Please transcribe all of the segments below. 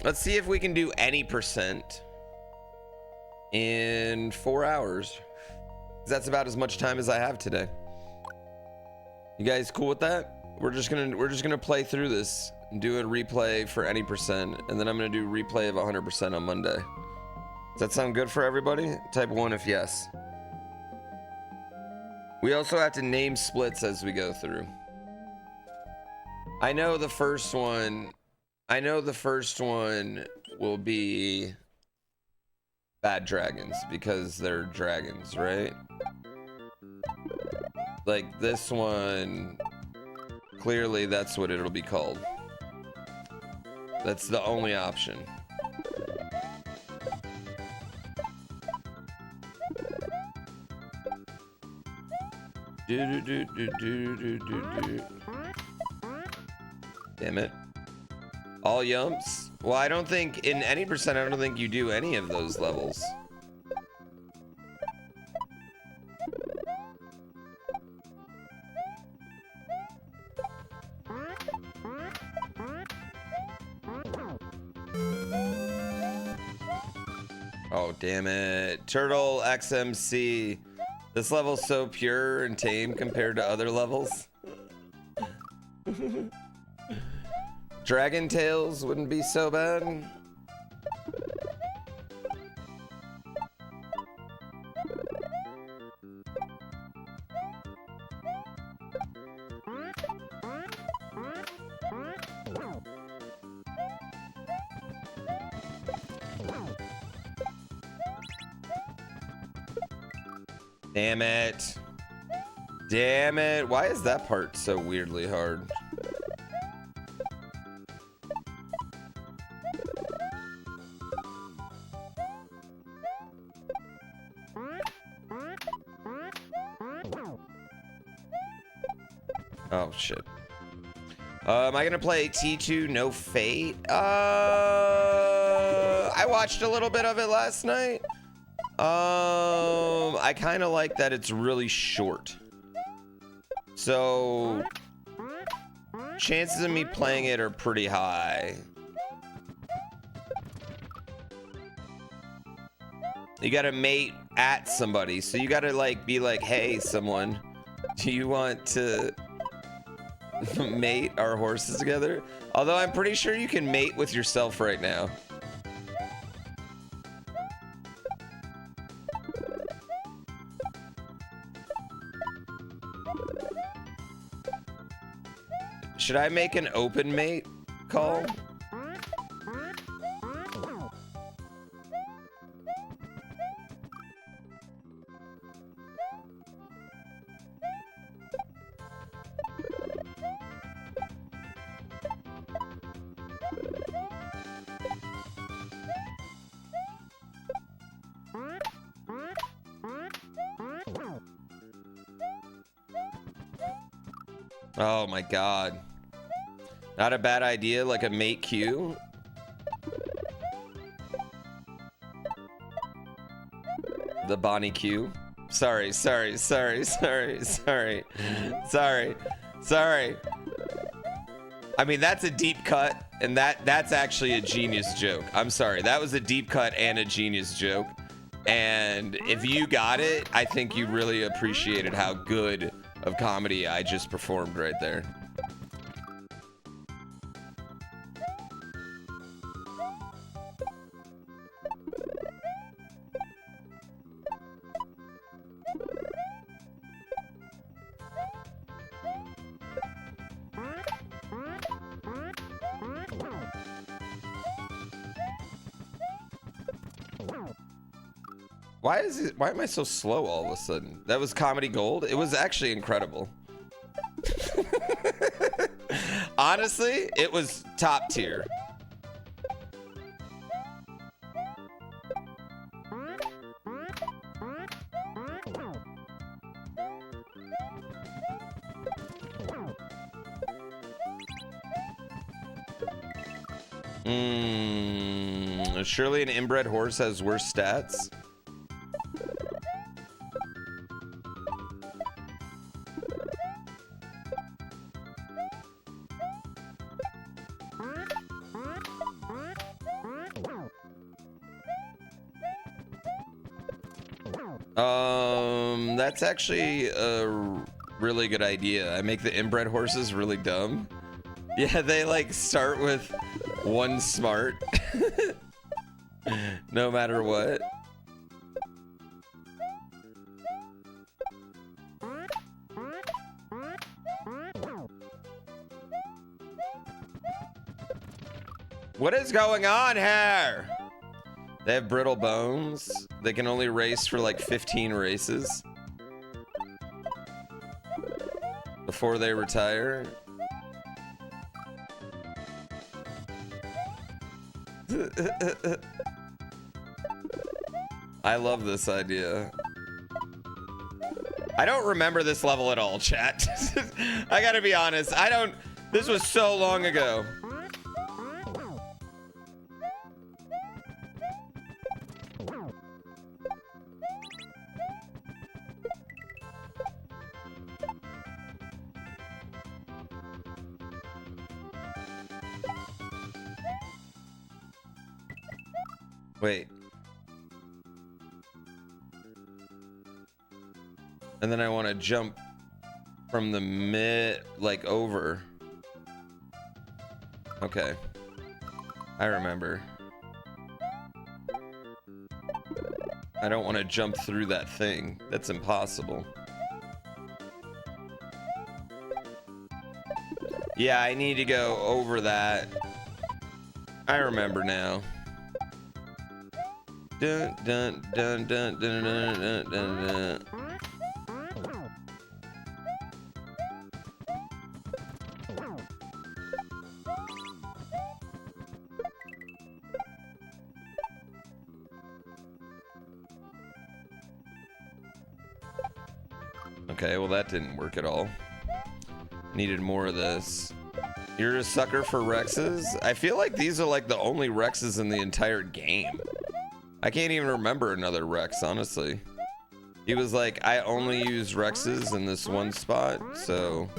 Let's see if we can do any percent in 4 hours. That's about as much time as I have today. You guys cool with that? We're just gonna play through this and do a replay for any percent, and then I'm gonna do replay of 100% on Monday. Does that sound good for everybody? Type 1 if yes. We also have to name splits as we go through. I know the first one will be Bad Dragons because they're dragons, right? Like this one, clearly that's what it'll be called. That's the only option. Damn it. All yumps? Well, I don't think in any percent, I don't think you do any of those levels. Oh, damn it. Turtle XMC. This level's so pure and tame compared to other levels. Dragon Tails wouldn't be so bad. Damn it. Damn it. Why is that part so weirdly hard? Oh, shit. Am I gonna play T2 No Fate? I watched a little bit of it last night. I kind of like that it's really short. So, chances of me playing it are pretty high. You gotta mate at somebody. So you gotta like be like, hey, someone, do you want to mate our horses together? Although I'm pretty sure you can mate with yourself right now. Should I make an open mate call? Oh my god. Not a bad idea, like a mate queue. The Bonnie queue. Sorry. I mean, that's a deep cut, and that's actually a genius joke. I'm sorry, that was a deep cut and a genius joke. And if you got it, I think you really appreciated how good of comedy I just performed right there. Why am I so slow all of a sudden? That was comedy gold. It was actually incredible. Honestly, it was top tier. Surely an inbred horse has worse stats. That's actually a really good idea. I make the inbred horses really dumb. Yeah, they like start with one smart no matter what. What is going on here? They have brittle bones. They can only race for like 15 races before they retire. I love this idea. I don't remember this level at all, chat. I gotta be honest. This was so long ago. Wait. And then I want to jump from the like over. Okay. I remember. I don't want to jump through that thing. That's impossible. Yeah, I need to go over that. I remember now. Dun, dun, dun, dun, dun, dun, dun, dun, dun. Okay, well that didn't work at all. Needed more of this. You're a sucker for Rexes? I feel like these are like the only Rexes in the entire game. I can't even remember another Rex, honestly. He was like, I only use Rexes in this one spot, so...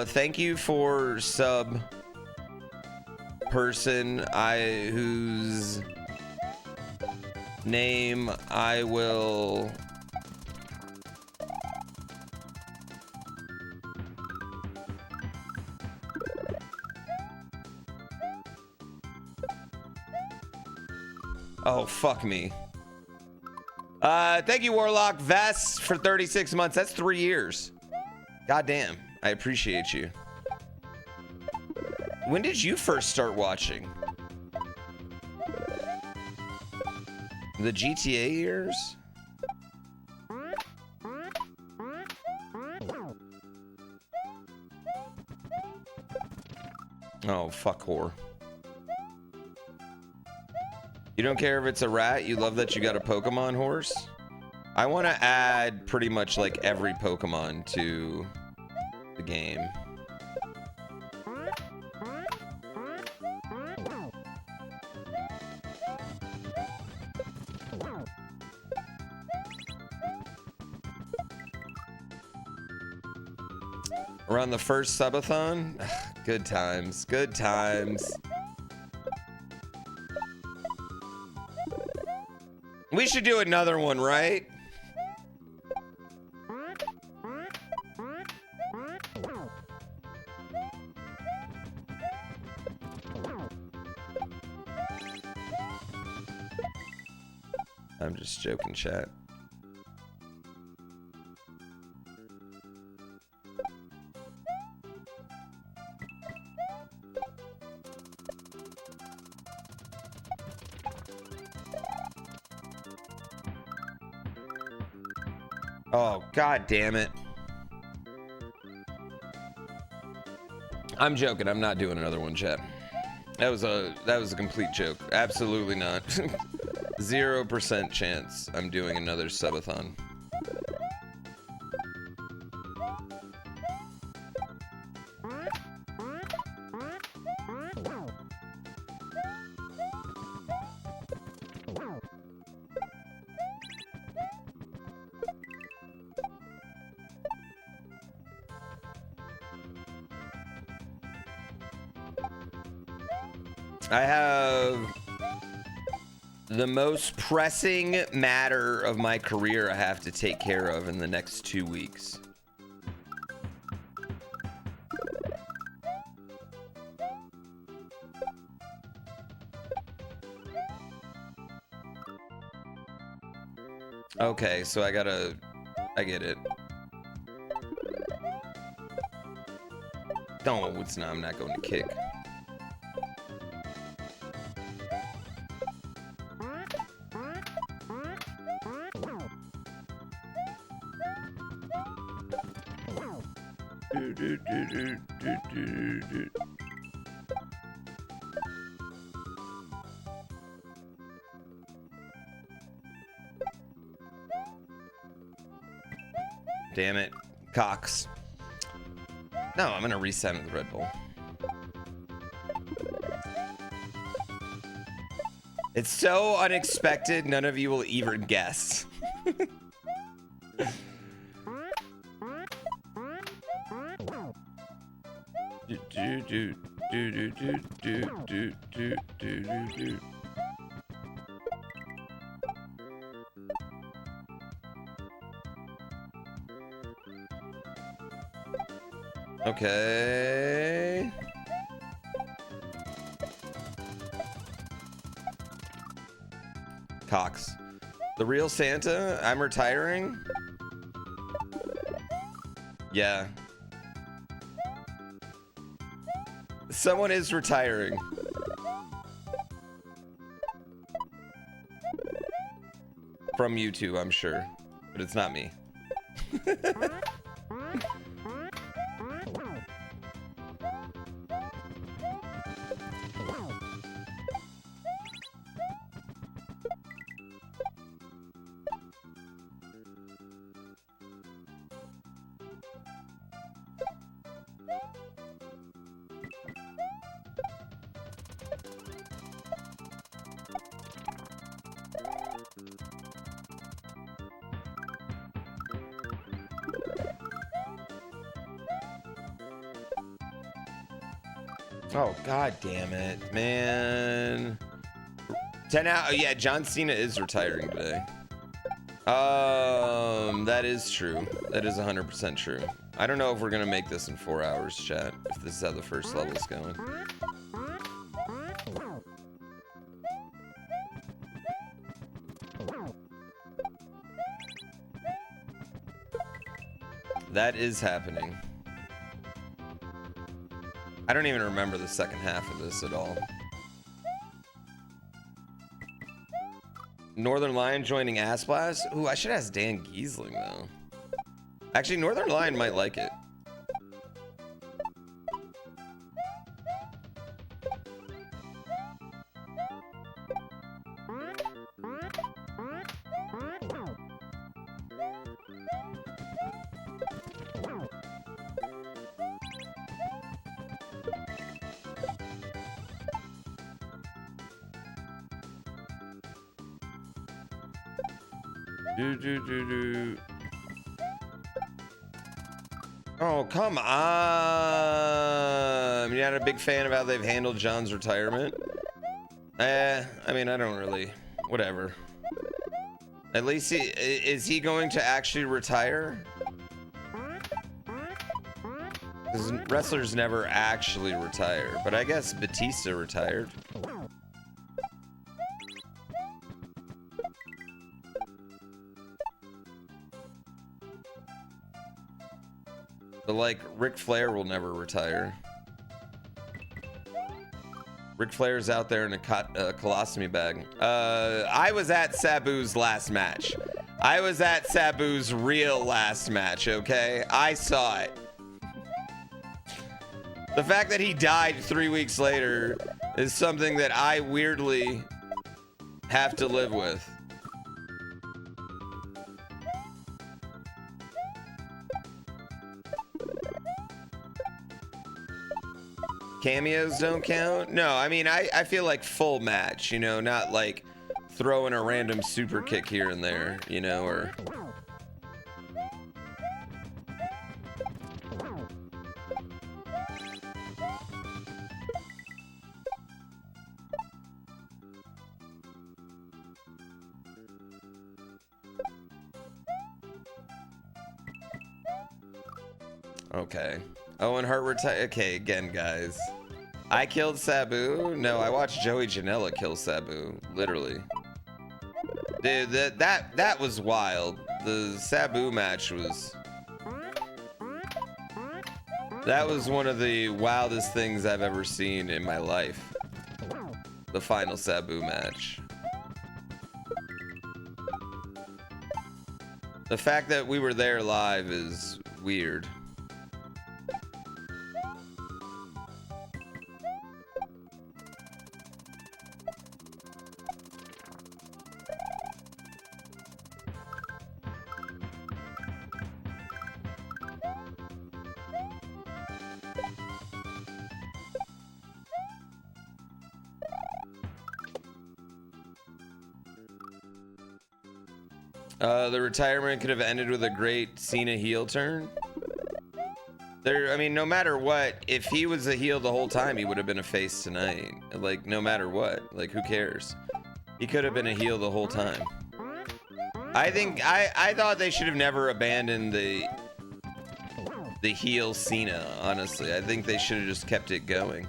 Thank you for sub person whose name I will... Oh, fuck me. Thank you, Warlock Vest, for 36 months. That's 3 years. Goddamn. I appreciate you. When did you first start watching? The GTA years? Oh, fuck whore. You don't care if it's a rat? You love that you got a Pokemon horse? I want to add pretty much like every Pokemon to the game. We're on the first subathon? Good times, good times. We should do another one, right? I'm just joking, chat. Oh, god damn it. I'm joking. I'm not doing another one, chat. That was a complete joke. Absolutely not. 0% chance I'm doing another subathon. I have the most pressing matter of my career I have to take care of in the next 2 weeks. Okay, so I get it. No, it's not. I'm not going to kick. Damn it, Cox. No, I'm gonna reset the Red Bull. It's so unexpected, none of you will even guess. Okay. Cox. The real Santa? I'm retiring? Yeah. Someone is retiring. From YouTube, I'm sure. But it's not me. Oh, god damn it, man. 10 out. Oh, yeah, John Cena is retiring today. That is true. That is 100% true. I don't know if we're gonna make this in 4 hours, chat, if this is how the first level's going. That is happening. I don't even remember the second half of this at all. Northern Lion joining Ass Blast? Ooh, I should ask Dan Giesling, though. Actually, Northern Lion might like it. Oh, come on. You're not a big fan of how they've handled John's retirement? I mean, I don't really. Whatever. At least is he going to actually retire? Because wrestlers never actually retire. But I guess Batista retired. But like, Ric Flair will never retire. Ric Flair's out there in a colostomy bag. I was at Sabu's last match. I was at Sabu's real last match, okay? I saw it. The fact that he died 3 weeks later is something that I weirdly have to live with. Cameos don't count? No, I mean, I feel like full match, you know, not like throwing a random super kick here and there, you know, or... Okay. Owen Hart retired. Okay, again, guys. I killed Sabu. No, I watched Joey Janela kill Sabu. Literally. Dude, that was wild. The Sabu match was... That was one of the wildest things I've ever seen in my life. The final Sabu match. The fact that we were there live is weird. The retirement could have ended with a great Cena heel turn. I mean, no matter what, if he was a heel the whole time, he would have been a face tonight. Like, no matter what. Like, who cares? He could have been a heel the whole time. I thought they should have never abandoned the heel Cena, honestly. I think they should have just kept it going.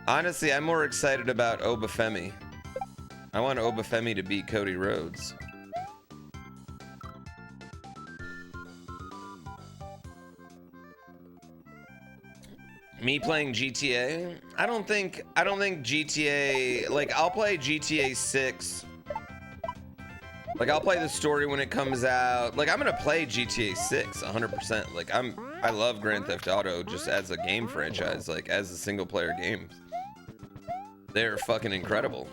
Honestly, I'm more excited about Obafemi. I want Obafemi to beat Cody Rhodes. Me playing GTA? I don't think GTA, like, I'll play GTA 6. Like, I'll play the story when it comes out. Like, I'm gonna play GTA 6 100%. Like, I love Grand Theft Auto just as a game franchise, like as a single player game. They're fucking incredible.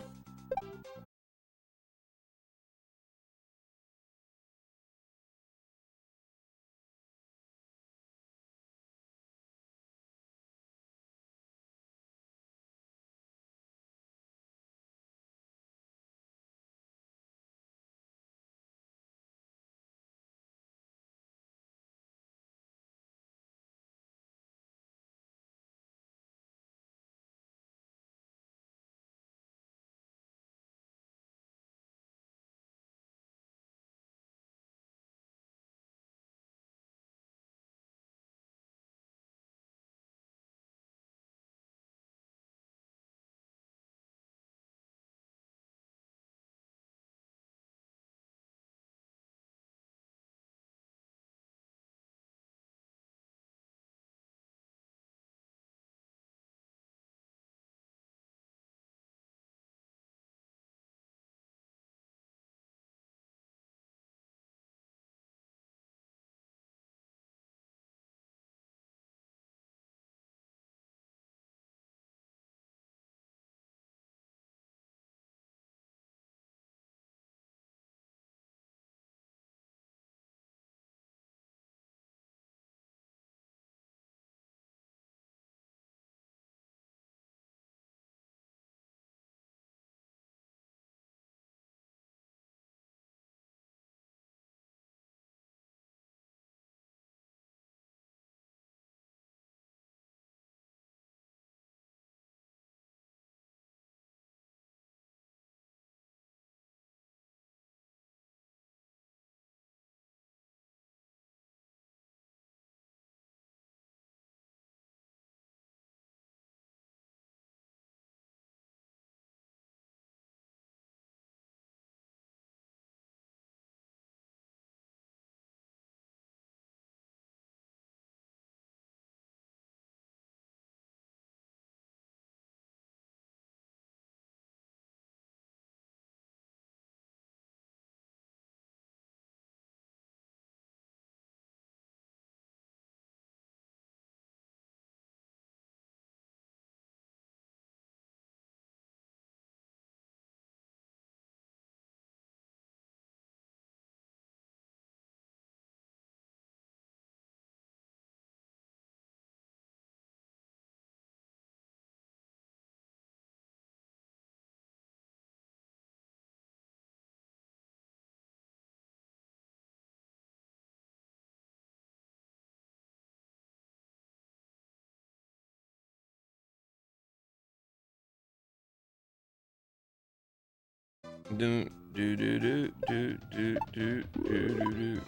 Do do do do do do do do do.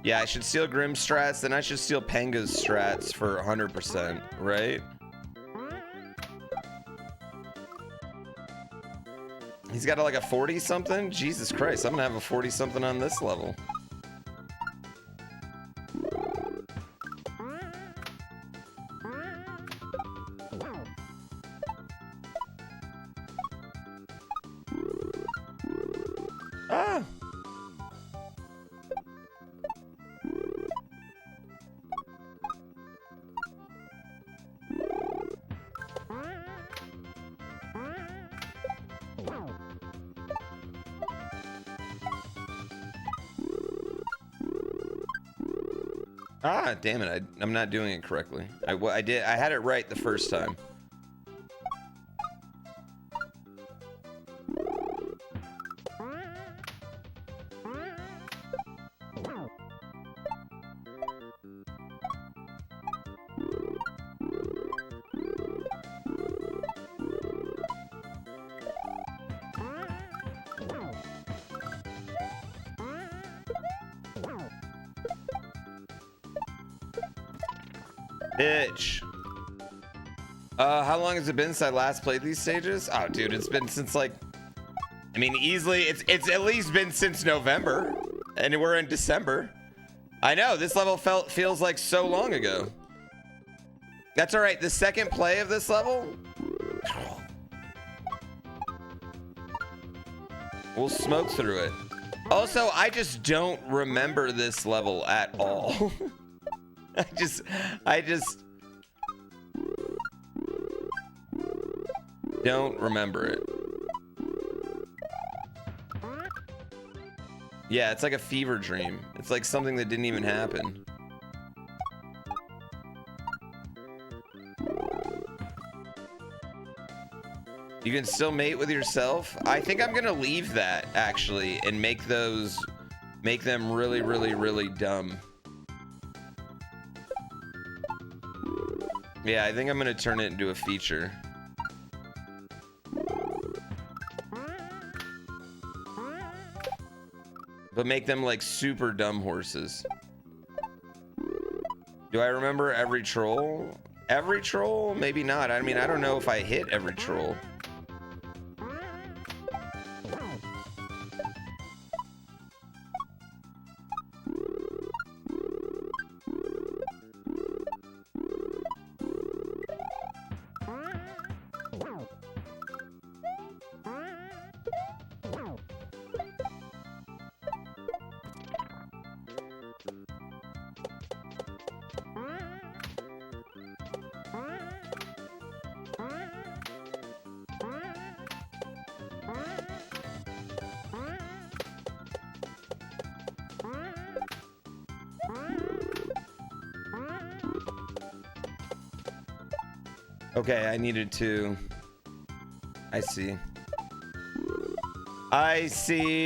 Yeah, I should steal Grim strats, then I should steal Penga's strats for 100%, right? He's got like a 40 something? Jesus Christ, I'm gonna have a 40 something on this level. Ah! Ah, damn it, I'm not doing it correctly. I had it right the first time. Bitch. How long has it been since I last played these stages? Oh, dude, it's been since like, I mean, easily, it's at least been since November, and we're in December. I know, this level feels like so long ago. That's all right, the second play of this level, we'll smoke through it. Also, I just don't remember this level at all. I just don't remember it. Yeah, it's like a fever dream. It's like something that didn't even happen. You can still mate with yourself? I think I'm gonna leave that actually and make them really, really, really dumb. Yeah, I think I'm gonna turn it into a feature. But make them like super dumb horses. Do I remember every troll? Every troll? Maybe not. I mean, I don't know if I hit every troll. Okay, I needed to... I see. I see.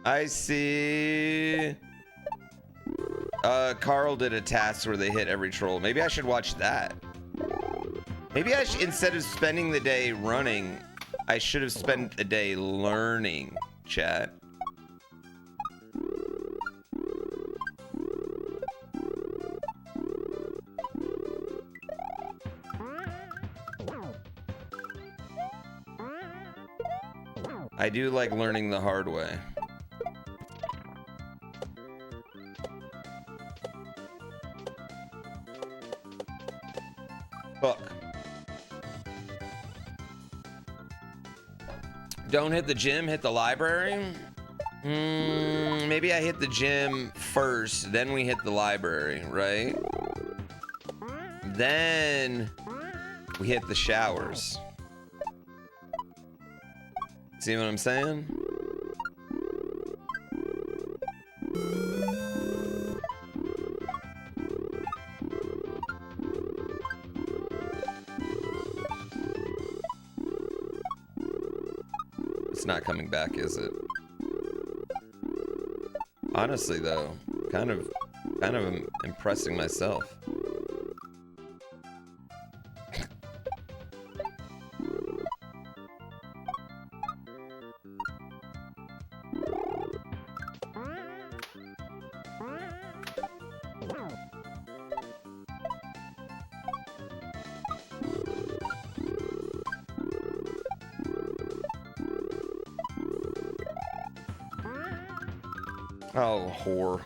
I see. Carl did a task where they hit every troll. Maybe I should watch that. Maybe I should, instead of spending the day running, I should have spent the day learning, chat. I do like learning the hard way. Fuck. Don't hit the gym, hit the library? Maybe I hit the gym first, then we hit the library, right? Then we hit the showers. See what I'm saying? It's not coming back, is it? Honestly, though, kind of impressing myself. Oh, whore.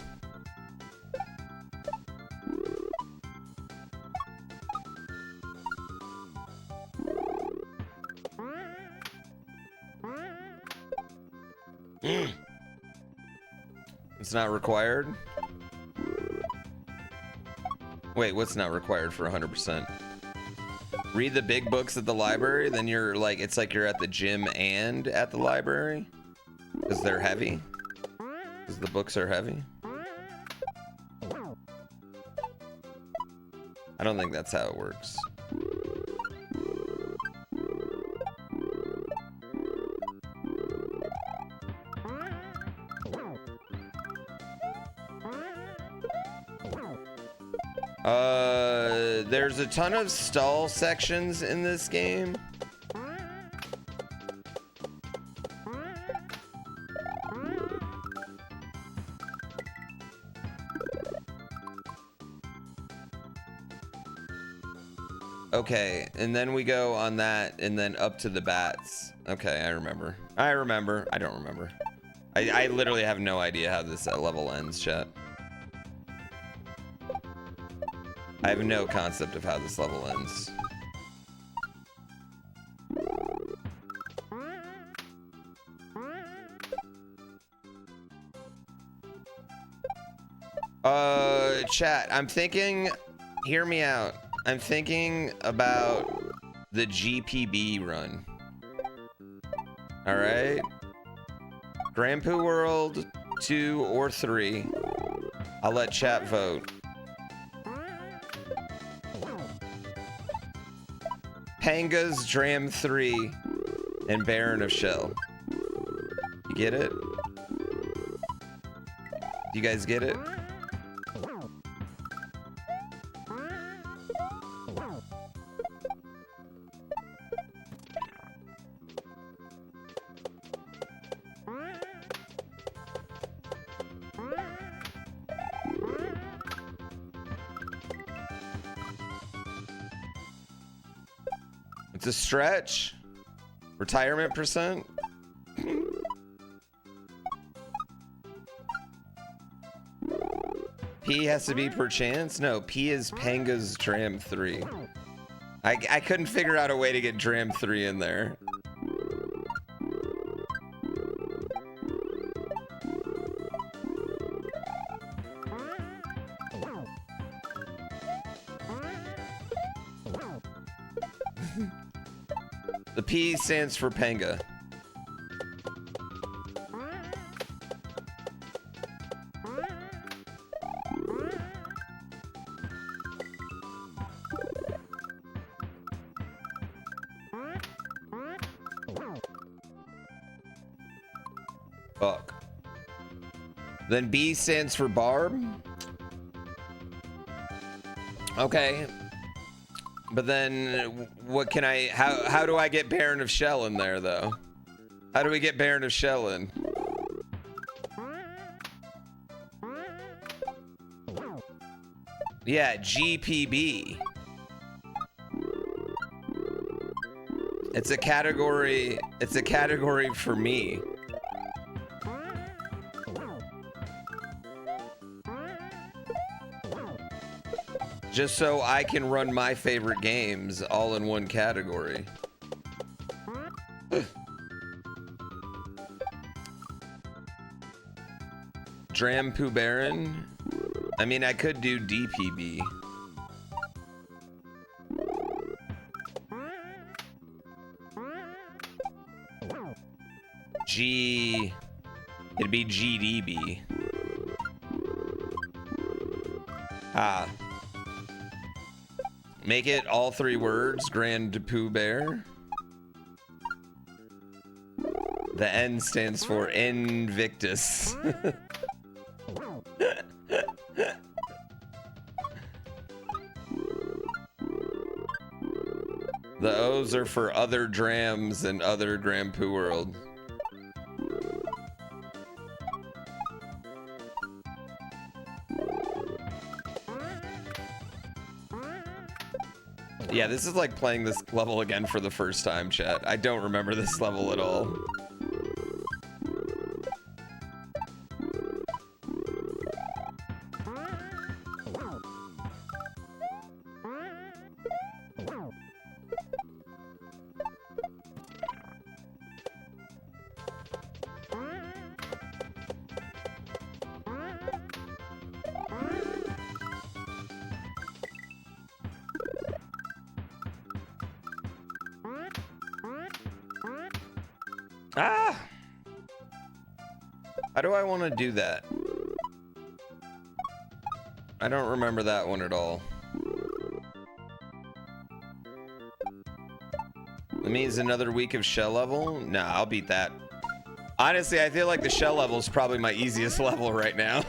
It's not required? Wait, what's not required for 100%? Read the big books at the library, then you're like, it's like you're at the gym and at the library? Because they're heavy? Because the books are heavy? I don't think that's how it works. There's a ton of stall sections in this game. Okay, and then we go on that and then up to the bats. Okay, I remember. I remember. I don't remember. I literally have no idea how this level ends, chat. I have no concept of how this level ends. Chat, I'm thinking, hear me out. I'm thinking about the GPB run. All right. GrandPoo World 2 or 3. I'll let chat vote. Panga's Dram 3 and Baron of Shell. You get it? You guys get it? It's a stretch. Retirement percent. P has to be per chance? No, P is Panga's Dram 3. I couldn't figure out a way to get Dram 3 in there. The P stands for Panga. Fuck. Then B stands for Barb. Okay. But then what can I, how do I get Baron of Shell in there though? How do we get Baron of Shell in? Yeah, GPB. It's a category for me. Just so I can run my favorite games all in one category. GrandPooBear. I mean, I could do DPB. G... It'd be GDB. Ah. Make it all 3 words, GrandPooBear. The N stands for Invictus. The O's are for other Drams and other GrandPoo World. Yeah, this is like playing this level again for the first time, chat. I don't remember this level at all. Ah! How do I want to do that? I don't remember that one at all. That means another week of shell level? Nah, I'll beat that. Honestly, I feel like the shell level is probably my easiest level right now.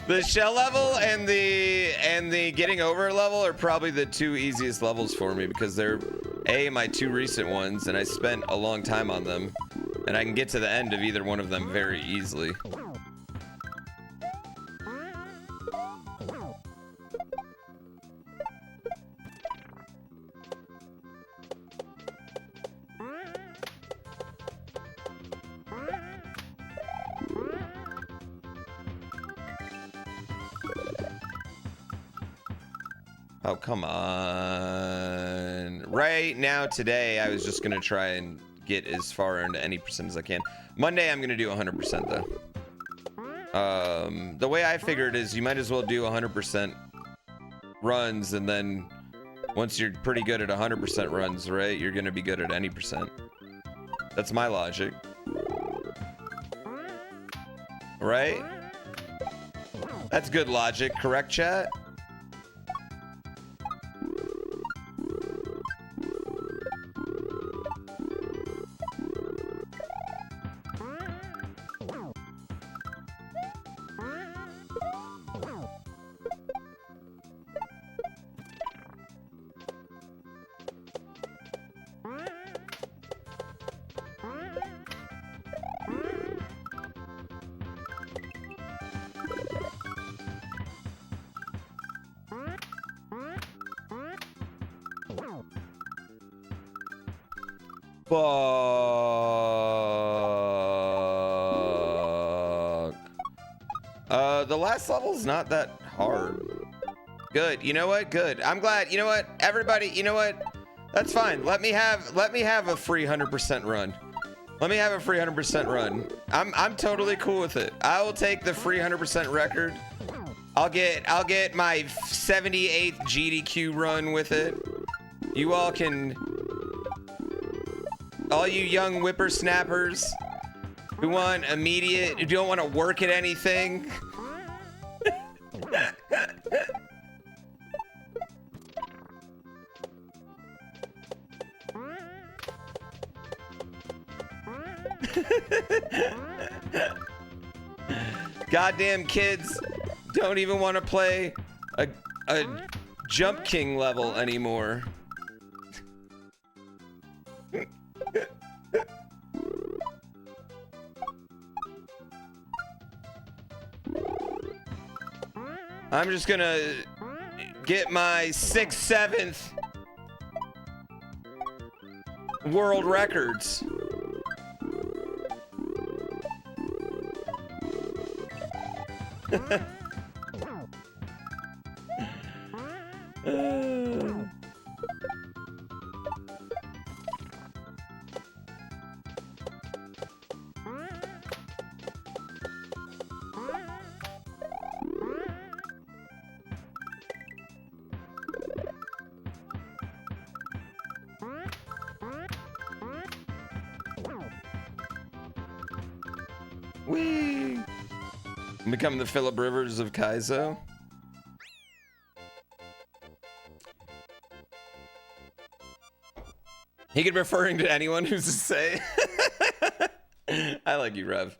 The shell level and the getting over level are probably the two easiest levels for me because they're my two recent ones and I spent a long time on them and I can get to the end of either one of them very easily. Oh, come on. Right now, today, I was just going to try and get as far into any percent as I can. Monday, I'm going to do 100% though. The way I figured is you might as well do 100% runs, and then once you're pretty good at 100% runs, right, you're going to be good at any percent. That's my logic. Right? That's good logic, correct, chat? Fuck. The last level's not that hard. Good. You know what? Good. I'm glad. You know what? Everybody, you know what? That's fine. Let me have a free 100% run. Let me have a free 100% run. I'm totally cool with it. I will take the free 100% record. I'll get my 78th GDQ run with it. You all can, all you young whippersnappers who want immediate, who don't want to work at anything. Goddamn kids don't even want to play a Jump King level anymore. I'm just gonna get my 6th, 7th world records. Whee! Become the Philip Rivers of Kaizo. He could be referring to anyone who's to say. I like you, Rev.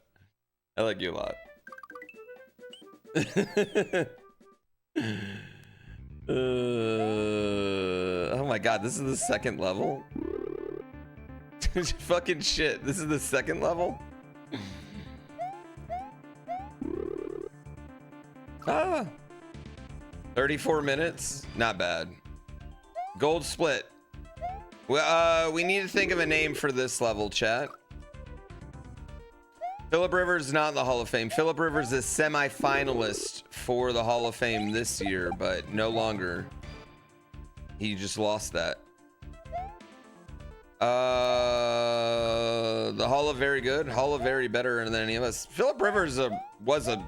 I like you a lot. Oh my god, this is the 2nd level? Fucking shit, this is the 2nd level? Ah, 34 minutes, not bad. Gold split. Well, we need to think of a name for this level, chat. Philip Rivers is not in the Hall of Fame. Philip Rivers is semi-finalist for the Hall of Fame this year, but no longer. He just lost that. The Hall of Very good. Hall of Very better than any of us. Philip Rivers was a...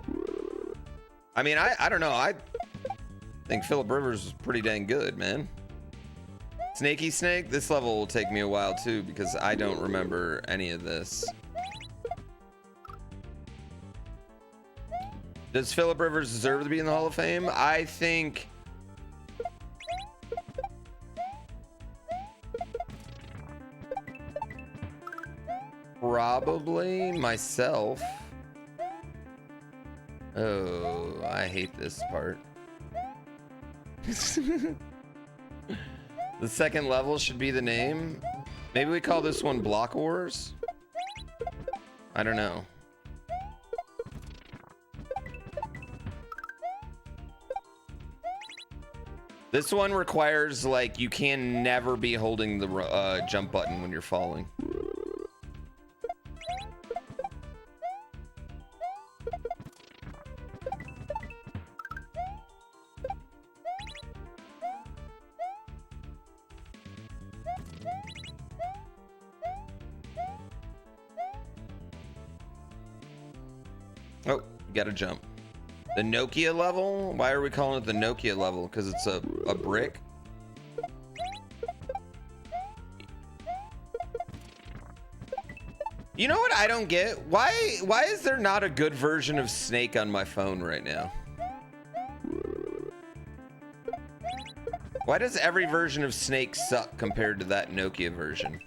I mean, I don't know. I think Philip Rivers was pretty dang good, man. Snaky Snake, this level will take me a while too because I don't remember any of this. Does Philip Rivers deserve to be in the Hall of Fame? I think probably myself. Oh, I hate this part. The second level should be the name. Maybe we call this one Block Wars? I don't know. This one requires, like, you can never be holding the jump button when you're falling. Oh, you gotta jump. The Nokia level? Why are we calling it the Nokia level? Because it's a brick? You know what I don't get? Why is there not a good version of Snake on my phone right now? Why does every version of Snake suck compared to that Nokia version?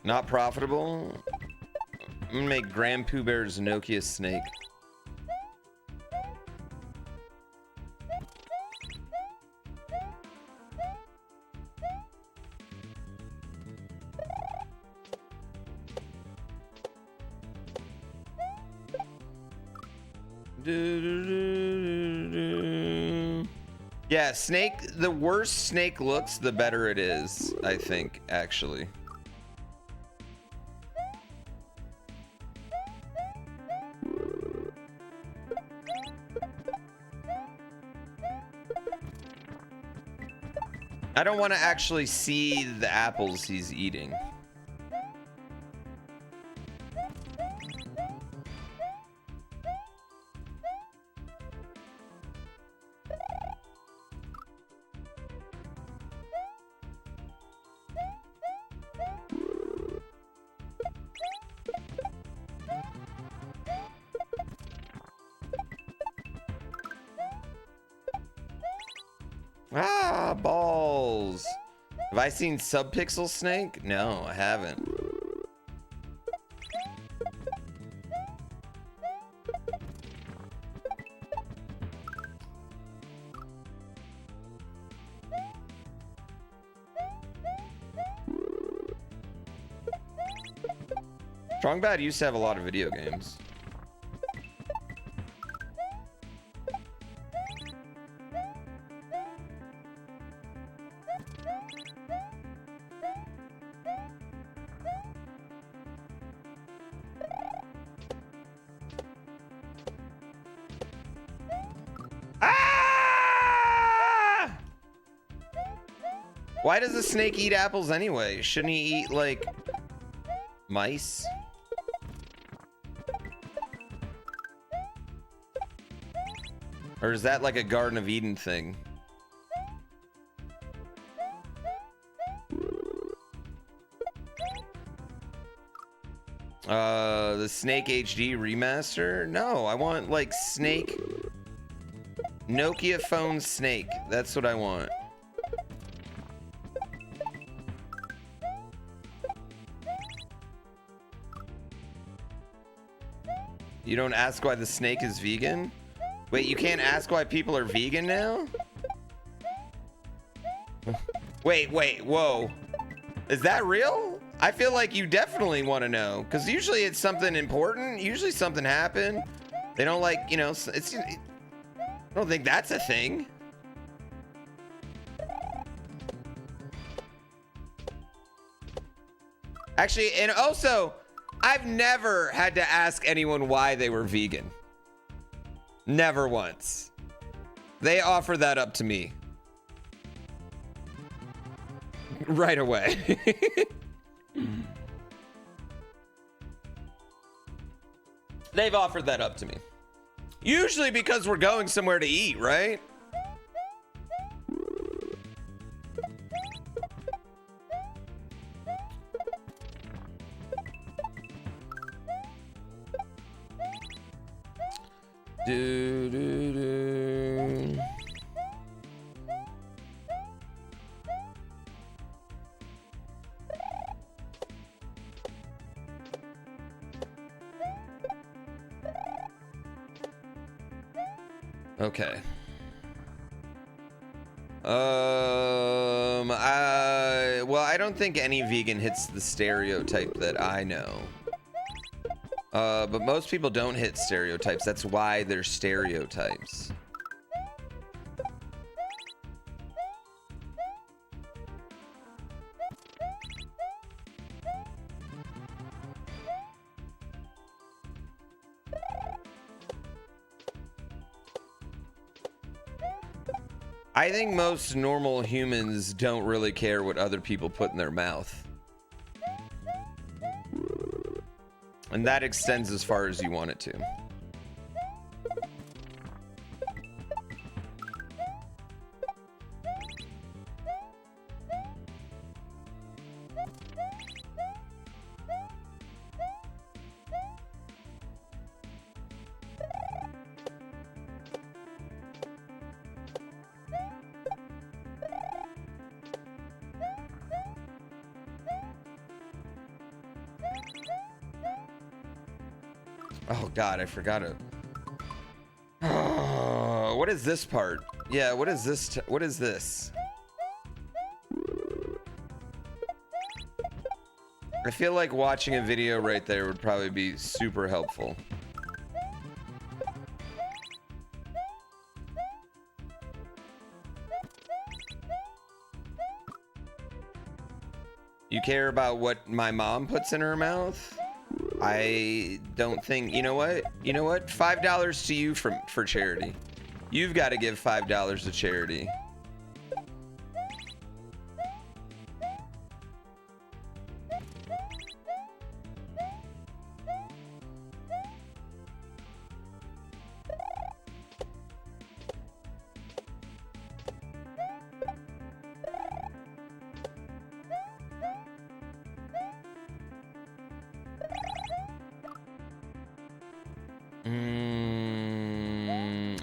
Not profitable? I'm gonna make GrandPooBear's Nokia Snake. Yeah, Snake, the worse Snake looks, the better it is, I think, actually. I don't want to actually see the apples he's eating. Ah, balls. Have I seen Subpixel Snake? No, I haven't. Strong Bad used to have a lot of video games. Why does a snake eat apples anyway? Shouldn't he eat, like, mice? Or is that like a Garden of Eden thing? The Snake HD remaster? No, I want, like, Snake... Nokia phone Snake. That's what I want. You don't ask why the snake is vegan? Wait, you can't ask why people are vegan now? Wait, whoa. Is that real? I feel like you definitely want to know, because usually it's something important. Usually something happened. They don't, like, you know, it's... I don't think that's a thing. Actually, and also... I've never had to ask anyone why they were vegan. Never once. They offer that up to me. Right away. They've offered that up to me. Usually because we're going somewhere to eat, right? Do, do, do. Okay. Well, I don't think any vegan hits the stereotype that I know. But most people don't hit stereotypes. That's why they're stereotypes. I think most normal humans don't really care what other people put in their mouth. And that extends as far as you want it to. Oh God, I forgot it. Oh, what is this part? Yeah, what is this? What is this? I feel like watching a video right there would probably be super helpful. You care about what my mom puts in her mouth? I don't think, you know what? You know what? $5 to you for charity. You've got to give $5 to charity.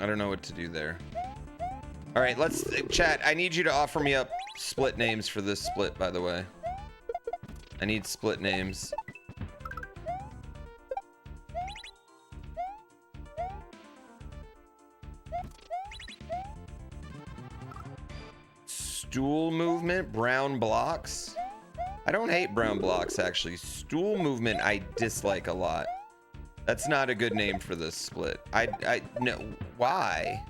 I don't know what to do there. All right, let's chat. I need you to offer me up split names for this split, by the way. I need split names. Stool movement, brown blocks. I don't hate brown blocks, actually. Stool movement, I dislike a lot. That's not a good name for this split. No, why?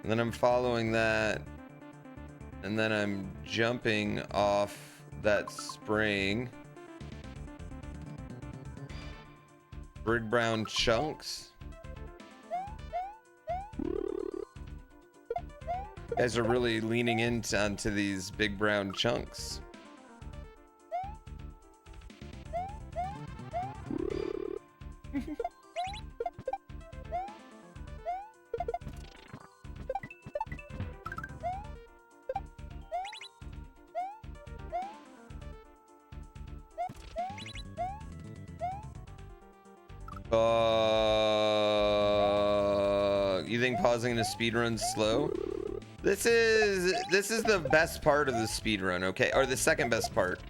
And then I'm following that, and then I'm jumping off that spring. Big brown chunks. You guys are really leaning onto these big brown chunks. You think pausing the speedrun's slow? This is the best part of the speedrun, okay? Or the second best part.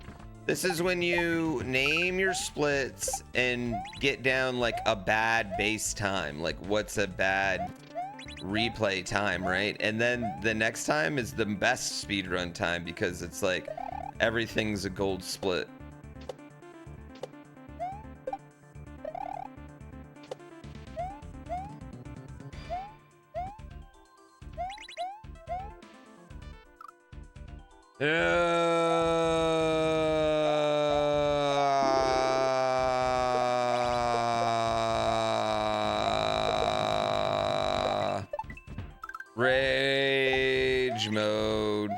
This is when you name your splits and get down like a bad base time. Like what's a bad replay time, right? And then the next time is the best speedrun time because it's like everything's a gold split. Rage mode.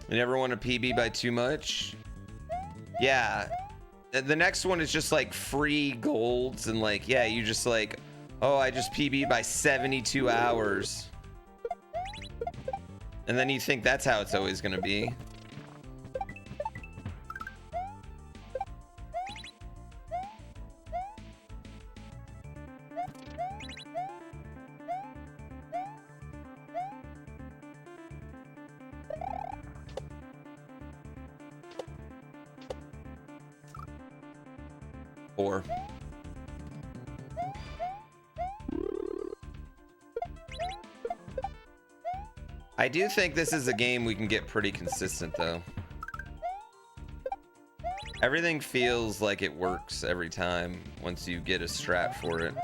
You never want to PB by too much? Yeah. The next one is just like free golds and like, yeah, you just like, oh, I just PB by 72 hours. And then you think that's how it's always going to be. Four. I do think this is a game we can get pretty consistent though. Everything feels like it works every time once you get a strat for it.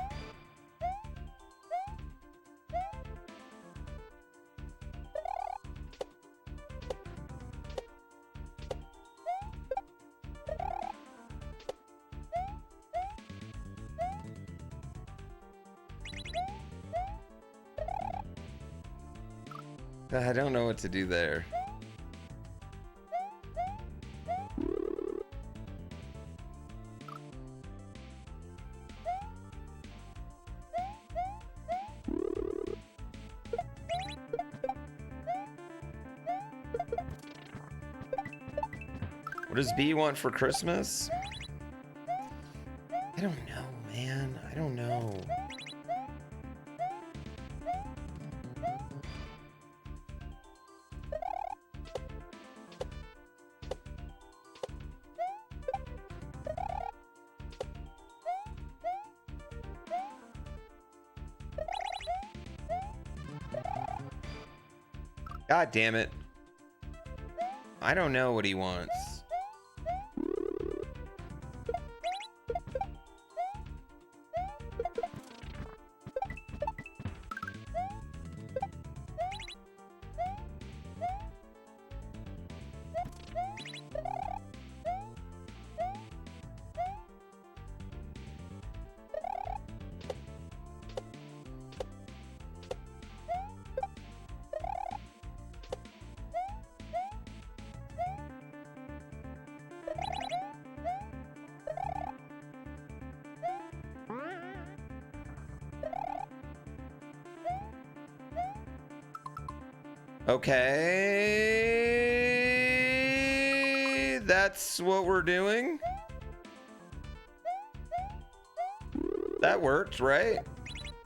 I don't know what to do there. What does B want for Christmas? I don't know, man. I don't know. God damn it. I don't know what he wants. Okay, that's what we're doing. That worked, right?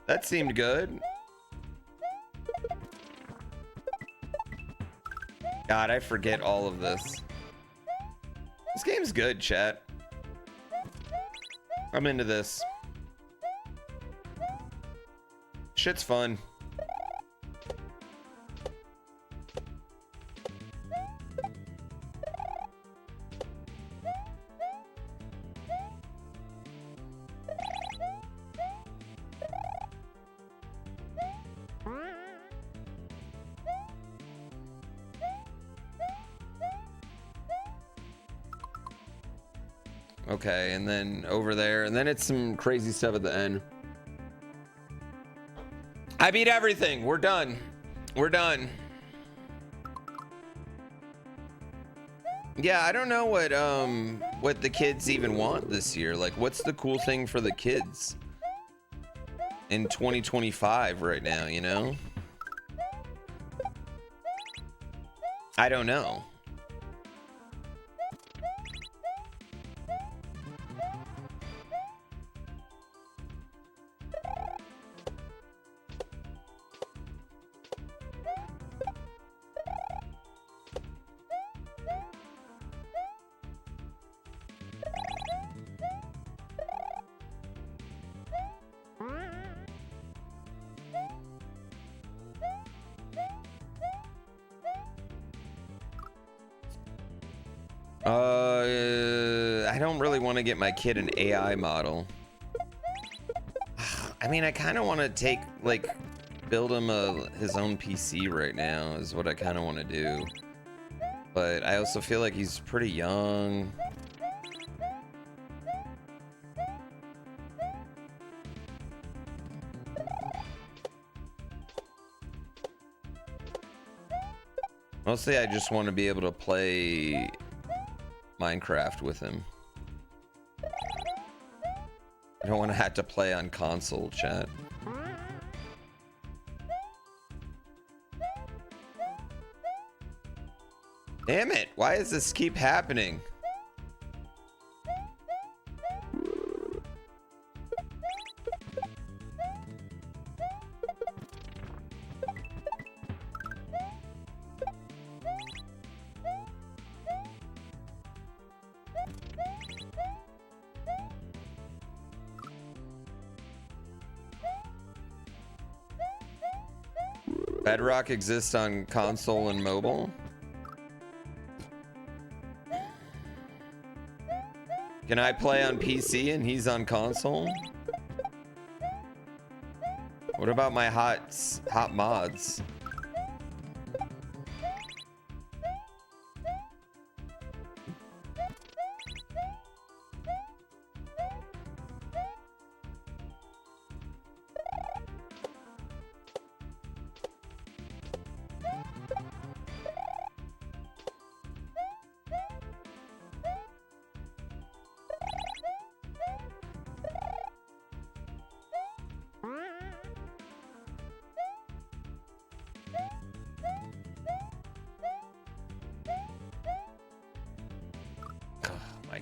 That seemed good. God, I forget all of this. This game's good, chat. I'm into this. Shit's fun. Okay, and then over there, and then it's some crazy stuff at the end. I beat everything. We're done. We're done. Yeah, I don't know what the kids even want this year. Like, what's the cool thing for the kids in 2025 right now, you know? I don't know. don't really want to get my kid an AI model. I mean, I kind of want to build him his own PC right now is what I kind of want to do. But I also feel like he's pretty young. Mostly I just want to be able to play Minecraft with him. I don't want to have to play on console, chat. Damn it, why does this keep happening? Bedrock exists on console and mobile. Can I play on PC and he's on console? What about my hot mods?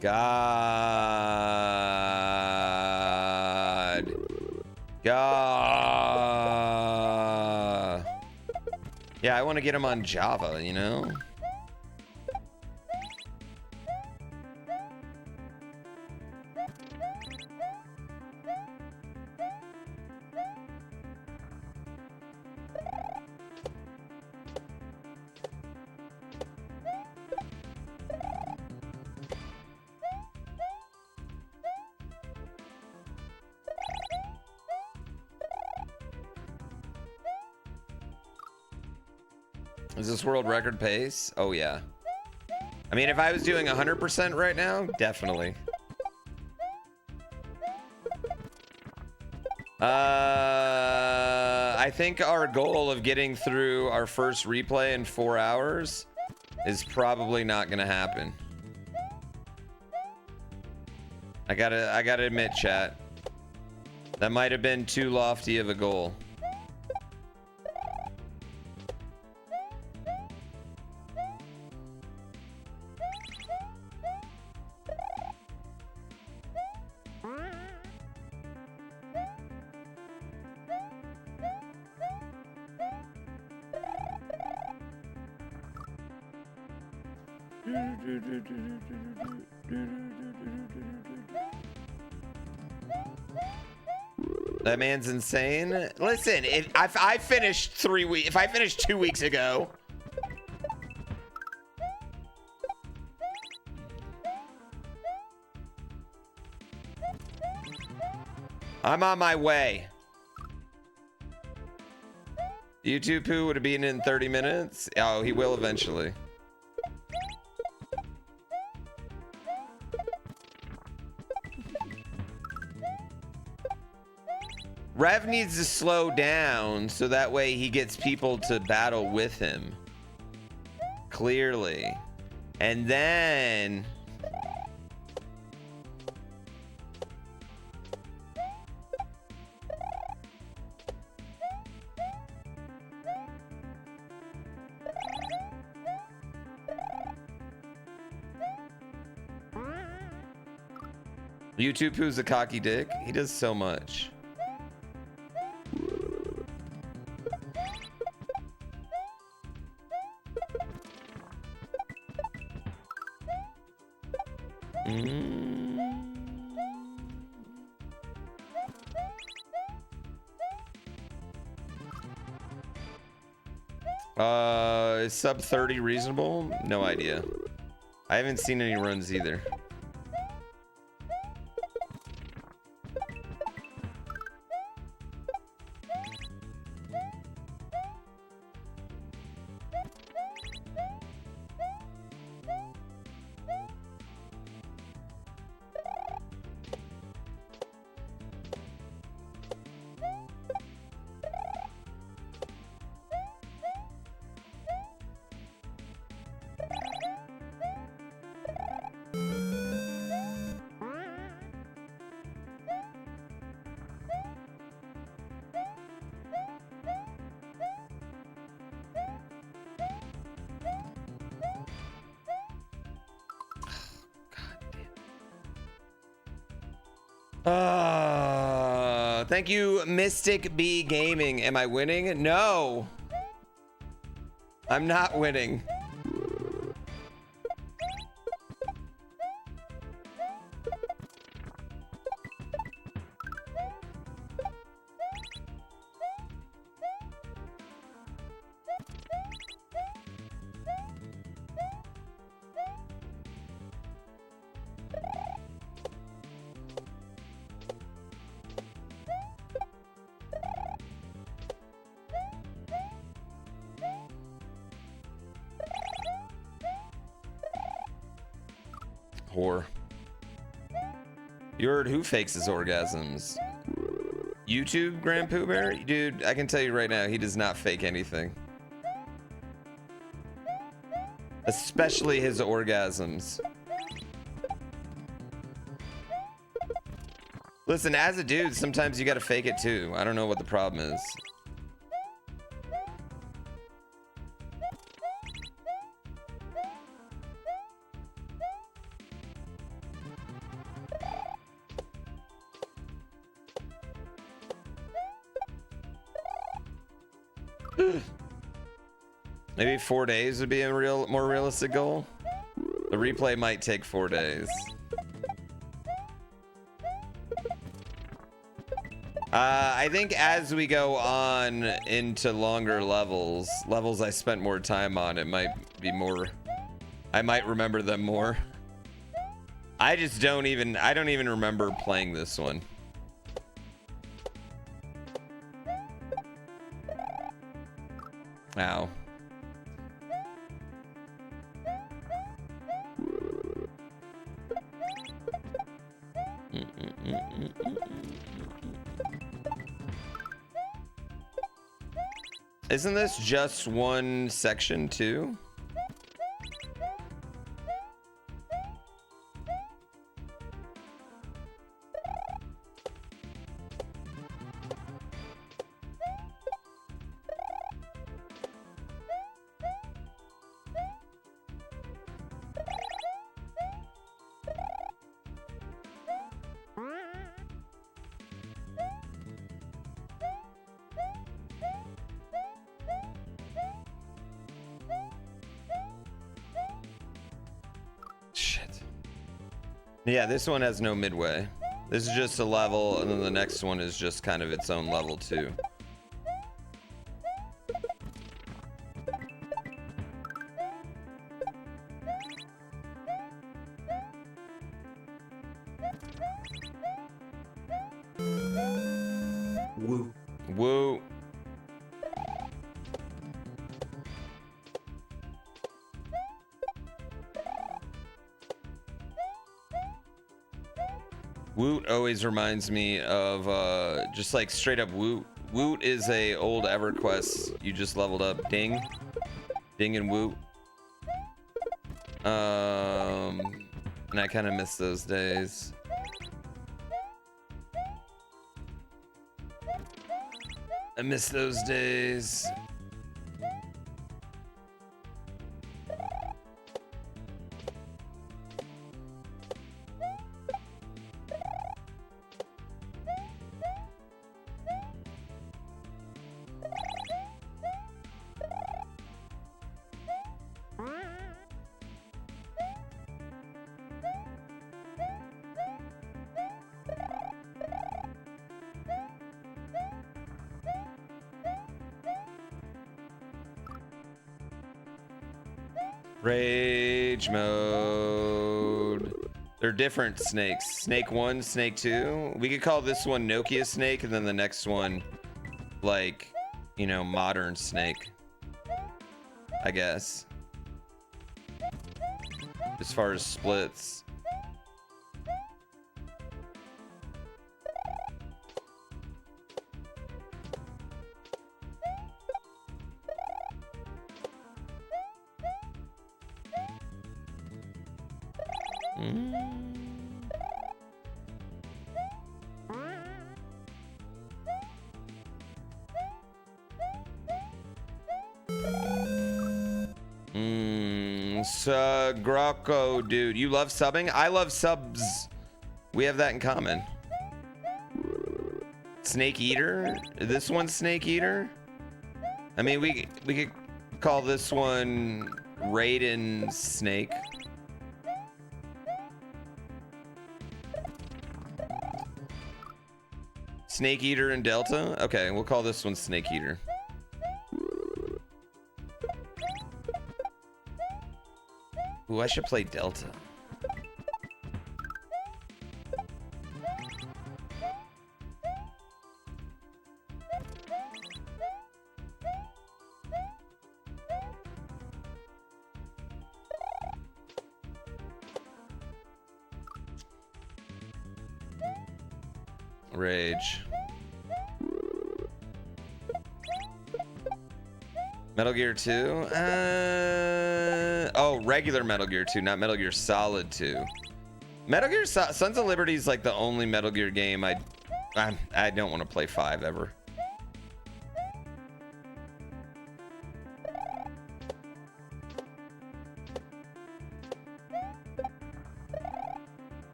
God. Yeah, I want to get him on Java, you know? Is this world record pace? Oh yeah. I mean, if I was doing 100% right now, definitely. I think our goal of getting through our first replay in 4 hours is probably not gonna happen. I gotta admit, chat, that might have been too lofty of a goal. That man's insane. Listen, if I finished 3 weeks, if I finished 2 weeks ago, I'm on my way. YouTube Poo would have been in 30 minutes. Oh, he will eventually. Rev needs to slow down so that way he gets people to battle with him. Clearly. And then... YouTube Poo's a cocky dick. He does so much. Is sub 30 reasonable? No idea. I haven't seen any runs either. Thank you, Mystic B Gaming. Am I winning? No. I'm not winning. Whore. You heard who fakes his orgasms? YouTube, GrandPooBear? Dude, I can tell you right now, he does not fake anything. Especially his orgasms. Listen, as a dude, sometimes you gotta fake it too. I don't know what the problem is. Maybe 4 days would be a more realistic goal. The replay might take 4 days. I think as we go on into longer levels I spent more time on, it might be more, I might remember them more. I don't even remember playing this one. Ow. Isn't this just one section too? Yeah, this one has no midway. This is just a level, and then the next one is just kind of its own level too. Woo. Woo. Woot always reminds me of just like straight up Woot. Woot is a old EverQuest you just leveled up. Ding. Ding and Woot. And I kind of miss those days. I miss those days. Rage mode. They're different snakes. Snake 1, Snake 2. We could call this one Nokia Snake, and then the next one, like, you know, modern Snake, I guess. As far as splits. Grocco, dude, you love subbing? I love subs. We have that in common. Snake Eater? This one's Snake Eater? I mean, we could call this one Raiden Snake. Snake Eater and Delta? Okay, we'll call this one Snake Eater. Ooh, I should play Delta. Rage. Metal Gear 2? Oh, regular Metal Gear 2, not Metal Gear Solid 2. Metal Gear Sons of Liberty is like the only Metal Gear game I don't want to play 5 ever.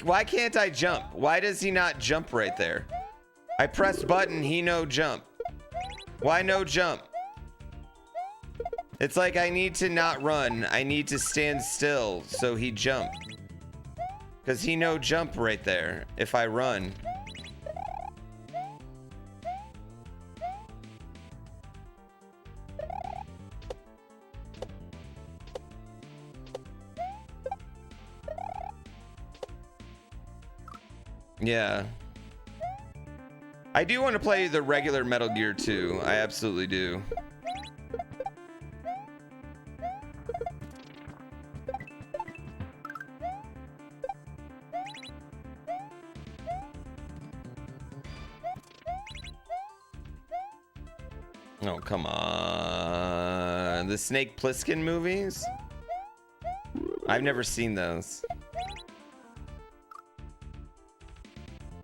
Why can't I jump? Why does he not jump right there? I press button, he no jump. Why no jump? It's like I need to not run. I need to stand still so he jump. Cause he no jump right there if I run. Yeah. I do want to play the regular Metal Gear 2. I absolutely do. Oh, come on. The Snake Plissken movies? I've never seen those.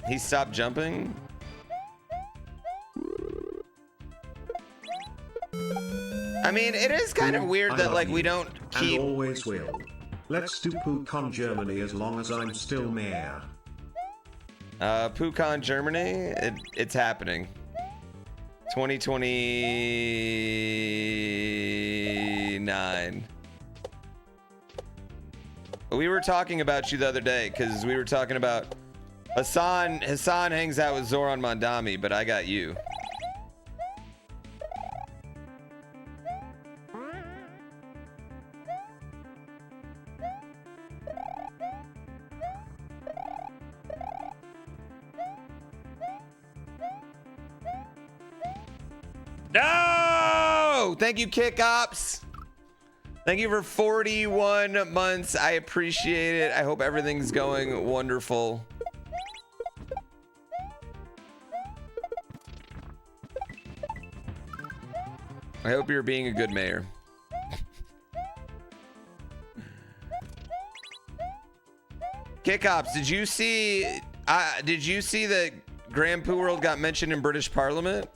He stopped jumping? I mean, it is kind of weird that like we don't keep... And always will. Let's do PooCon Germany as long as I'm still mayor. PooCon Germany? It's happening. 2029. We were talking about you the other day because we were talking about Hassan hangs out with Zoran Mondami, but I got you. No! Thank you, Kick Ops. Thank you for 41 months. I appreciate it. I hope everything's going wonderful. I hope you're being a good mayor. Kick Ops, did you see that GrandPooBear got mentioned in British Parliament?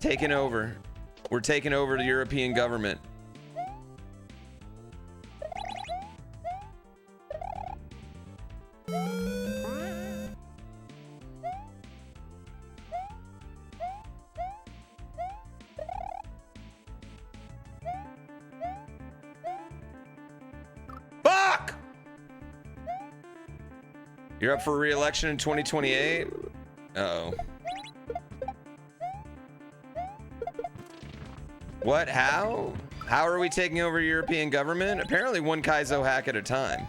Taking over. We're taking over the European government. Fuck! You're up for re-election in 2028? Uh-oh. What? How? How are we taking over European government? Apparently one Kaizo hack at a time.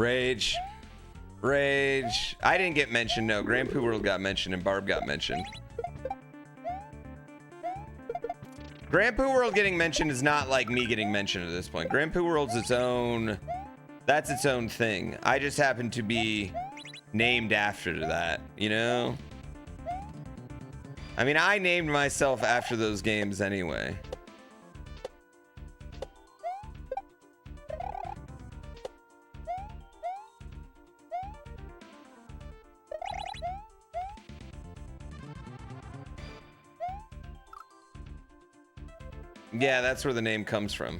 Rage. Rage. I didn't get mentioned. No, GrandPoo World got mentioned and Barb got mentioned. GrandPoo World getting mentioned is not like me getting mentioned at this point. GrandPoo World's its own. That's its own thing. I just happen to be named after that, you know? I mean, I named myself after those games anyway. Yeah, that's where the name comes from.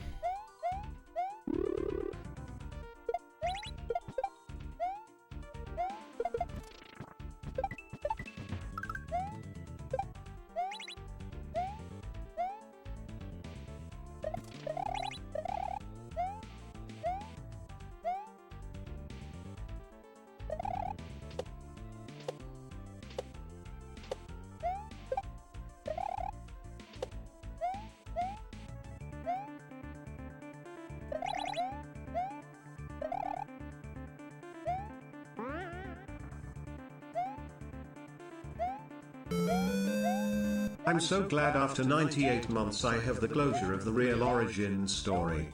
I'm so glad after 98 months I have the closure of the real origin story.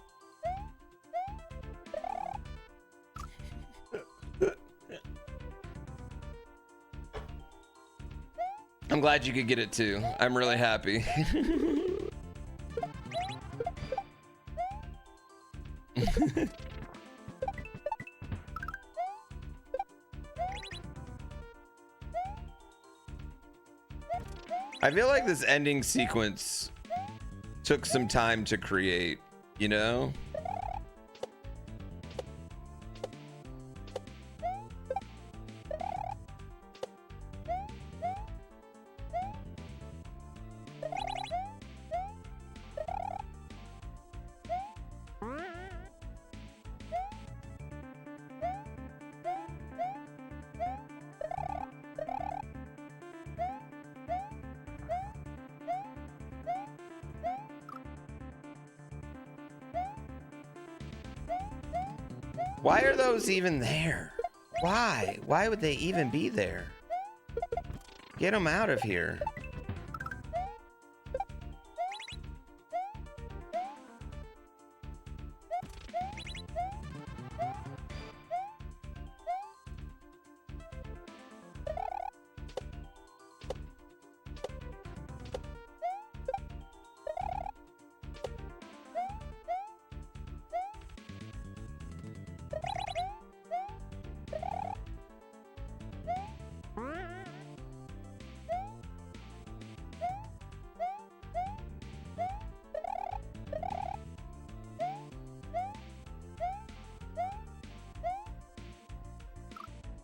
I'm glad you could get it too. I'm really happy. I feel like this ending sequence took some time to create, you know? Why are those even there? Why? Why would they even be there? Get them out of here.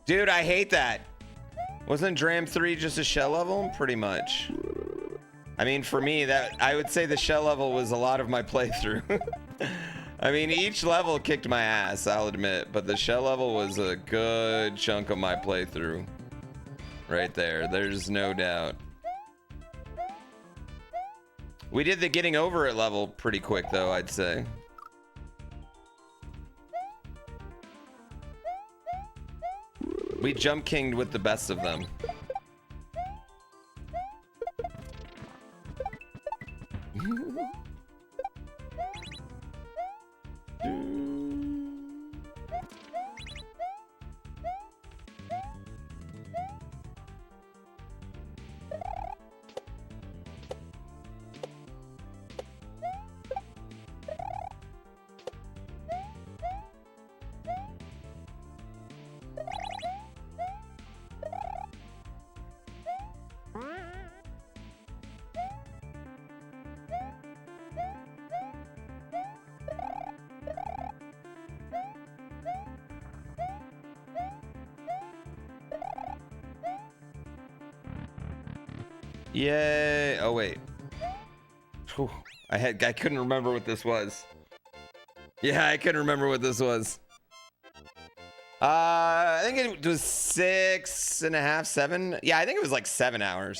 Dude, I hate that. Wasn't Dram 3 just a shell level? Pretty much. I mean, for me, that I would say the shell level was a lot of my playthrough. I mean, each level kicked my ass, I'll admit, but the shell level was a good chunk of my playthrough. Right there, there's no doubt. We did the getting over it level pretty quick, though, I'd say. We jump kinged with the best of them. Yay. Oh, wait. Whew. I couldn't remember what this was. Yeah, I couldn't remember what this was. I think it was 6.5, 7. Yeah, I think it was like 7 hours.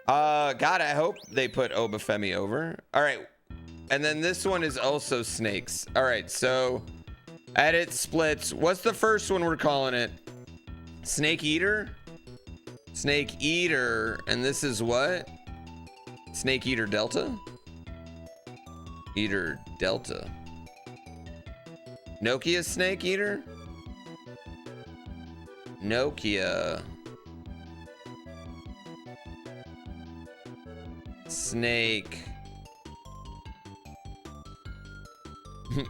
God, I hope they put Obafemi over. All right. And then this one is also snakes. All right, so Edit splits. What's the first one we're calling it? Snake Eater? Snake Eater. And this is what? Snake Eater Delta? Eater Delta. Nokia Snake Eater? Nokia. Snake.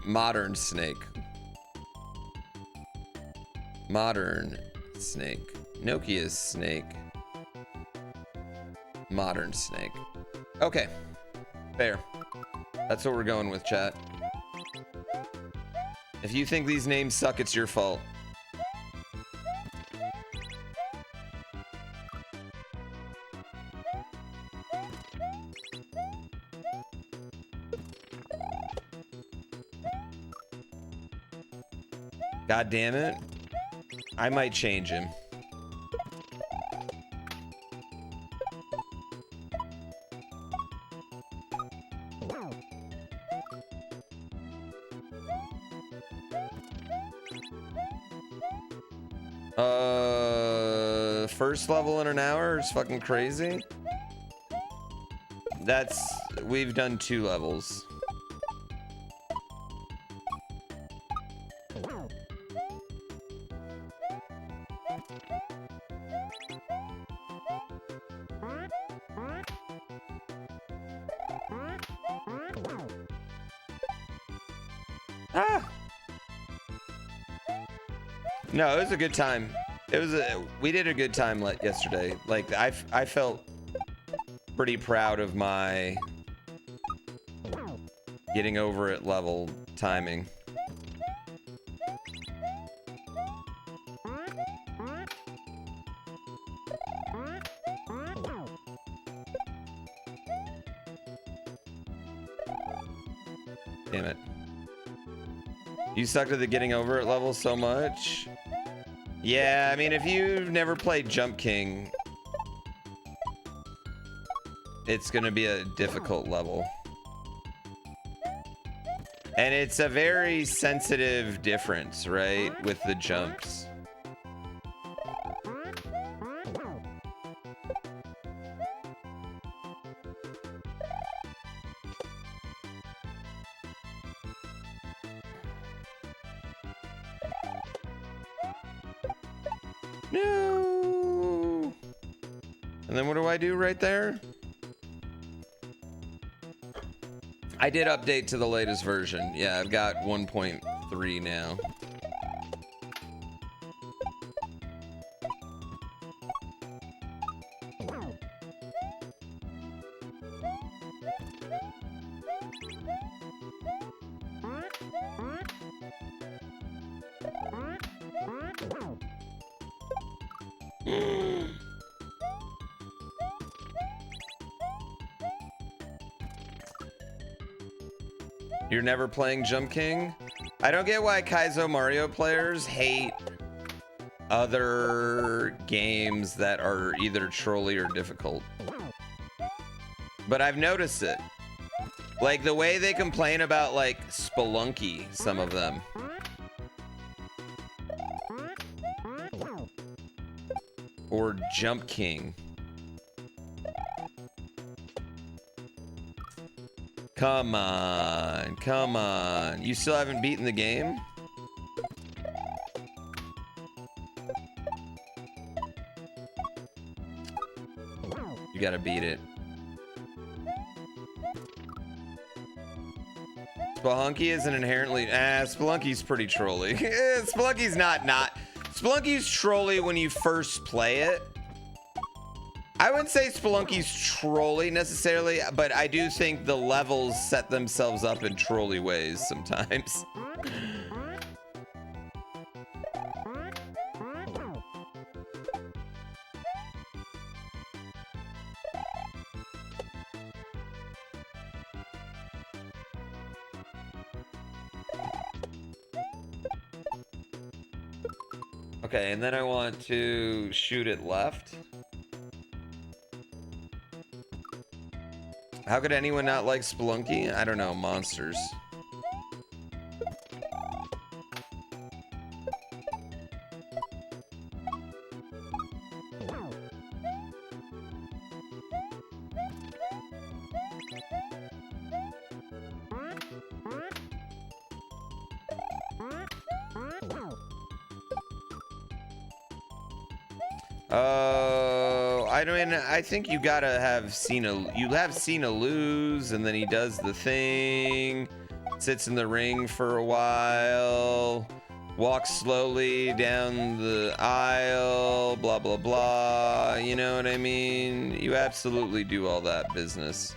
Modern Snake. Modern Snake. Nokia Snake. Modern Snake. Okay. Fair. That's what we're going with, chat. If you think these names suck, it's your fault. God damn it. I might change him. First level in an hour is fucking crazy. We've done 2 levels. No, it was a good time. We did a good time yesterday. Like I felt pretty proud of my getting over it level timing. Damn it. You sucked at the getting over it level so much. Yeah, I mean, if you've never played Jump King, it's gonna be a difficult level. And it's a very sensitive difference, right? With the jumps. No. And then what do I do right there? I did update to the latest version. Yeah, I've got 1.3 now. You're never playing Jump King? I don't get why Kaizo Mario players hate other games that are either trolly or difficult. But I've noticed it. Like the way they complain about like Spelunky, some of them. Or Jump King. Come on, come on. You still haven't beaten the game? You gotta beat it. Spelunky isn't inherently... Spelunky's pretty trolly. Spelunky's not. Spelunky's trolly when you first play it. I wouldn't say Spelunky's trolly necessarily, but I do think the levels set themselves up in trolly ways sometimes. Okay, and then I want to shoot it left. How could anyone not like Spelunky? I don't know, monsters. Oh, I mean, I think you gotta have Cena. You have Cena lose, and then he does the thing, sits in the ring for a while, walks slowly down the aisle, blah, blah, blah. You know what I mean? You absolutely do all that business.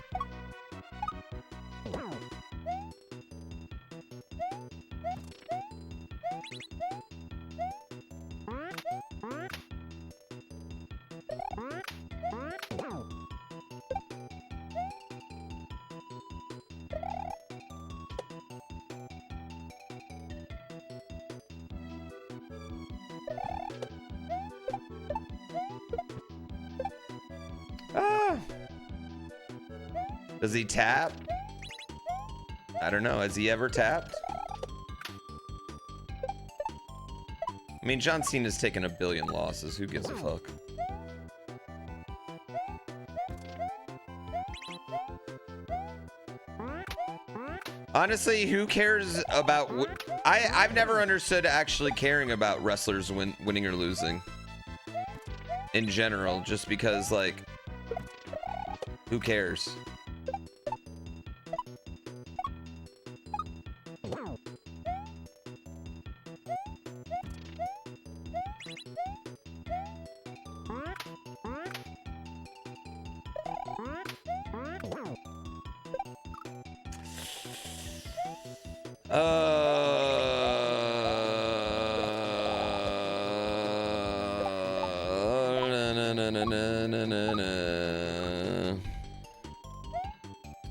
Ah. Does he tap? I don't know. Has he ever tapped? I mean, John Cena's taken 1 billion losses. Who gives a fuck? Honestly, who cares about... I've never understood actually caring about wrestlers winning or losing. In general, just because, like... Who cares?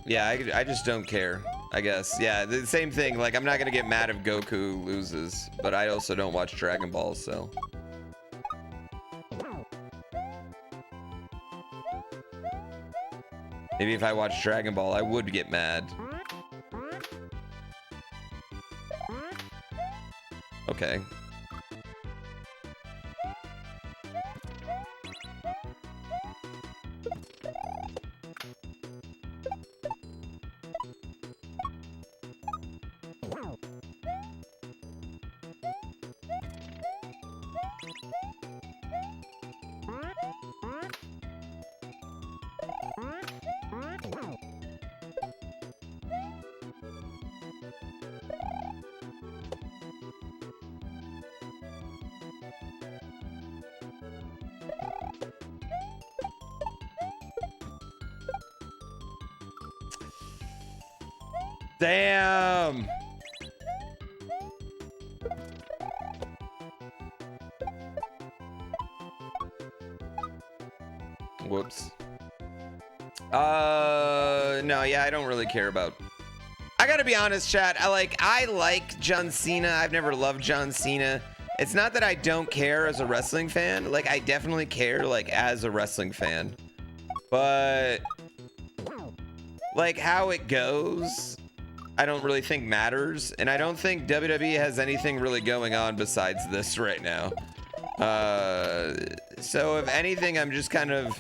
Yeah, I just don't care, I guess. Yeah, the same thing. Like, I'm not gonna get mad if Goku loses, but I also don't watch Dragon Ball, so. Maybe if I watched Dragon Ball, I would get mad. Okay. Damn. Whoops. No, yeah, I don't really care about... I gotta be honest, chat. I like John Cena. I've never loved John Cena. It's not that I don't care as a wrestling fan. Like, I definitely care, like, as a wrestling fan. But... like, how it goes... I don't really think matters, and I don't think WWE has anything really going on besides this right now. So if anything, I'm just kind of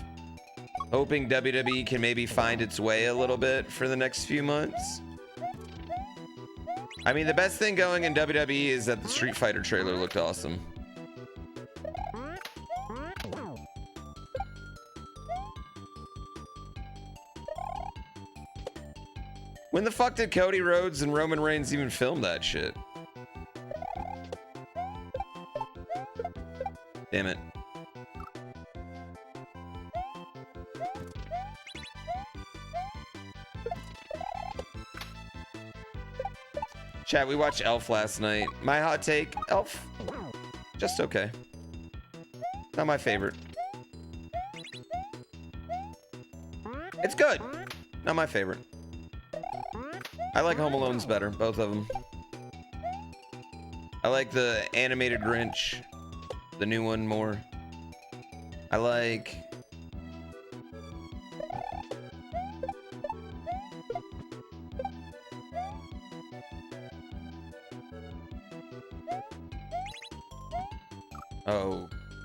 hoping WWE can maybe find its way a little bit for the next few months. I mean, the best thing going in WWE is that the Street Fighter trailer looked awesome. When the fuck did Cody Rhodes and Roman Reigns even film that shit? Damn it. Chat, we watched Elf last night. My hot take, Elf, just okay. Not my favorite. It's good. Not my favorite. I like Home Alone's better, both of them. I like the animated Grinch, the new one, more. I like...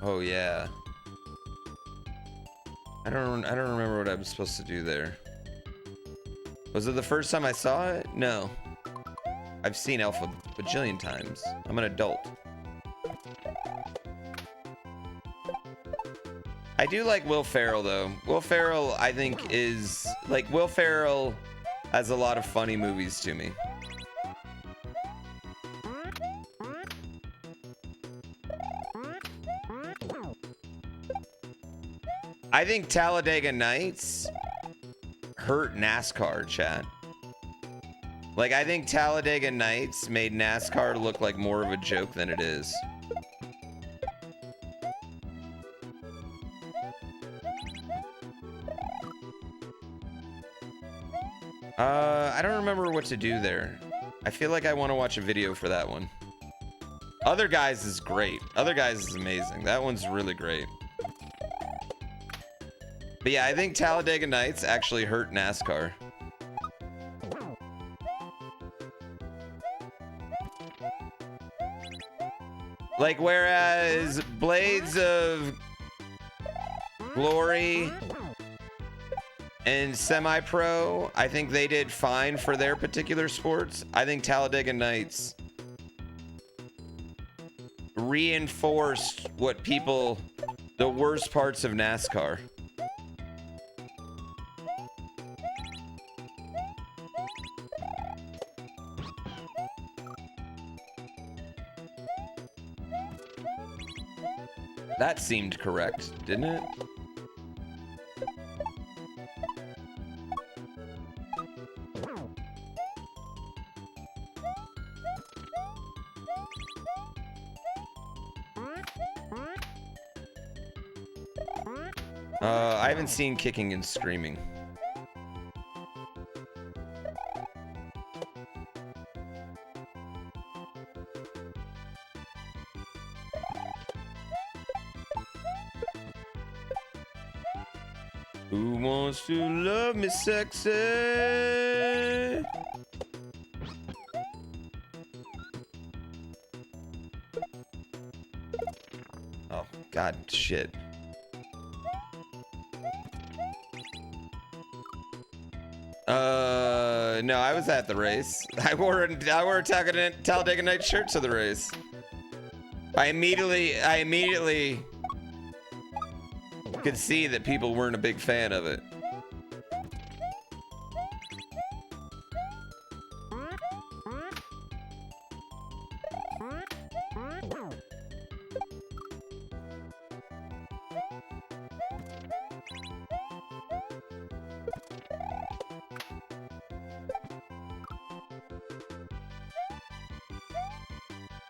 Oh yeah. I don't remember what I was supposed to do there. Was it the first time I saw it? No. I've seen Elf a bajillion times. I'm an adult. I do like Will Ferrell though. Will Ferrell, I think, is like Will Ferrell has a lot of funny movies to me. I think Talladega Nights hurt NASCAR, chat. Like, I think Talladega Nights made NASCAR look like more of a joke than it is. I don't remember what to do there. I feel like I want to watch a video for that one. Other Guys is great. Other Guys is amazing. That one's really great. But yeah, I think Talladega Nights actually hurt NASCAR. Like, whereas Blades of Glory and Semi-Pro, I think they did fine for their particular sports. I think Talladega Nights reinforced what people, the worst parts of NASCAR. That seemed correct, didn't it? I haven't seen Kicking and Screaming. Who wants to love me sexy? Oh, God, shit. No, I was at the race. I wore a Talladega Nights shirt to the race. I immediately could see that people weren't a big fan of it.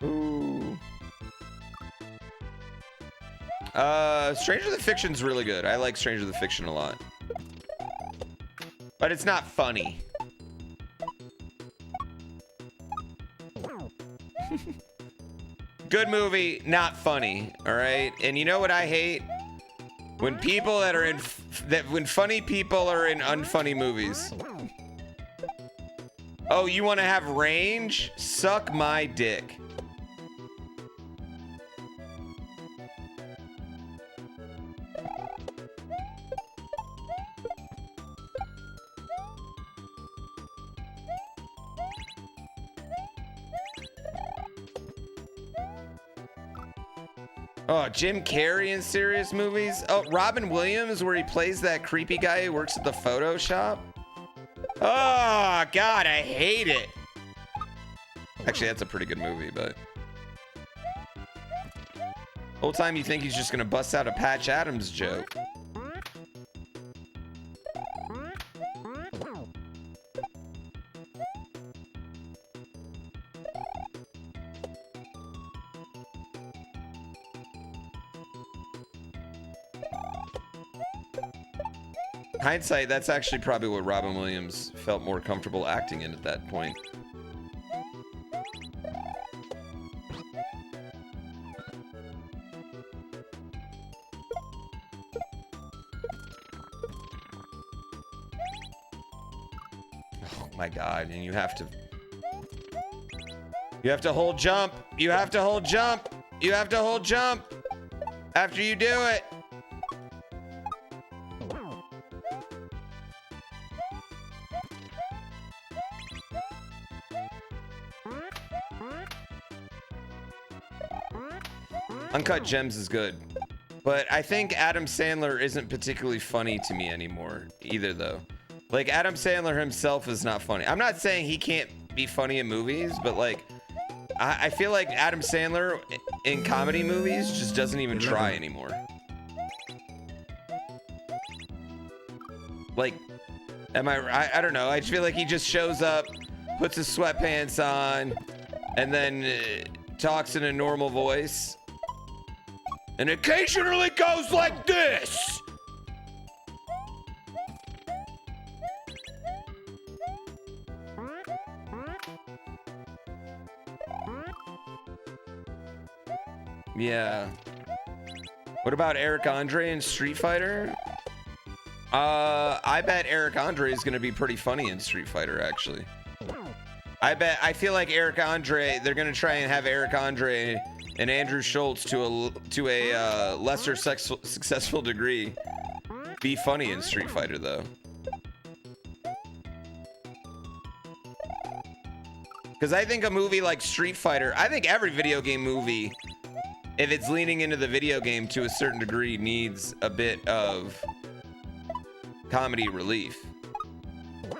Ooh. Stranger Than Fiction's really good. I like Stranger Than Fiction a lot. But it's not funny. Good movie, not funny, all right? And you know what I hate? When people that are in when funny people are in unfunny movies. Oh, you want to have range? Suck my dick. Oh, Jim Carrey in serious movies? Oh, Robin Williams, where he plays that creepy guy who works at the photo shop? Oh, God, I hate it. Actually, that's a pretty good movie, but... whole time you think he's just gonna bust out a Patch Adams joke. Hindsight, that's actually probably what Robin Williams felt more comfortable acting in at that point. Oh my God, and you have to hold jump. You have to hold jump. You have to hold jump after you do it. Uncut Gems is good, But I think Adam Sandler isn't particularly funny to me anymore either, though. Like, Adam Sandler himself is not funny. I'm not saying he can't be funny in movies, but like, I feel like Adam Sandler in comedy movies just doesn't even try anymore. Like, I don't know. I just feel like he just shows up, puts his sweatpants on, and then talks in a normal voice. And occasionally goes like this. Yeah. What about Eric Andre in Street Fighter? I bet Eric Andre is gonna be pretty funny in Street Fighter, actually. I feel like Eric Andre, they're gonna try and have Eric Andre and Andrew Schultz to a lesser successful degree be funny in Street Fighter, though. Because I think a movie like Street Fighter, I think every video game movie, if it's leaning into the video game to a certain degree, needs a bit of comedy relief.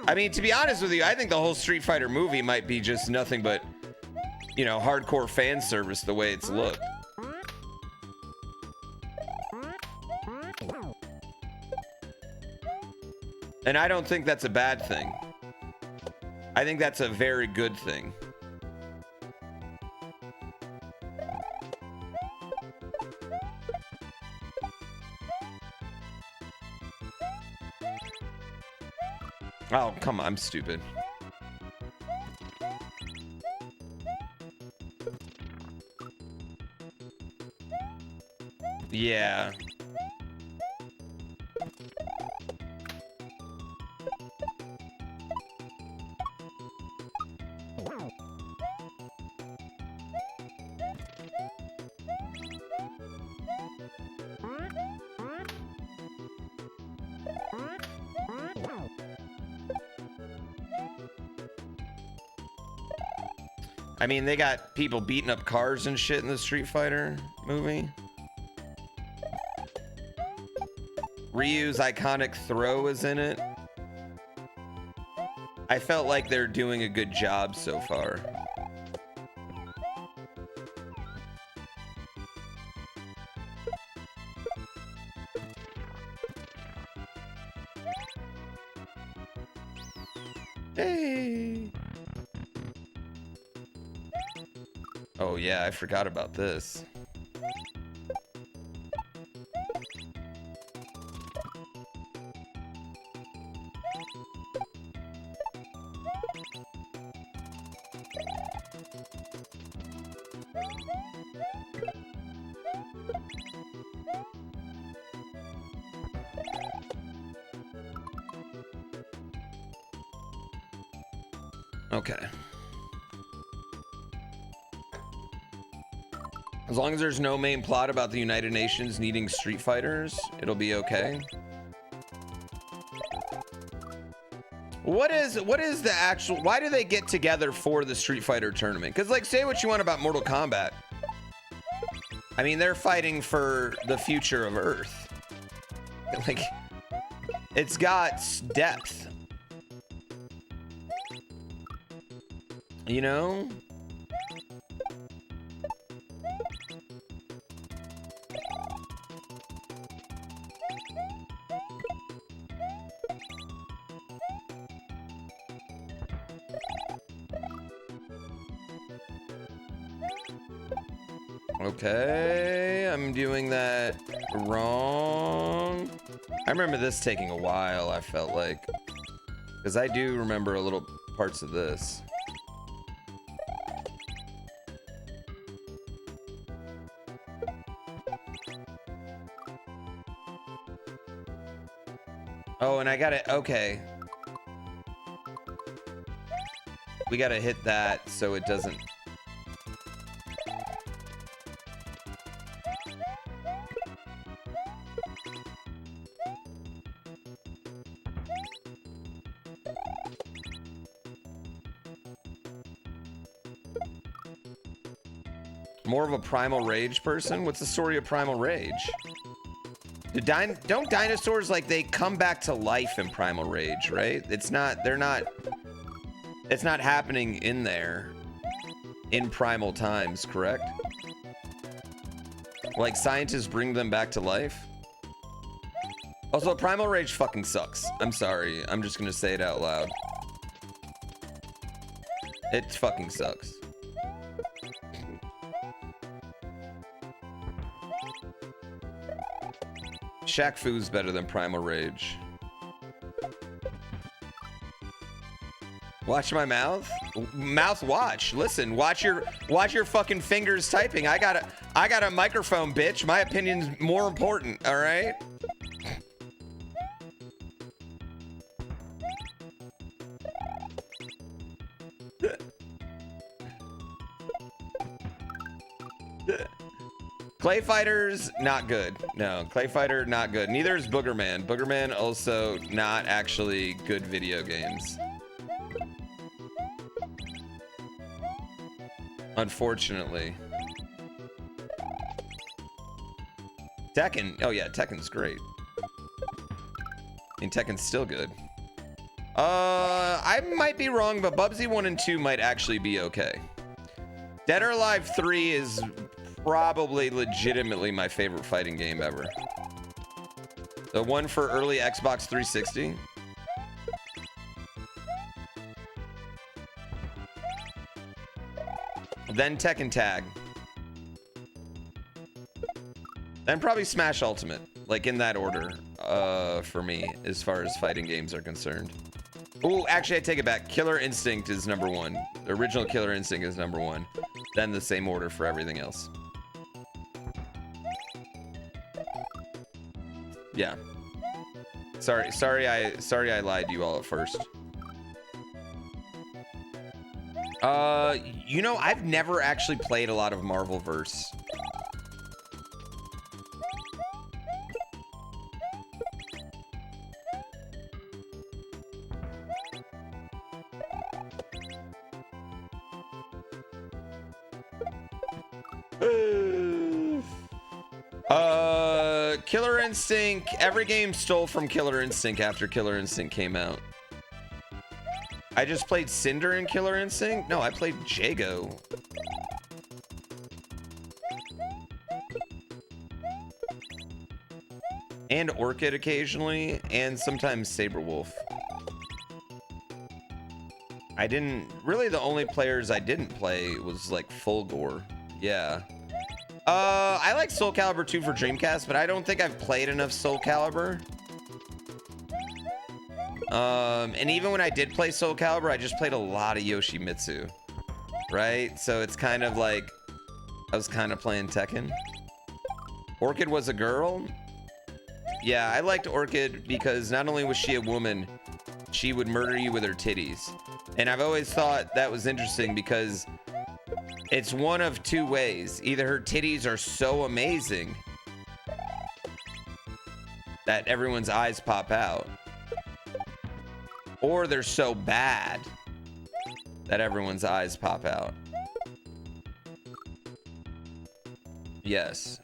I mean, to be honest with you, I think the whole Street Fighter movie might be just nothing but, you know, hardcore fan service the way it's looked. And I don't think that's a bad thing. I think that's a very good thing. Oh, come on, I'm stupid. Yeah. I mean, they got people beating up cars and shit in the Street Fighter movie. Ryu's iconic throw is in it. I felt like they're doing a good job so far. Hey. Oh yeah, I forgot about this. Okay. As long as there's no main plot about the United Nations needing Street Fighters, it'll be okay. What is the actual, why do they get together for the Street Fighter tournament? Because, like, say what you want about Mortal Kombat. I mean, they're fighting for the future of Earth. Like, it's got depth. You know? Okay, I'm doing that wrong. I remember this taking a while, I felt like. Because I do remember a little parts of this. Oh, and I got it. Okay. We got to hit that so it doesn't. More of a Primal Rage person? What's the story of Primal Rage? Don't dinosaurs, like, they come back to life in Primal Rage, right? It's not happening in there in primal times, correct? Like, scientists bring them back to life? Also, Primal Rage fucking sucks. I'm sorry. I'm just gonna say it out loud. It fucking sucks. Shaq Fu's better than Primal Rage. Watch my mouth? Mouth watch. Listen, watch your fucking fingers typing. I got a microphone, bitch. My opinion's more important, all right? Clay Fighters, not good. No, Clay Fighter, not good. Neither is Boogerman. Boogerman also not actually good video games. Unfortunately. Tekken. Oh yeah, Tekken's great. I mean, Tekken's still good. I might be wrong, but Bubsy 1 and 2 might actually be okay. Dead or Alive 3 is probably legitimately my favorite fighting game ever. The one for early Xbox 360. Then Tekken Tag. Then probably Smash Ultimate. Like in that order, for me, as far as fighting games are concerned. Oh, actually, I take it back. Killer Instinct is number 1. The original Killer Instinct is number 1. Then the same order for everything else. Yeah. Sorry I lied to you all at first. You know, I've never actually played a lot of Marvelverse. Killer Instinct, every game stole from Killer Instinct after Killer Instinct came out. I just played Cinder in Killer Instinct? No, I played Jago. And Orchid occasionally, and sometimes Saberwolf. I didn't, really the only players I didn't play was like Fulgore. Yeah. I like Soul Calibur 2 for Dreamcast, but I don't think I've played enough Soul Calibur. And even when I did play Soul Calibur, I just played a lot of Yoshimitsu, right? So it's kind of like I was kind of playing Tekken. Orchid was a girl. Yeah, I liked Orchid because not only was she a woman, she would murder you with her titties. And I've always thought that was interesting because it's one of two ways. Either her titties are so amazing that everyone's eyes pop out, or they're so bad that everyone's eyes pop out. Yes.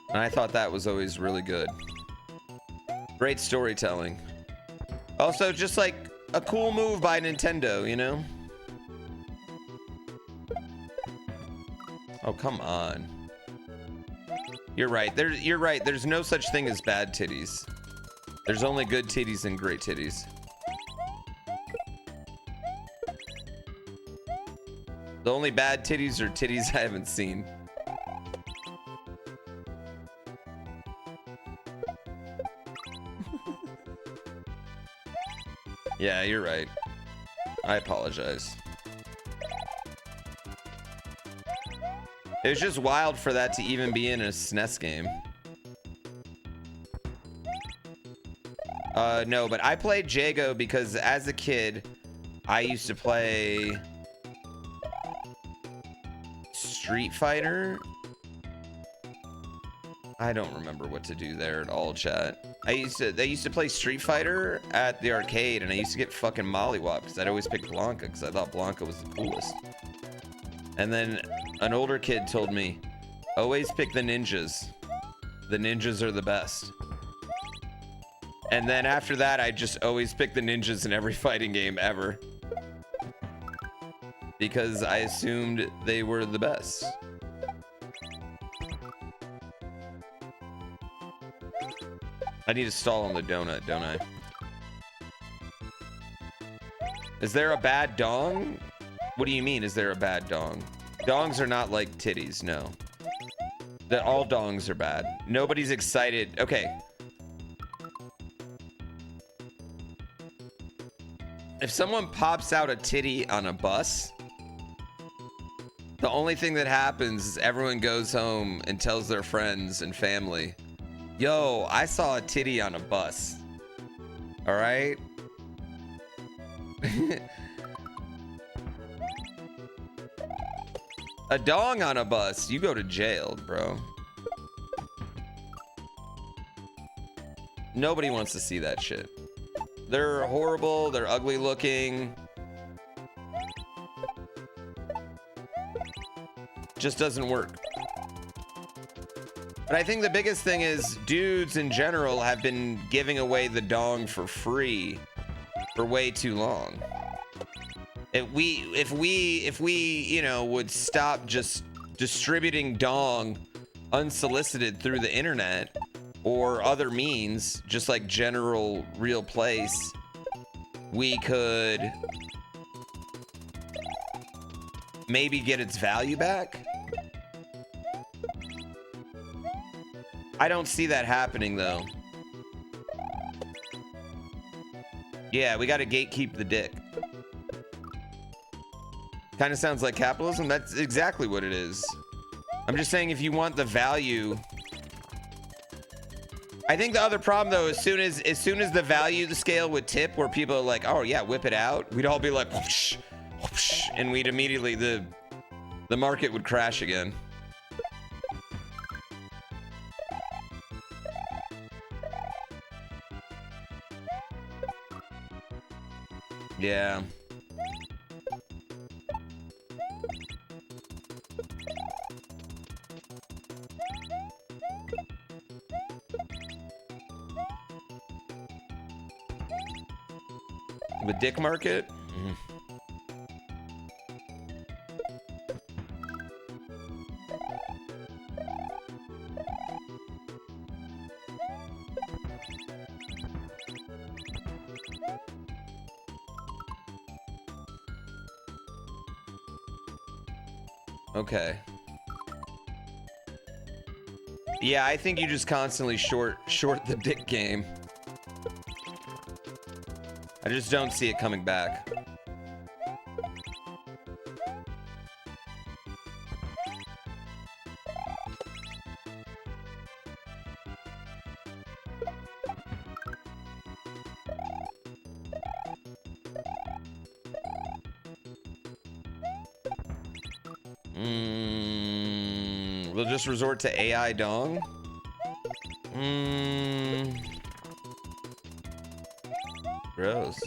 And I thought that was always really good. Great storytelling. Also, just like a cool move by Nintendo, you know? Oh, come on. You're right. You're right. There's no such thing as bad titties. There's only good titties and great titties. The only bad titties are titties I haven't seen. Yeah, you're right. I apologize. It was just wild for that to even be in a SNES game. No, but I played Jago because as a kid, I used to play Street Fighter. I don't remember what to do there at all, chat. They used to play Street Fighter at the arcade, and I used to get fucking mollywopped because I'd always pick Blanca because I thought Blanca was the coolest. And then an older kid told me, always pick the ninjas. The ninjas are the best. And then after that, I just always pick the ninjas in every fighting game ever. Because I assumed they were the best. I need to stall on the donut, don't I? Is there a bad dong? What do you mean, is there a bad dong? Dongs are not like titties, no. All dongs are bad. Nobody's excited. Okay. If someone pops out a titty on a bus, the only thing that happens is everyone goes home and tells their friends and family, yo, I saw a titty on a bus. All right? A dong on a bus, you go to jail, bro. Nobody wants to see that shit. They're horrible, they're ugly looking. Just doesn't work. But I think the biggest thing is dudes in general have been giving away the dong for free for way too long. If we, you know, would stop just distributing dong unsolicited through the internet or other means, just like general real place, we could maybe get its value back. I don't see that happening though. Yeah, we gotta gatekeep the dick. Kind of sounds like capitalism. That's exactly what it is. I'm just saying, if you want the value, I think the other problem though, as soon as the value scale would tip, where people are like, oh yeah, whip it out, we'd all be like, whoosh, whoosh, and we'd immediately, the market would crash again. Yeah. The dick market? Mm. Okay. Yeah, I think you just constantly short the dick game. I just don't see it coming back. We'll just resort to AI dong. Gross.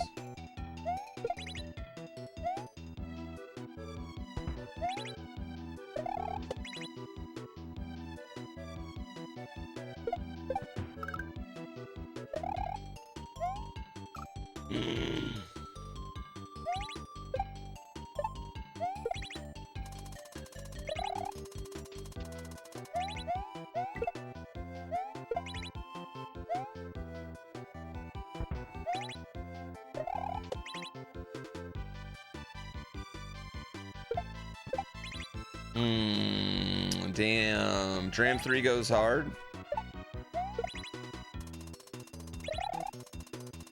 Damn. Dram 3 goes hard.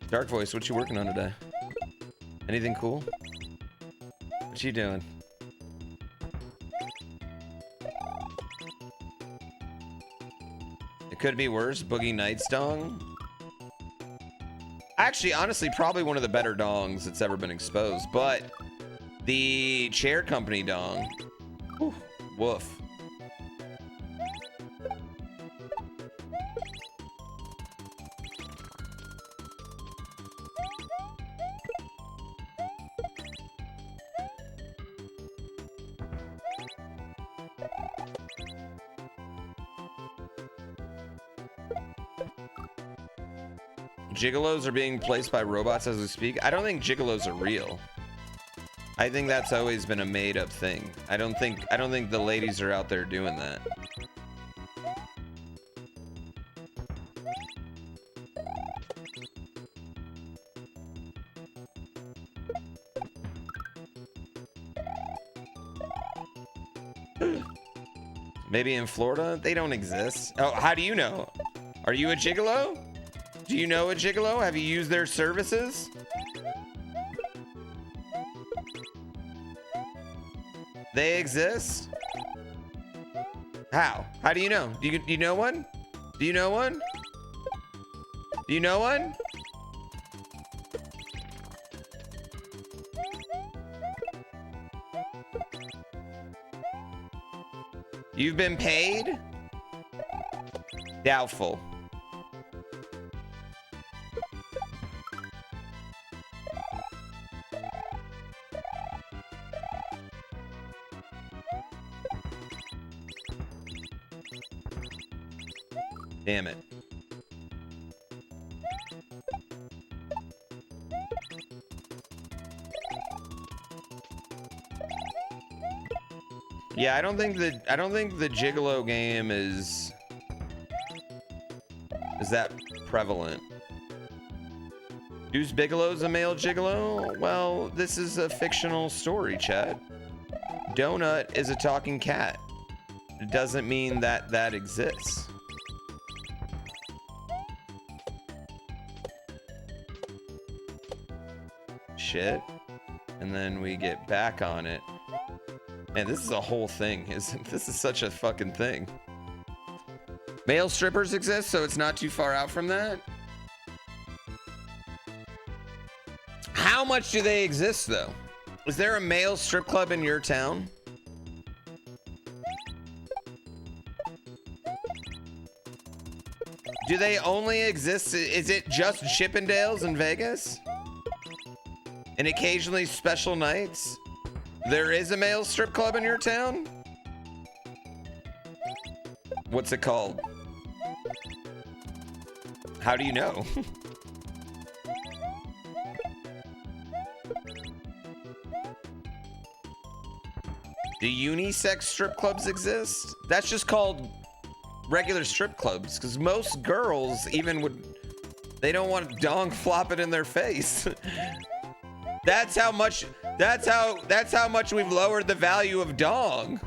Dark Voice, what you working on today? Anything cool? What you doing? It could be worse. Boogie Nights dong. Actually, honestly, probably one of the better dongs that's ever been exposed, but the chair company dong. Whew, woof. Gigolos are being placed by robots as we speak. I don't think gigolos are real. I think that's always been a made-up thing. I don't think the ladies are out there doing that. Maybe in Florida? They don't exist. Oh, how do you know? Are you a gigolo? Do you know a gigolo? Have you used their services? They exist? How? How do you know? Do you know one? Do you know one? Do you know one? You've been paid? Doubtful. Damn it. Yeah, I don't think the Gigolo game is that prevalent. Deuce Bigelow's a male gigolo? Well, this is a fictional story, chat. Donut is a talking cat. It doesn't mean that that exists. Shit. And then we get back on it. Man, this is a whole thing. This is such a fucking thing. Male strippers exist, so it's not too far out from that. How much do they exist, though? Is there a male strip club in your town? Do they only exist? Is it just Chippendales in Vegas? And occasionally special nights? There is a male strip club in your town? What's it called? How do you know? Do unisex strip clubs exist? That's just called regular strip clubs, because most girls they don't want dong flopping in their face. That's how much we've lowered the value of dong.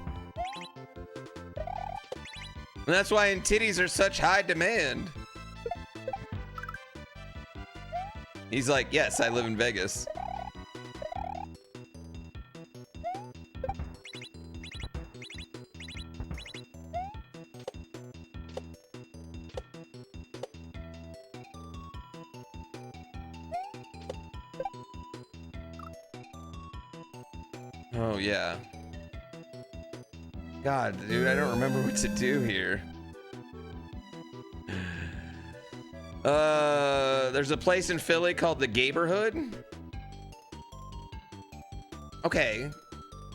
And that's why titties are such high demand. He's like, yes, I live in Vegas. Oh, yeah. God, dude, I don't remember what to do here. There's a place in Philly called the Gayborhood. Okay,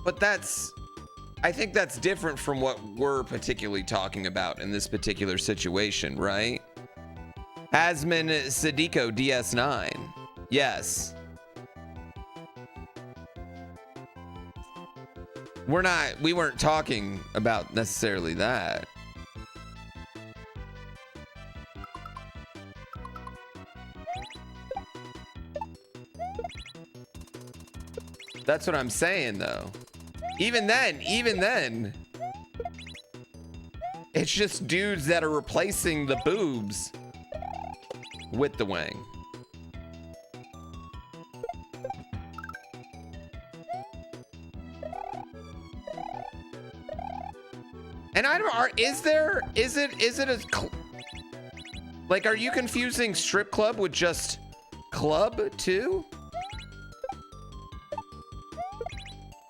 but I think that's different from what we're particularly talking about in this particular situation, right? Asmin Siddiqo DS9. Yes. We weren't talking about necessarily that. That's what I'm saying, though. Even then, it's just dudes that are replacing the boobs with the wang. And is it like, are you confusing strip club with just club too?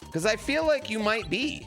Because I feel like you might be.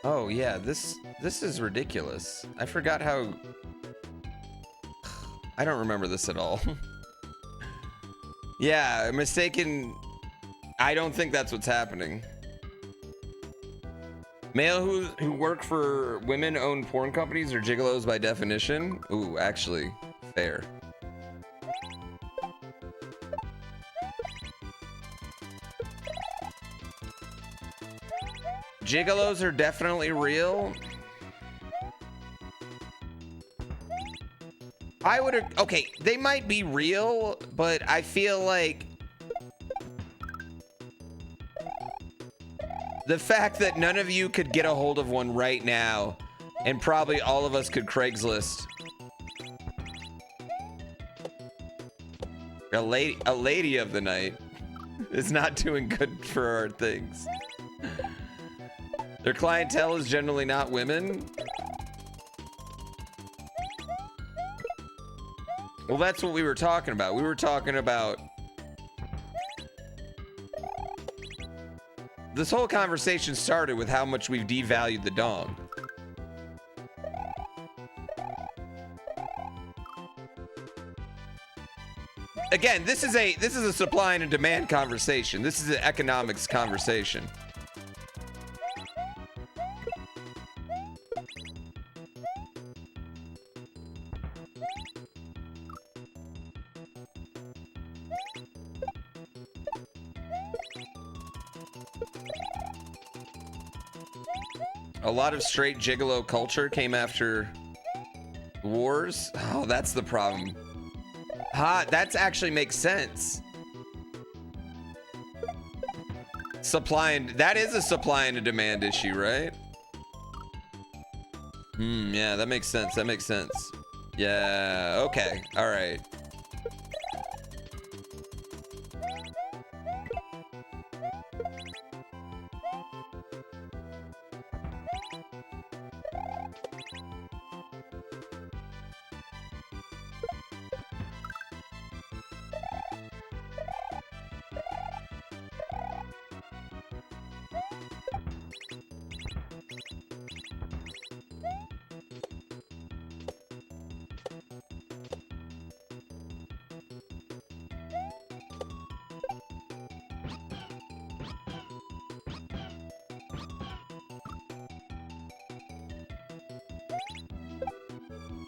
Oh yeah, this is ridiculous. I forgot how. I don't remember this at all. Yeah, mistaken. I don't think that's what's happening. Male who work for women-owned porn companies are gigolos by definition. Ooh, actually, fair. Gigolos are definitely real. I would, okay, they might be real, but I feel like the fact that none of you could get a hold of one right now, and probably all of us could Craigslist a lady of the night is not doing good for our things. Their clientele is generally not women. Well, that's what we were talking about. We were talking about this whole conversation started with how much we've devalued the dong. Again, this is a supply and a demand conversation. This is an economics conversation. A lot of straight gigolo culture came after wars. Oh, that's the problem. That actually makes sense. That is a supply and a demand issue, right? Yeah, that makes sense. That makes sense. Yeah, okay. All right.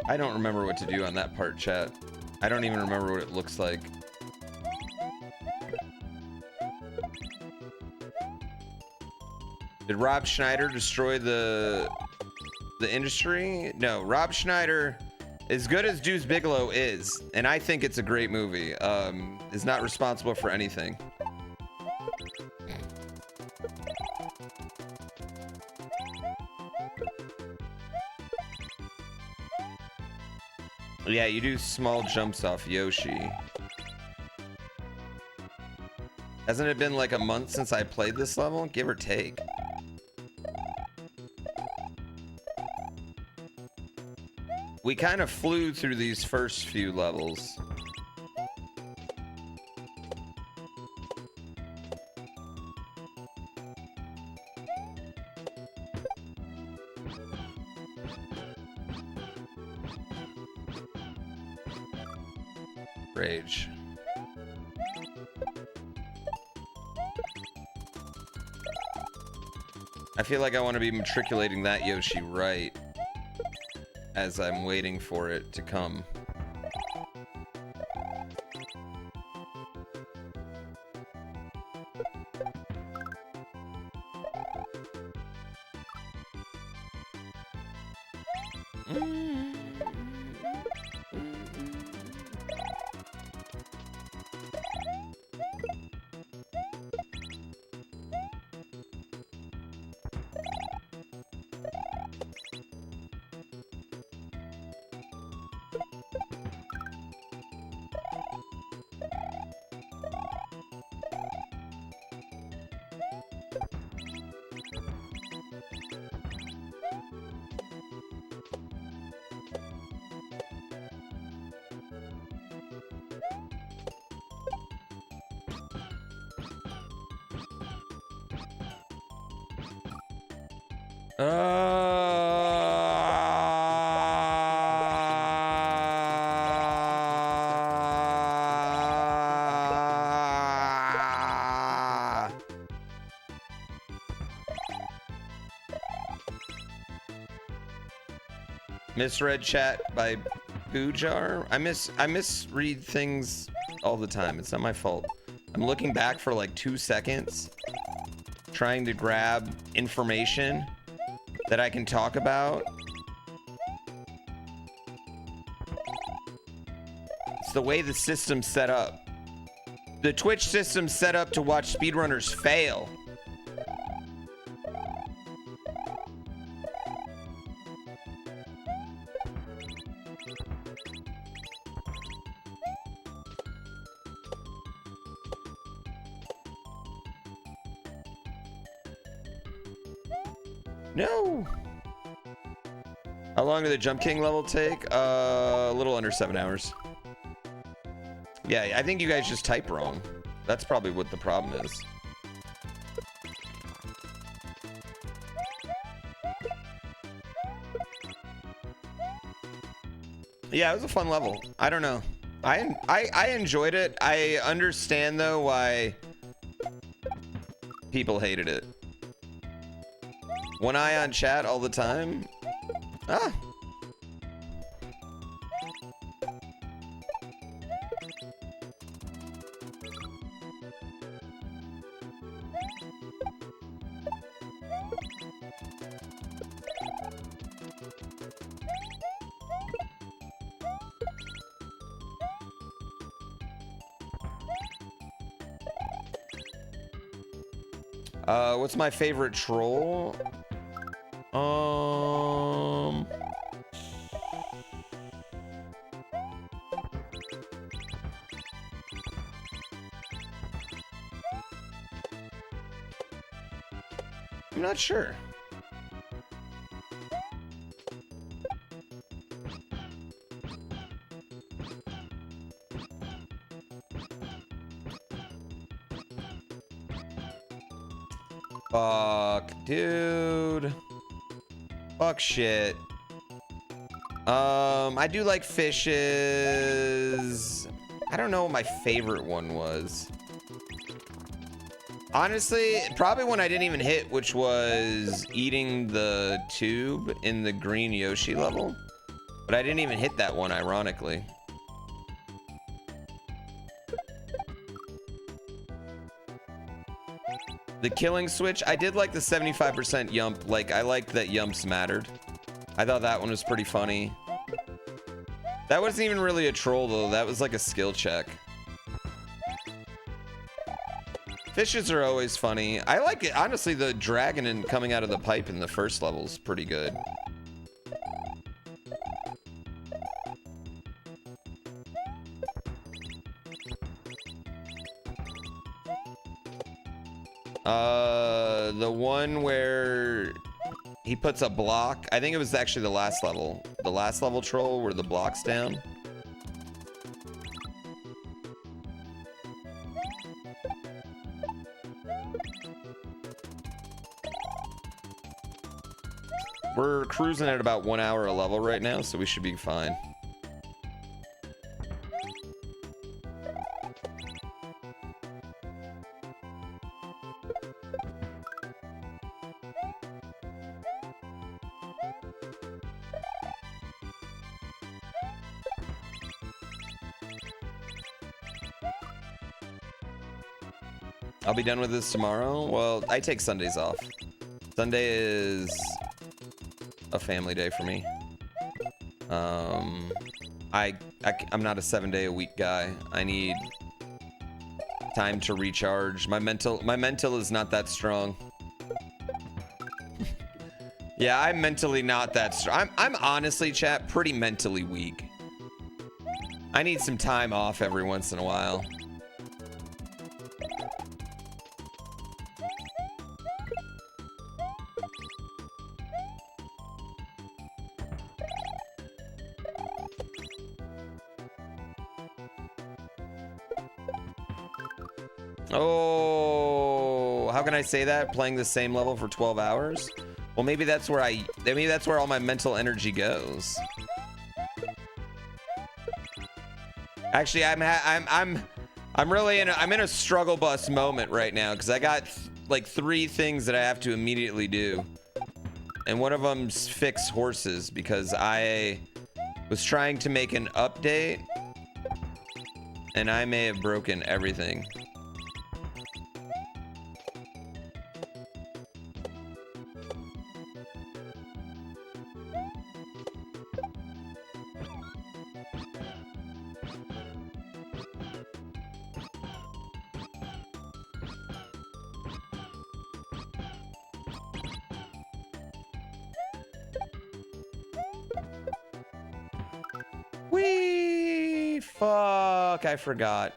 I don't remember what to do on that part, chat. I don't even remember what it looks like. Did Rob Schneider destroy the industry? No, Rob Schneider, as good as Deuce Bigelow is, and I think it's a great movie, is not responsible for anything. Yeah, you do small jumps off Yoshi. Hasn't it been like a month since I played this level? Give or take. We kind of flew through these first few levels. Rage. I feel like I want to be matriculating that Yoshi right as I'm waiting for it to come. Misread chat by Boojar. I misread things all the time. It's not my fault. I'm looking back for like 2 seconds, trying to grab information that I can talk about. It's the way the system's set up. The Twitch system's set up to watch speedrunners fail. No. How long did the Jump King level take? A little under 7 hours. Yeah, I think you guys just type wrong. That's probably what the problem is. Yeah, it was a fun level. I don't know. I enjoyed it. I understand though why people hated it. One eye on chat all the time. Ah. What's my favorite troll? I'm not sure. Fuck, dude. Fuck shit. I do like fishes. I don't know what my favorite one was. Honestly, probably one I didn't even hit, which was eating the tube in the green Yoshi level. But I didn't even hit that one, ironically. The killing switch, I did like the 75% yump. Like, I liked that yumps mattered. I thought that one was pretty funny. That wasn't even really a troll, though. That was like a skill check. Fishes are always funny. I like it. Honestly, the dragon and coming out of the pipe in the first level is pretty good. The one where he puts a block. I think it was actually the last level. The last level troll where the block's down. We're cruising at about 1 hour a level right now, so we should be fine. I'll be done with this tomorrow. Well, I take Sundays off. Sunday is a family day for me. I'm not a 7-day-a-week guy. I need time to recharge. My mental is not that strong. Yeah, I'm mentally not that strong. I'm honestly, chat, pretty mentally weak. I need some time off every once in a while. Oh, how can I say that? Playing the same level for 12 hours? Well, maybe that's where all my mental energy goes. Actually, I'm really in a struggle bus moment right now because I got like 3 things that I have to immediately do. And one of them's fix horses because I was trying to make an update and I may have broken everything. Whee! Fuck, I forgot.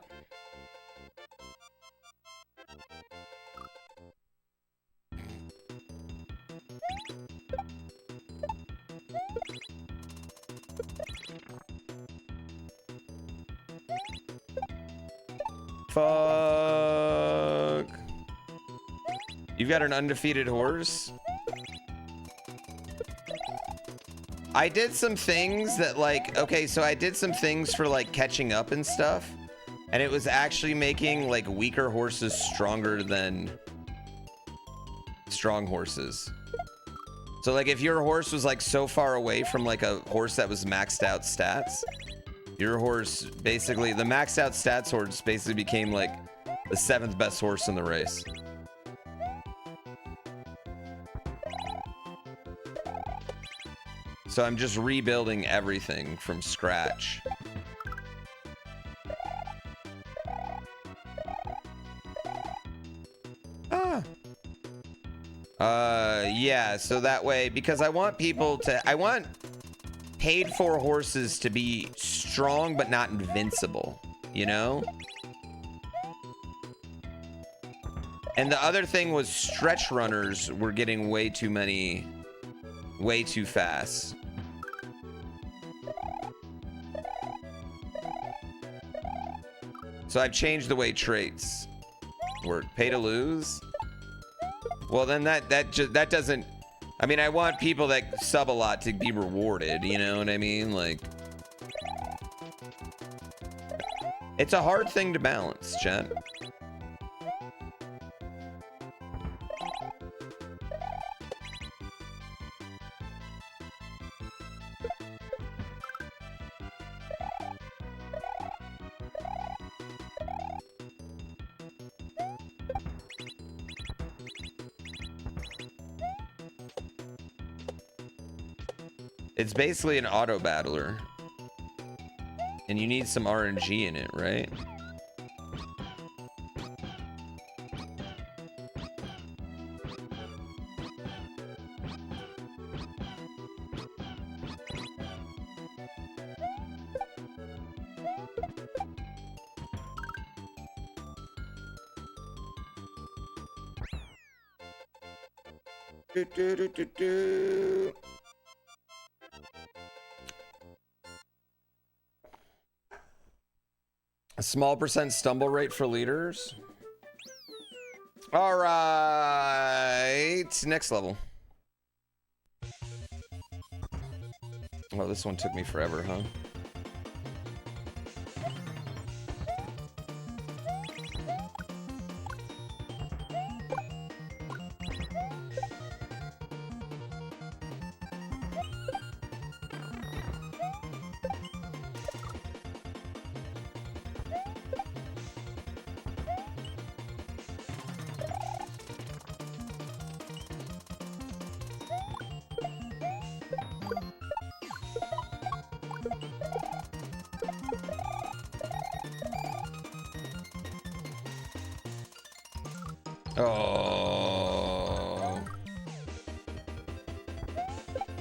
Fuck. You've got an undefeated horse? I did some things that like, okay, so I did some things for like catching up and stuff. And it was actually making like weaker horses stronger than strong horses. So like if your horse was like so far away from like a horse that was maxed out stats, your horse basically, the maxed out stats horse basically became like the 7th best horse in the race. So I'm just rebuilding everything from scratch. Yeah, so that way, because I want paid for horses to be strong but not invincible, you know? And the other thing was stretch runners were getting way too many, way too fast. So I've changed the way traits work. Pay to lose? Well, then that doesn't, I mean, I want people that sub a lot to be rewarded, you know what I mean? Like, it's a hard thing to balance, chat. It's basically an auto battler. And you need some RNG in it, right? Do. A small percent stumble rate for leaders. All right, next level. Oh, this one took me forever, huh? Oh.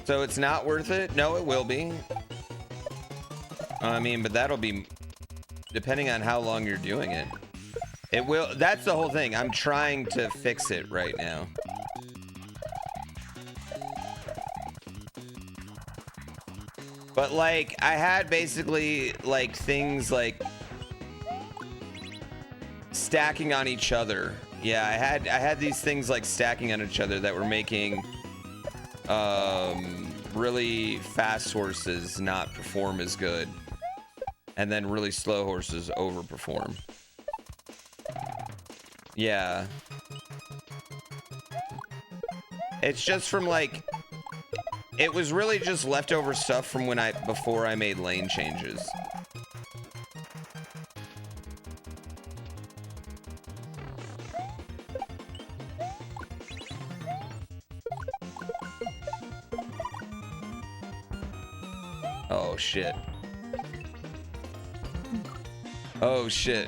So it's not worth it? No, it will be. I mean, but that'll be depending on how long you're doing it. It will. That's the whole thing. I'm trying to fix it right now. But like, I had basically like things like stacking on each other. Yeah, I had these things like stacking on each other that were making really fast horses not perform as good, and then really slow horses overperform. Yeah. It's just from like, it was really just leftover stuff from when before I made lane changes. Oh shit. Oh shit.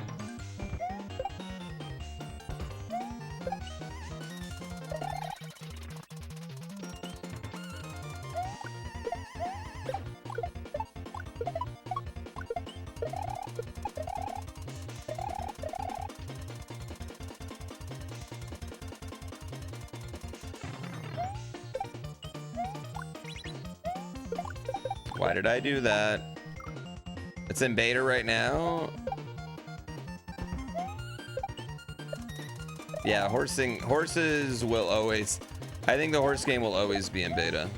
Why did I do that? It's in beta right now. Yeah, horses will always, I think the horse game will always be in beta.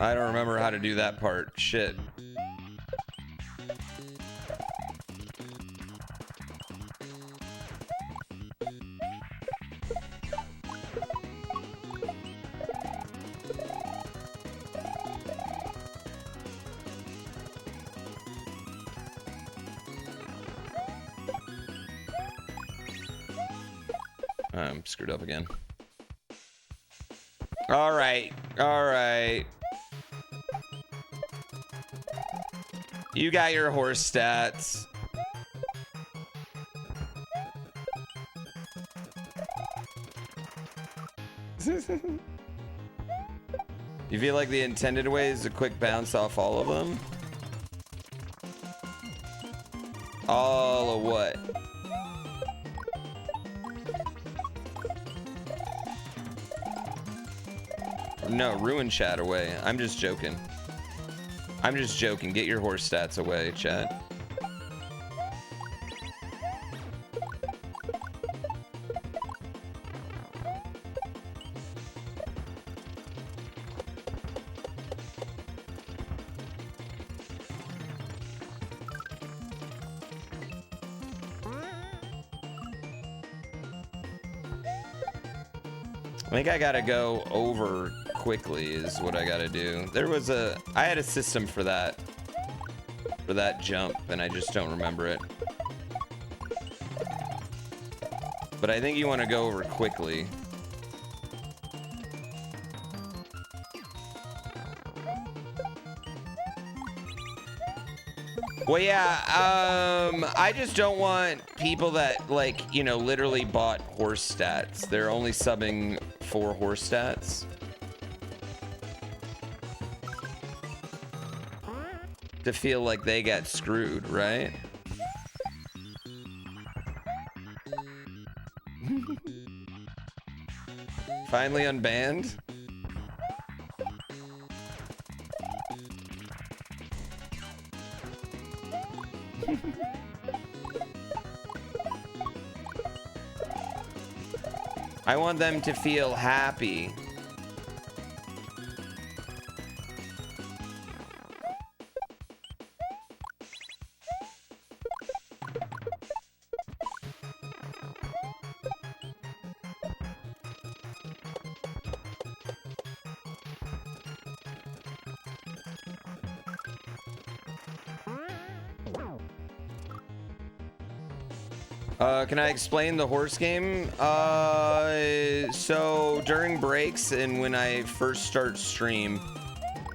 I don't remember how to do that part. Shit. I'm screwed up again. All right. All right. You got your horse stats. You feel like the intended way is a quick bounce off all of them? All of what? No, ruin chat away. I'm just joking. I'm just joking. Get your horse stats away, chat. I think I gotta go over quickly is what I gotta do. I had a system for that jump, and I just don't remember it. But I think you want to go over quickly. Well, yeah, I just don't want people that, like, you know, literally bought horse stats. They're only subbing for horse stats. To feel like they got screwed, right? Finally unbanned? I want them to feel happy. Can I explain the horse game? So during breaks and when I first start stream,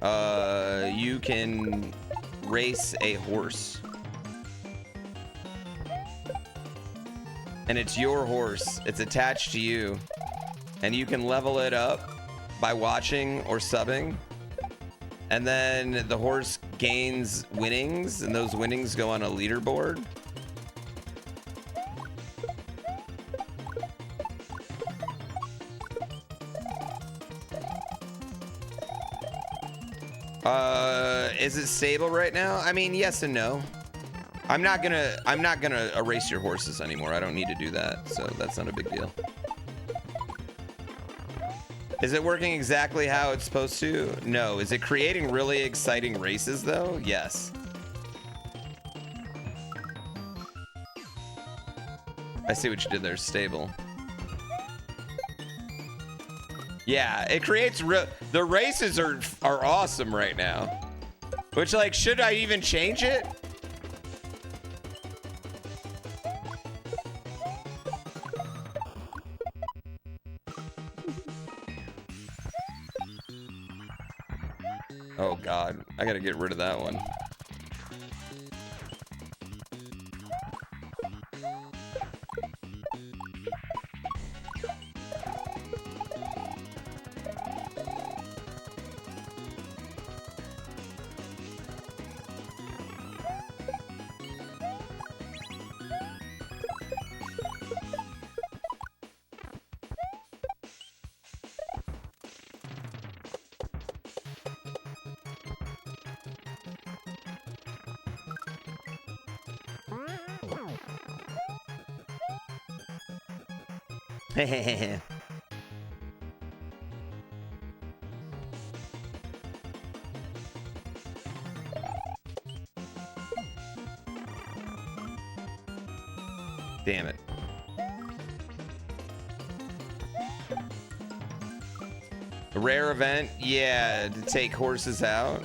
you can race a horse. And it's your horse. It's attached to you. and you can level it up by watching or subbing. And then the horse gains winnings, and those winnings go on a leaderboard. Is it stable right now? I mean, yes and no. I'm not gonna erase your horses anymore. I don't need to do that, so that's not a big deal. Is it working exactly how it's supposed to? No. Is it creating really exciting races though? Yes. I see what you did there. Stable. Yeah, it creates the races are awesome right now. Which, like, should I even change it? Oh God, I gotta get rid of that one. Damn it. A rare event? Yeah, to take horses out.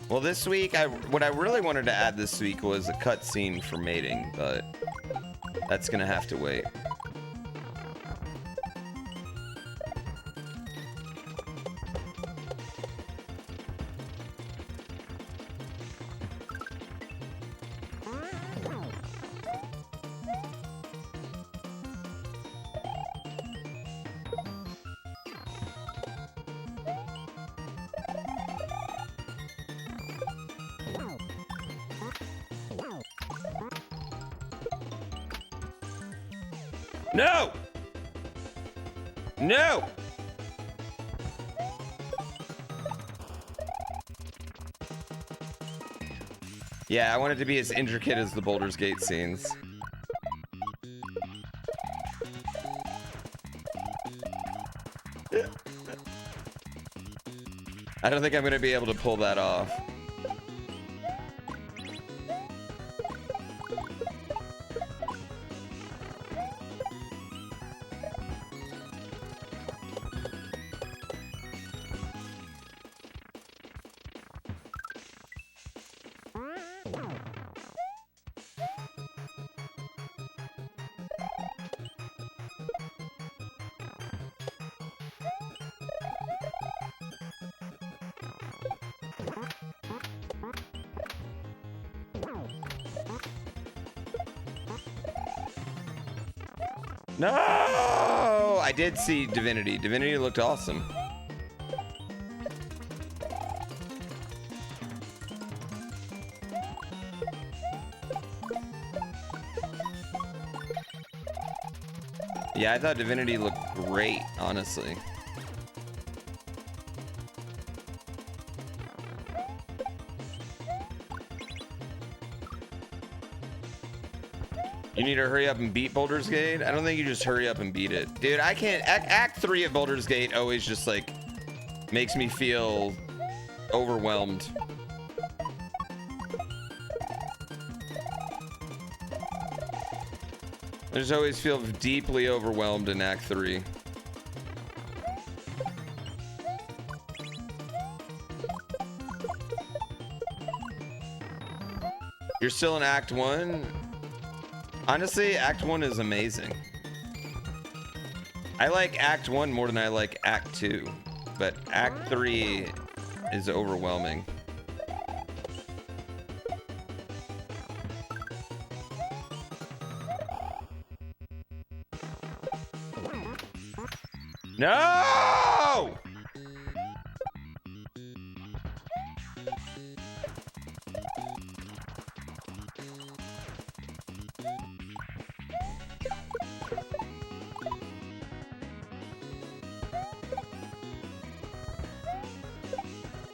Well, this week, what I really wanted to add this week was a cutscene for mating, but that's gonna have to wait. No! No! Yeah, I want it to be as intricate as the Baldur's Gate scenes. I don't think I'm going to be able to pull that off. No! I did see Divinity. Divinity looked awesome. Yeah, I thought Divinity looked great, honestly. You need to hurry up and beat Baldur's Gate? I don't think you just hurry up and beat it. Dude, I can't. Act 3 of Baldur's Gate always just, like, makes me feel overwhelmed. I just always feel deeply overwhelmed in Act 3. You're still in Act 1? Honestly, Act 1 is amazing. I like Act 1 more than I like Act 2, but Act 3 is overwhelming. No!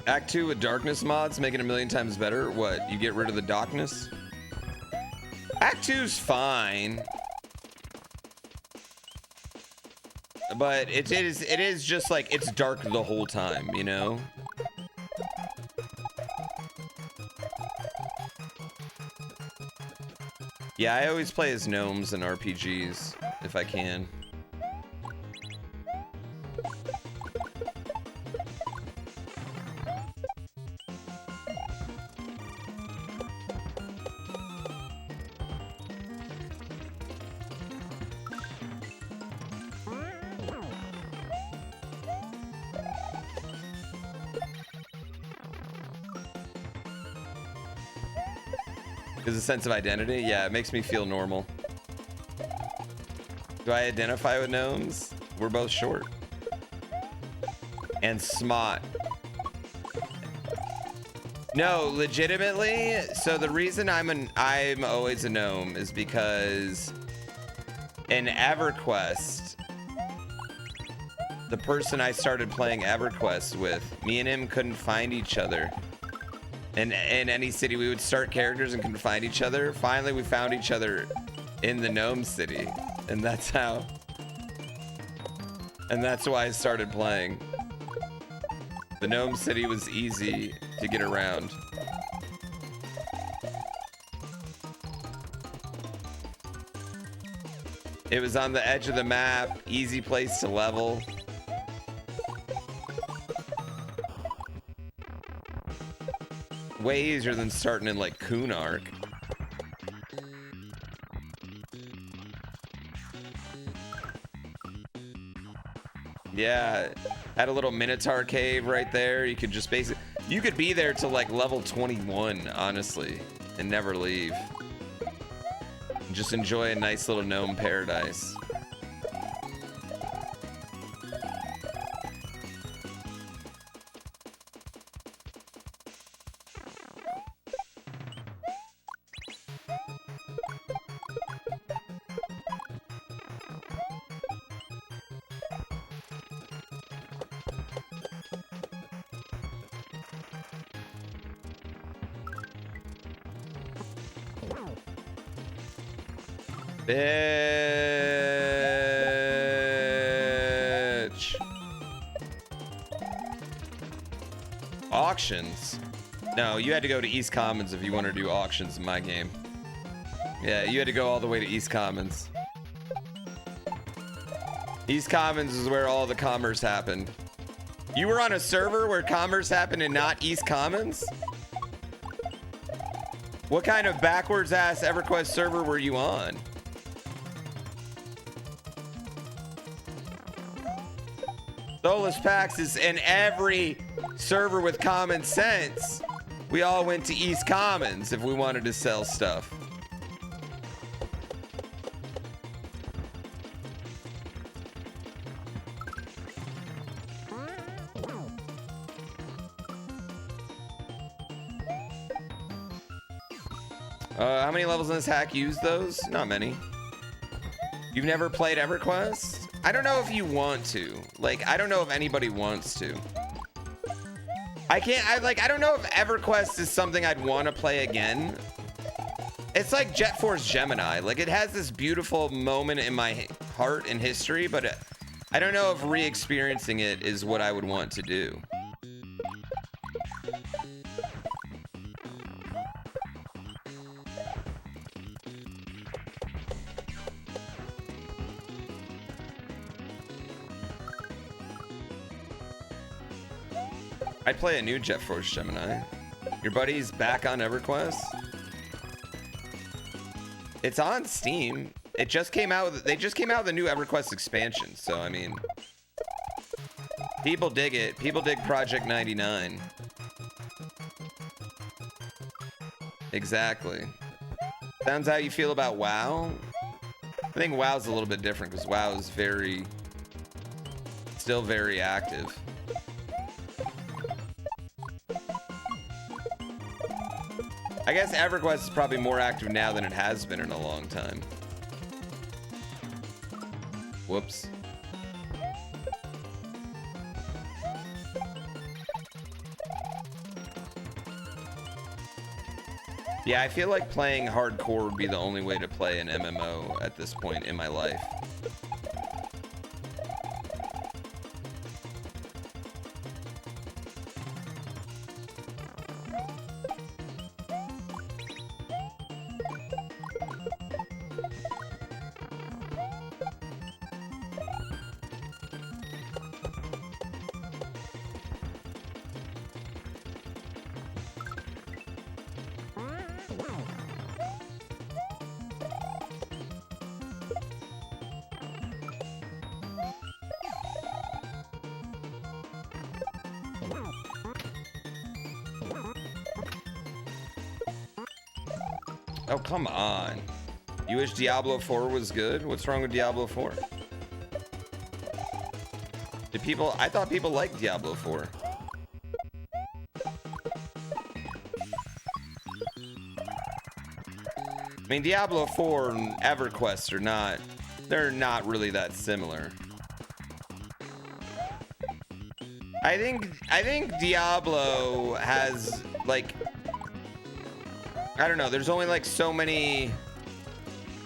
Act 2 with darkness mods, making it a million times better. What, you get rid of the darkness? Act 2's fine. But it is just like, it's dark the whole time, you know? Yeah, I always play as gnomes in RPGs, if I can. Is a sense of identity? Yeah, it makes me feel normal. Do I identify with gnomes? We're both short. And smart. No, legitimately, so the reason I'm always a gnome is because in EverQuest, the person I started playing EverQuest with, me and him couldn't find each other. In any city, we would start characters and couldn't find each other. Finally, we found each other in the gnome city, and that's how. And that's why I started playing. The gnome city was easy to get around. It was on the edge of the map, easy place to level. Way easier than starting in like Kunark. Yeah, had a little Minotaur cave right there. You could just basically, you could be there to like level 21, honestly, and never leave. Just enjoy a nice little gnome paradise. Bitch. Auctions? No, you had to go to East Commons if you want to do auctions in my game. Yeah, you had to go all the way to East Commons. East Commons is where all the commerce happened. You were on a server where commerce happened and not East Commons? What kind of backwards ass EverQuest server were you on? Solus Pax is in every server with common sense. We all went to East Commons if we wanted to sell stuff. How many levels in this hack use those? Not many. You've never played EverQuest? I don't know if you want to. Like, I don't know if anybody wants to. I don't know if EverQuest is something I'd want to play again. It's like Jet Force Gemini. Like, it has this beautiful moment in my heart and history, but I don't know if re-experiencing it is what I would want to do. I'd play a new Jet Force Gemini. Your buddy's back on EverQuest? It's on Steam. it just came out. They just came out with a new EverQuest expansion. So I mean, people dig it. People dig Project 99. Exactly. Sounds how you feel about WoW. I think WoW's a little bit different because WoW is still very active. I guess EverQuest is probably more active now than it has been in a long time. Whoops. Yeah, I feel like playing hardcore would be the only way to play an MMO at this point in my life. Oh, come on. You wish Diablo 4 was good? What's wrong with Diablo 4? I thought people liked Diablo 4. I mean, Diablo 4 and EverQuest they're not really that similar. I think Diablo has, like, I don't know, there's only like so many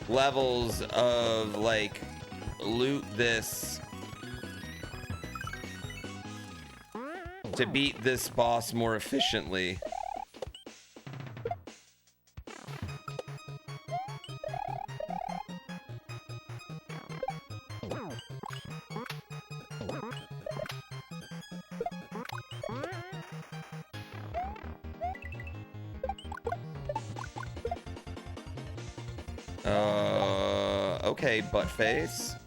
levels of like loot this to beat this boss more efficiently. Okay, buttface.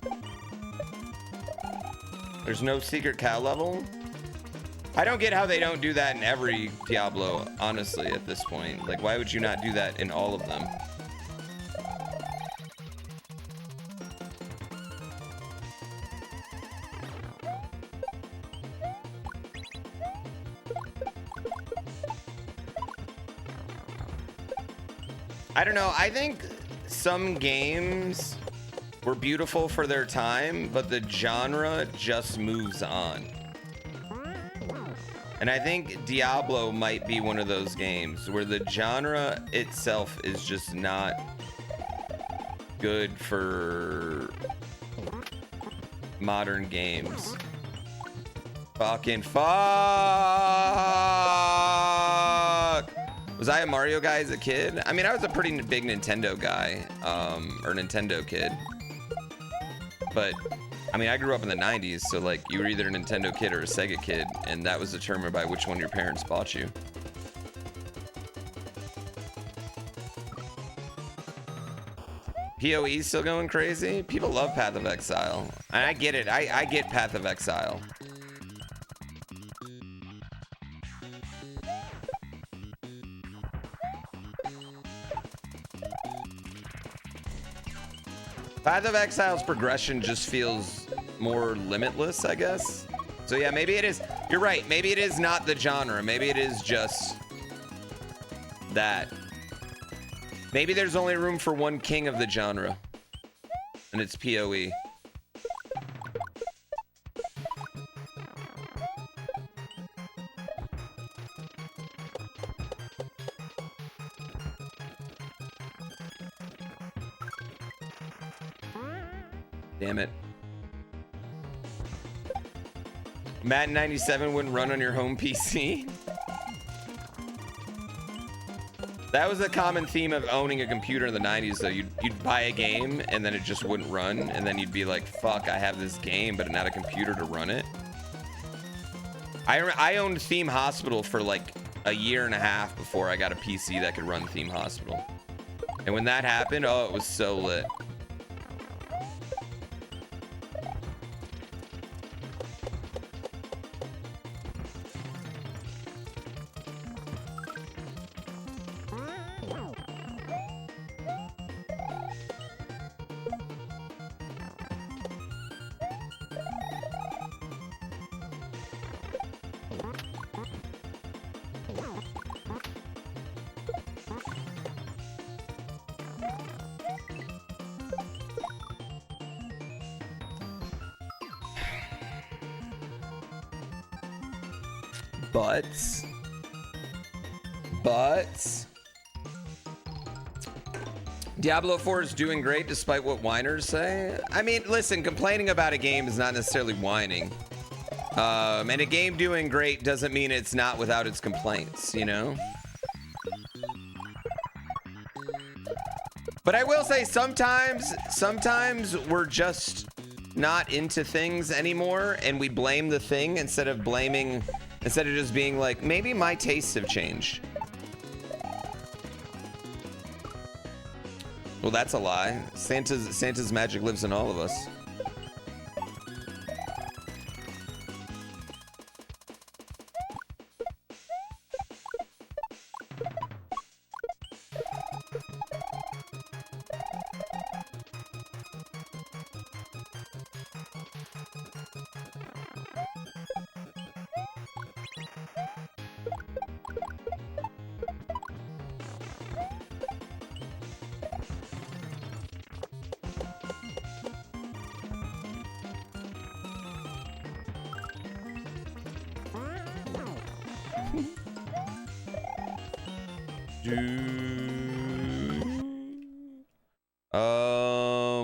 There's no secret cow level. I don't get how they don't do that in every Diablo, honestly, at this point. Like, why would you not do that in all of them? I don't know. I think some games were beautiful for their time, but the genre just moves on. And I think Diablo might be one of those games where the genre itself is just not good for modern games. Fucking fuck! Was I a Mario guy as a kid? I mean, I was a pretty big Nintendo guy, or Nintendo kid. But, I mean, I grew up in the 90s, so, like, you were either a Nintendo kid or a Sega kid, and that was determined by which one your parents bought you. PoE's still going crazy? People love Path of Exile. And I get it. I get Path of Exile. Path of Exile's progression just feels more limitless, I guess. So yeah, maybe it is. You're right. Maybe it is not the genre. Maybe it is just that. Maybe there's only room for one king of the genre, and it's PoE. Damn it. Madden 97 wouldn't run on your home PC. That was a common theme of owning a computer in the 90s, though. You'd buy a game, and then it just wouldn't run, and then you'd be like, fuck, I have this game, but not a computer to run it. I owned Theme Hospital for like a year and a half before I got a PC that could run Theme Hospital. And when that happened, oh, it was so lit. But Diablo 4 is doing great despite what whiners say. I mean, listen, complaining about a game is not necessarily whining. And a game doing great doesn't mean it's not without its complaints, you know? But I will say sometimes we're just not into things anymore and we blame the thing instead of just being like, maybe my tastes have changed. Well, that's a lie. Santa's magic lives in all of us.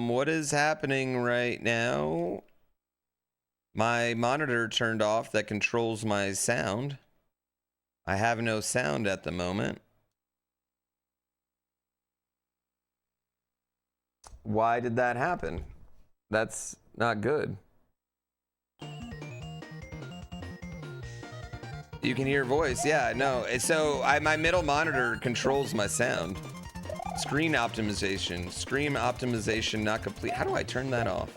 What is happening right now? My monitor turned off that controls my sound. I have no sound at the moment. Why did that happen? That's not good. You can hear voice. Yeah, no. So my middle monitor controls my sound. Screen optimization not complete. How do I turn that off?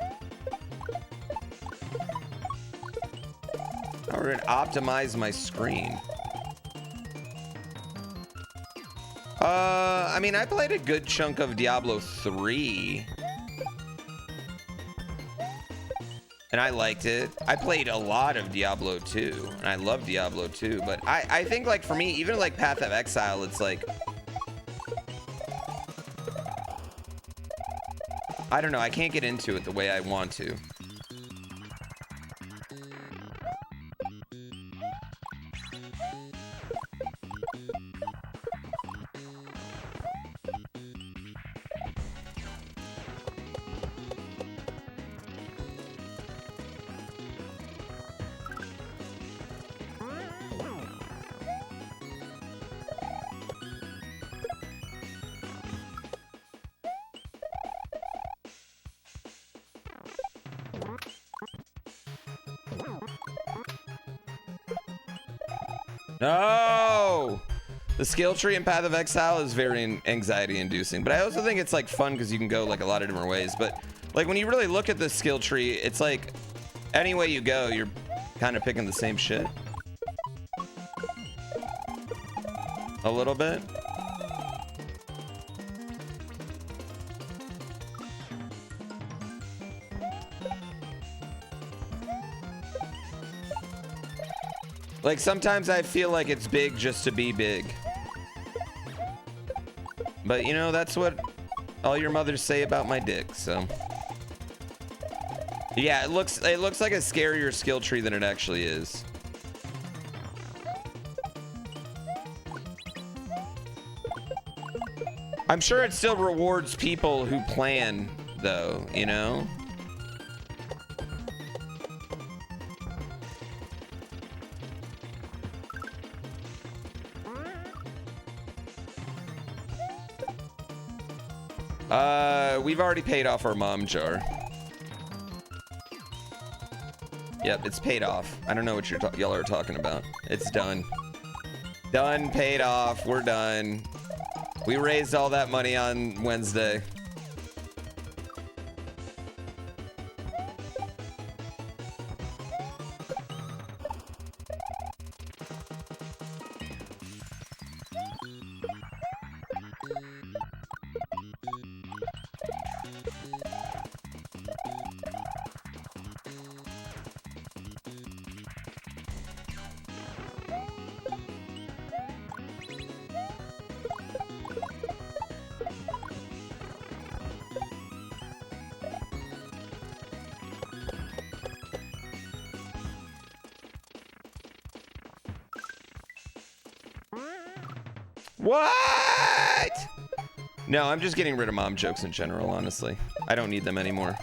How do I optimize my screen? I mean, I played a good chunk of Diablo 3. And I liked it. I played a lot of Diablo 2, and I love Diablo 2. But I think, like, for me, even like Path of Exile, it's like, I don't know, I can't get into it the way I want to. No! The skill tree in Path of Exile is very anxiety inducing, but I also think it's like fun because you can go like a lot of different ways. But like when you really look at the skill tree, it's like any way you go, you're kind of picking the same shit. A little bit. Like sometimes I feel like it's big just to be big. But you know, that's what all your mothers say about my dick, so. Yeah, it looks like a scarier skill tree than it actually is. I'm sure it still rewards people who plan though, you know? We've already paid off our mom jar. Yep, it's paid off. I don't know what y'all are talking about. It's done. Done, paid off, we're done. We raised all that money on Wednesday. What? No, I'm just getting rid of mom jokes in general, honestly. I don't need them anymore.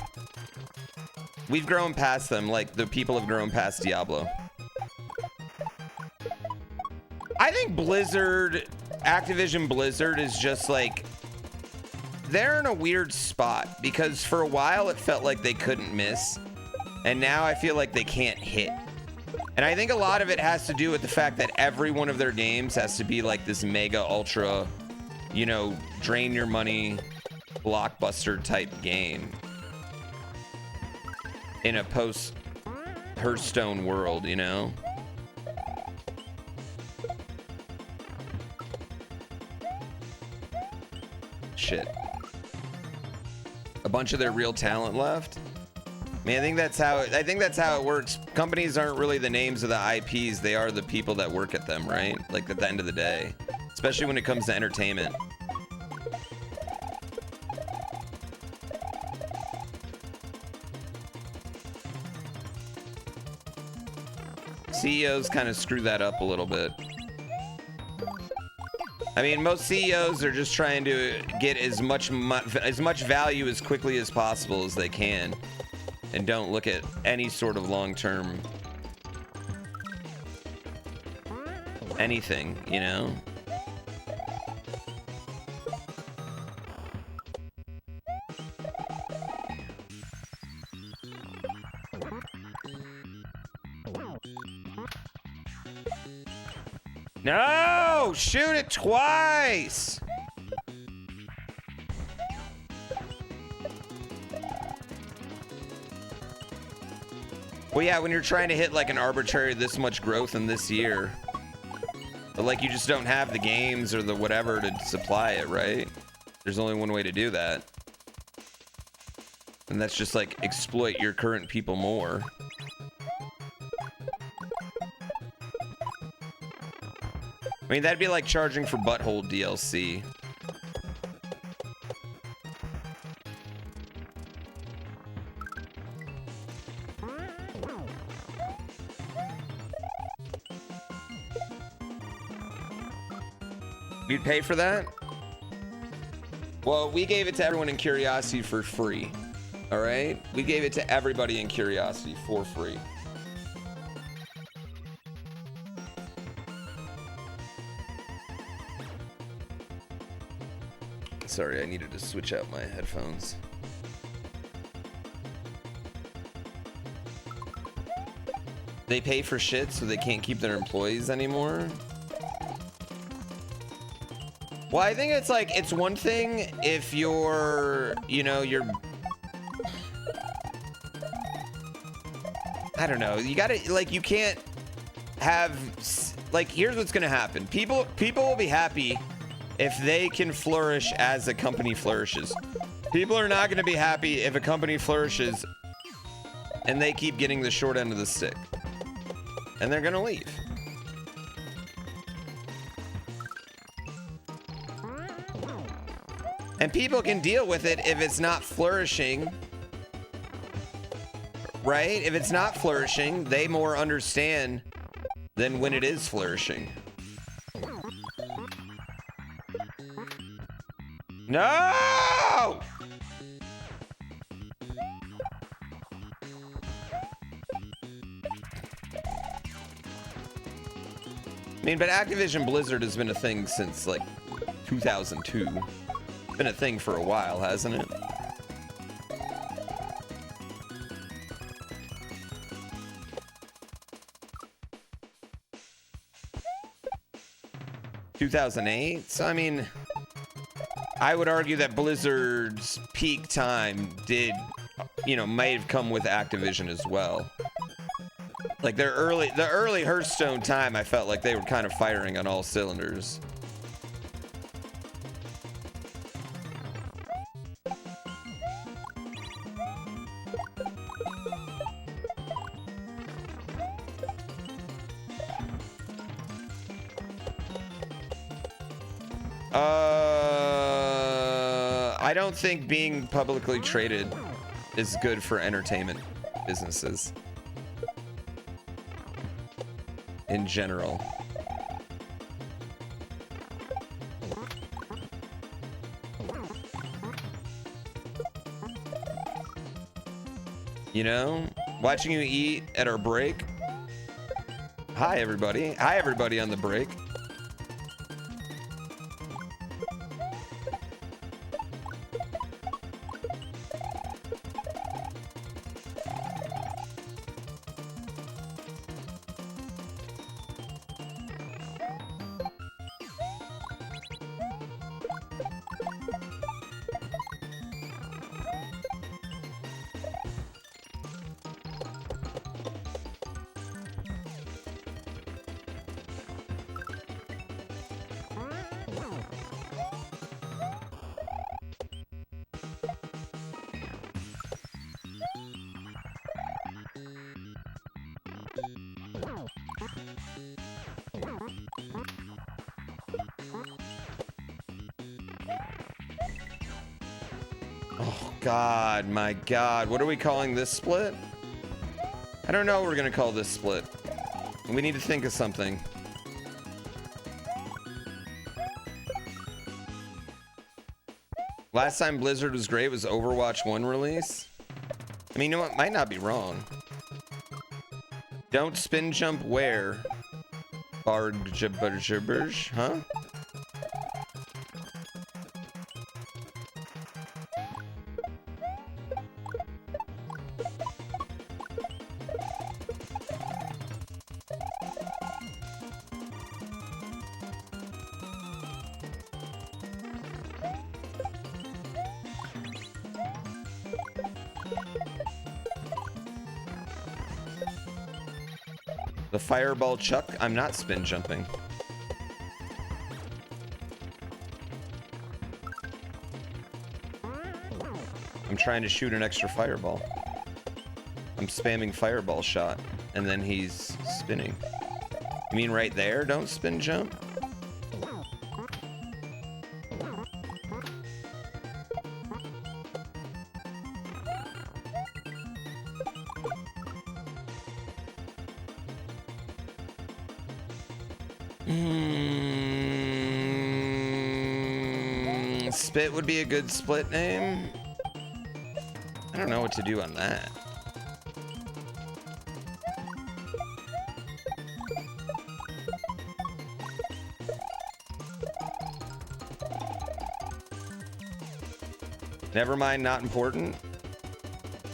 We've grown past them, like the people have grown past Diablo. I think Blizzard, Activision Blizzard is just like, they're in a weird spot because for a while it felt like they couldn't miss. And now I feel like they can't hit. And I think a lot of it has to do with the fact that every one of their games has to be like this mega ultra, you know, drain your money, blockbuster type game in a post Hearthstone world, you know? Shit. A bunch of their real talent left. I mean, I think that's how it works. Companies aren't really the names of the IPs, they are the people that work at them, right? Like at the end of the day, especially when it comes to entertainment. CEOs kind of screw that up a little bit. I mean, most CEOs are just trying to get as much value as quickly as possible as they can, and don't look at any sort of long-term anything, you know? No! Shoot it twice! Well, yeah, when you're trying to hit like an arbitrary this much growth in this year, but like you just don't have the games or the whatever to supply it, right? There's only one way to do that. And that's just like exploit your current people more. I mean, that'd be like charging for Butthole DLC. You'd pay for that? Well, we gave it to everyone in Curiosity for free. All right? We gave it to everybody in Curiosity for free. Sorry, I needed to switch out my headphones. They pay for shit so they can't keep their employees anymore? Well, I think it's like, it's one thing if you're, you know, I don't know, you gotta, like, you can't have, like, here's what's gonna happen. People will be happy if they can flourish as a company flourishes. People are not gonna be happy if a company flourishes and they keep getting the short end of the stick. And they're gonna leave. And people can deal with it if it's not flourishing, right? If it's not flourishing, they more understand than when it is flourishing. No! I mean, but Activision Blizzard has been a thing since like 2002. Been a thing for a while, hasn't it? (2008). So I mean, I would argue that Blizzard's peak time did, you know, might have come with Activision as well. Like the early Hearthstone time, I felt like they were kind of firing on all cylinders. I don't think being publicly traded is good for entertainment businesses in general. You know, watching you eat at our break. Hi, everybody. Hi, everybody on the break. Oh, God, my God. What are we calling this split? I don't know what we're going to call this split. We need to think of something. Last time Blizzard was great was Overwatch 1 release. I mean, you know what? Might not be wrong. Don't spin jump where? Barj, huh? The fireball chuck? I'm not spin jumping. I'm trying to shoot an extra fireball. I'm spamming fireball shot, and then he's spinning. You mean right there? Don't spin jump? Spit would be a good split name. I don't know what to do on that. Never mind, not important.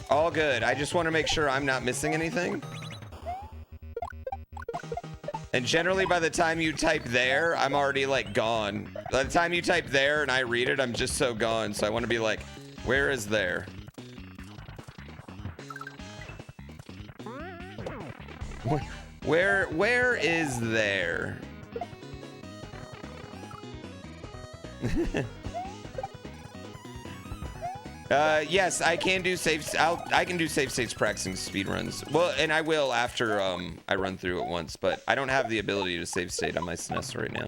All good. I just want to make sure I'm not missing anything. And generally, by the time you type there, I'm already like gone. By the time you type there and I read it, I'm just so gone. So I want to be like, where is there? Where is there? Yes, I can do safe. I can do save states practicing speedruns. Well, and I will after I run through it once. But I don't have the ability to save state on my SNES right now.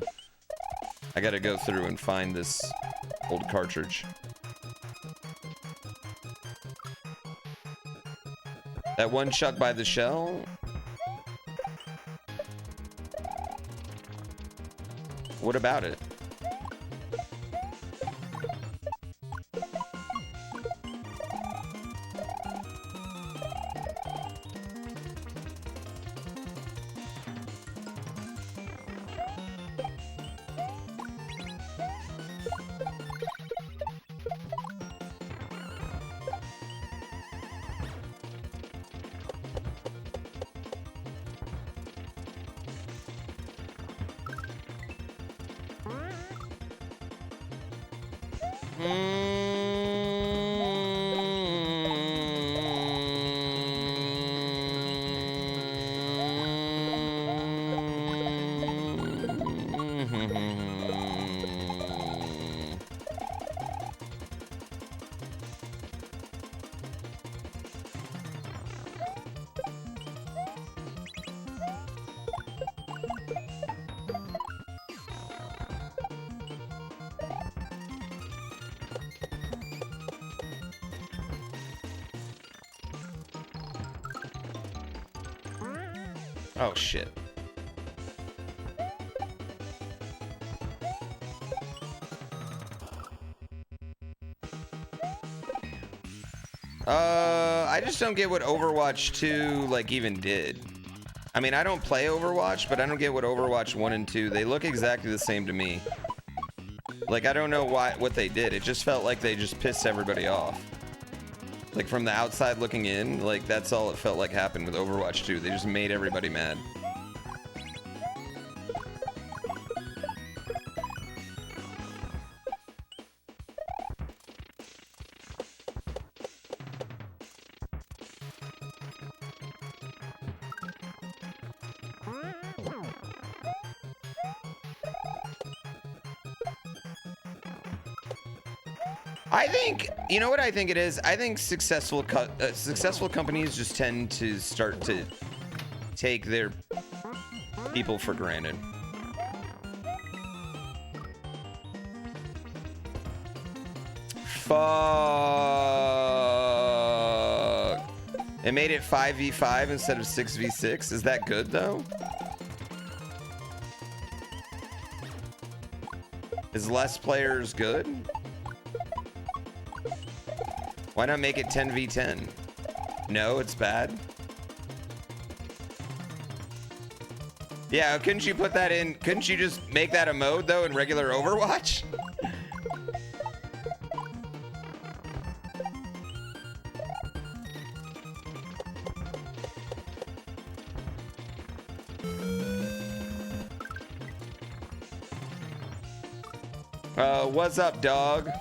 I gotta go through and find this old cartridge. That one chuck by the shell. What about it? Oh, shit. I just don't get what Overwatch 2 like even did. I mean, I don't play Overwatch, but I don't get what Overwatch 1 and 2. They look exactly the same to me. Like, I don't know what they did. It just felt like they just pissed everybody off. Like, from the outside looking in, like, that's all it felt like happened with Overwatch 2. They just made everybody mad. I think, you know what I think it is? I think successful companies just tend to start to take their people for granted. Fuck. It made it 5v5 instead of 6v6. Is that good though? Is less players good? Why not make it 10v10? No, it's bad. Yeah, couldn't you put that in? Couldn't you just make that a mode though in regular Overwatch? What's up, dog?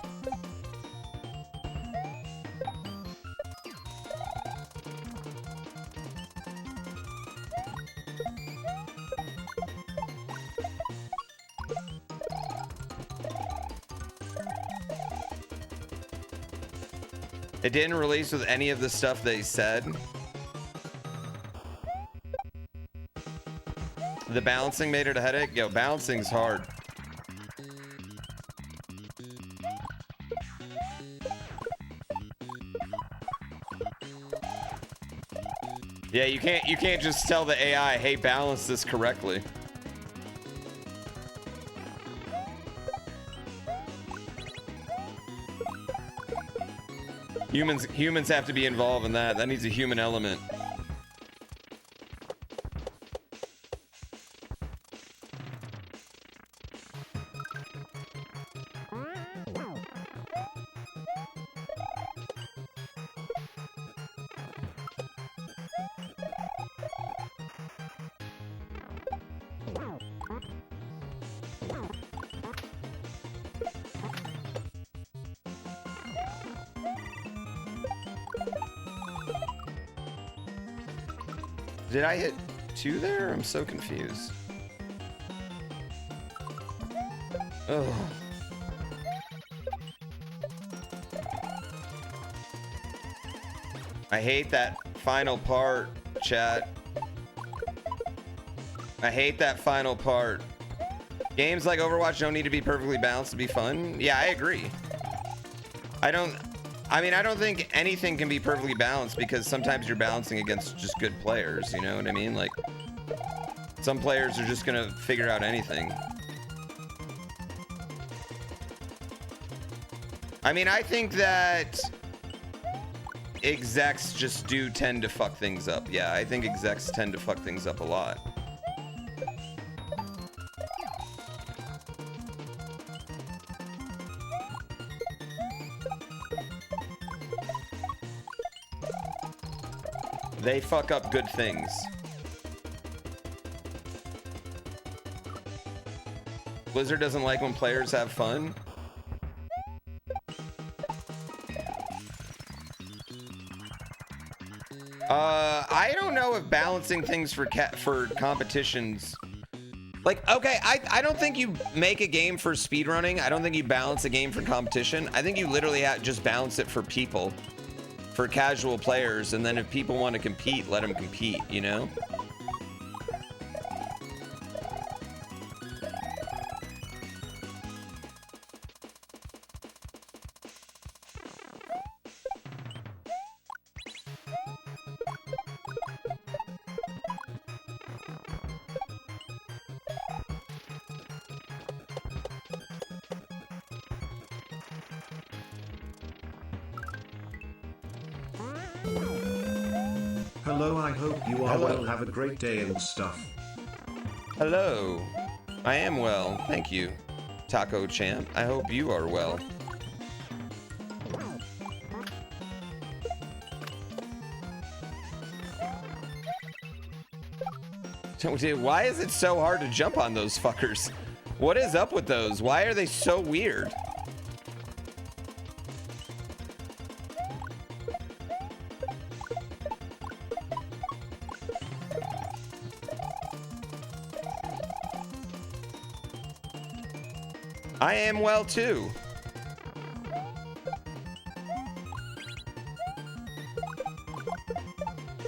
It didn't release with any of the stuff they said. The balancing made it a headache. Yo, balancing's hard. Yeah, you can't just tell the AI, hey, balance this correctly. Humans have to be involved in that. That needs a human element. Did I hit 2 there? I'm so confused. Ugh. I hate that final part, chat. I hate that final part. Games like Overwatch don't need to be perfectly balanced to be fun. Yeah, I agree. I don't think anything can be perfectly balanced because sometimes you're balancing against just good players, you know what I mean? Like, some players are just gonna figure out anything. I mean, I think that execs just do tend to fuck things up. Yeah, I think execs tend to fuck things up a lot. They fuck up good things. Blizzard doesn't like when players have fun. I don't know if balancing things for competitions. Like, okay, I don't think you make a game for speedrunning. I don't think you balance a game for competition. I think you literally just balance it for people. For casual players, and then if people want to compete, let them compete, you know? Hello, I hope you are Hello. well. Have a great day and stuff. Hello. I am well, thank you, Taco Champ. I hope you are well. Dude, why is it so hard to jump on those fuckers? What is up with those? Why are they so weird? I am well too.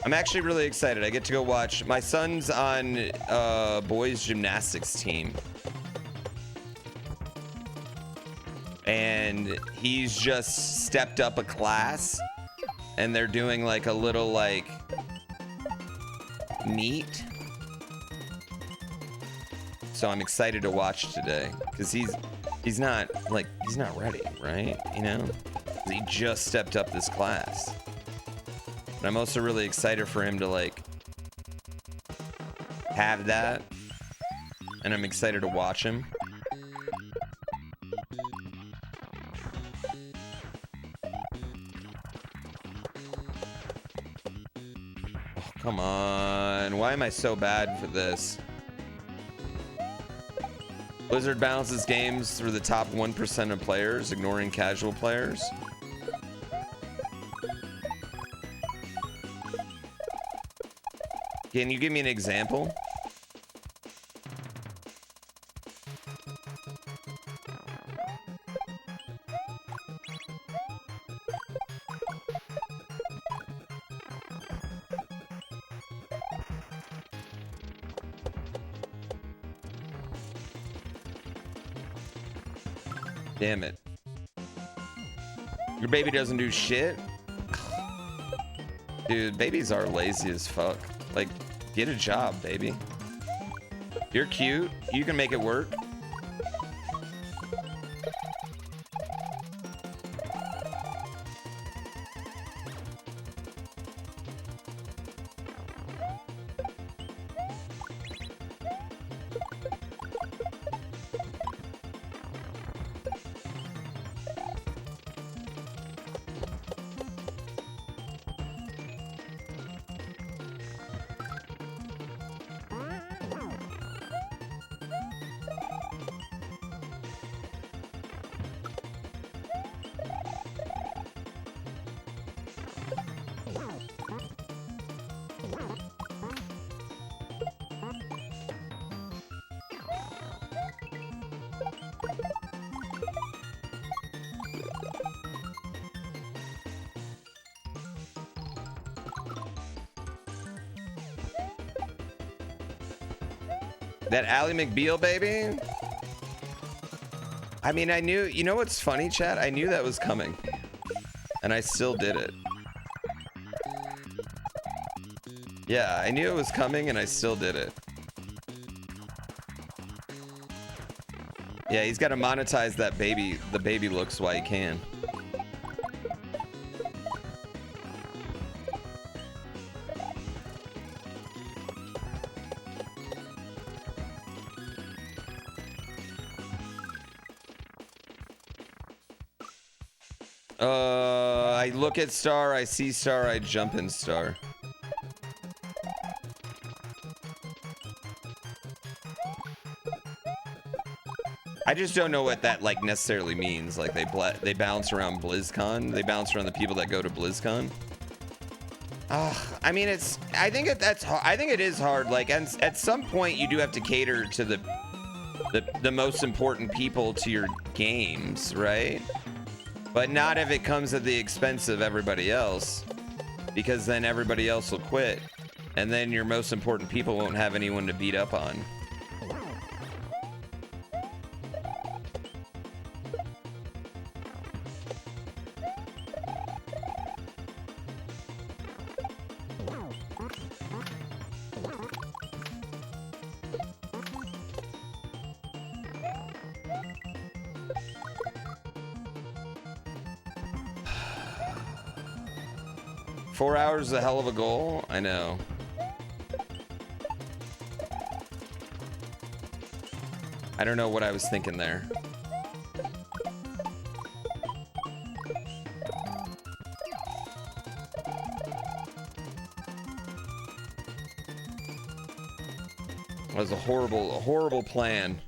I'm actually really excited. I get to go watch. My son's on boys gymnastics team. And he's just stepped up a class. And they're doing like a little like meet. So I'm excited to watch today. Because he's not ready, right? You know? He just stepped up this class. But I'm also really excited for him to like have that, and I'm excited to watch him. Oh, come on, why am I so bad for this? Blizzard balances games for the top 1% of players, ignoring casual players. Can you give me an example? Damn it. Your baby doesn't do shit? Dude, babies are lazy as fuck. Like, get a job, baby. You're cute. You can make it work. That Ally McBeal, baby? I mean, I knew, you know what's funny, chat? I knew that was coming. And I still did it. Yeah, I knew it was coming and I still did it. Yeah, he's got to monetize that baby, the baby looks while he can. I look at star, I see star, I jump in star. I just don't know what that like necessarily means. Like they bounce around BlizzCon. They bounce around the people that go to BlizzCon. I mean, I think it is hard. Like, at some point, you do have to cater to the most important people to your games, right? But not if it comes at the expense of everybody else, because then everybody else will quit, and then your most important people won't have anyone to beat up on. 4 hours is a hell of a goal. I know. I don't know what I was thinking there. That was a horrible plan.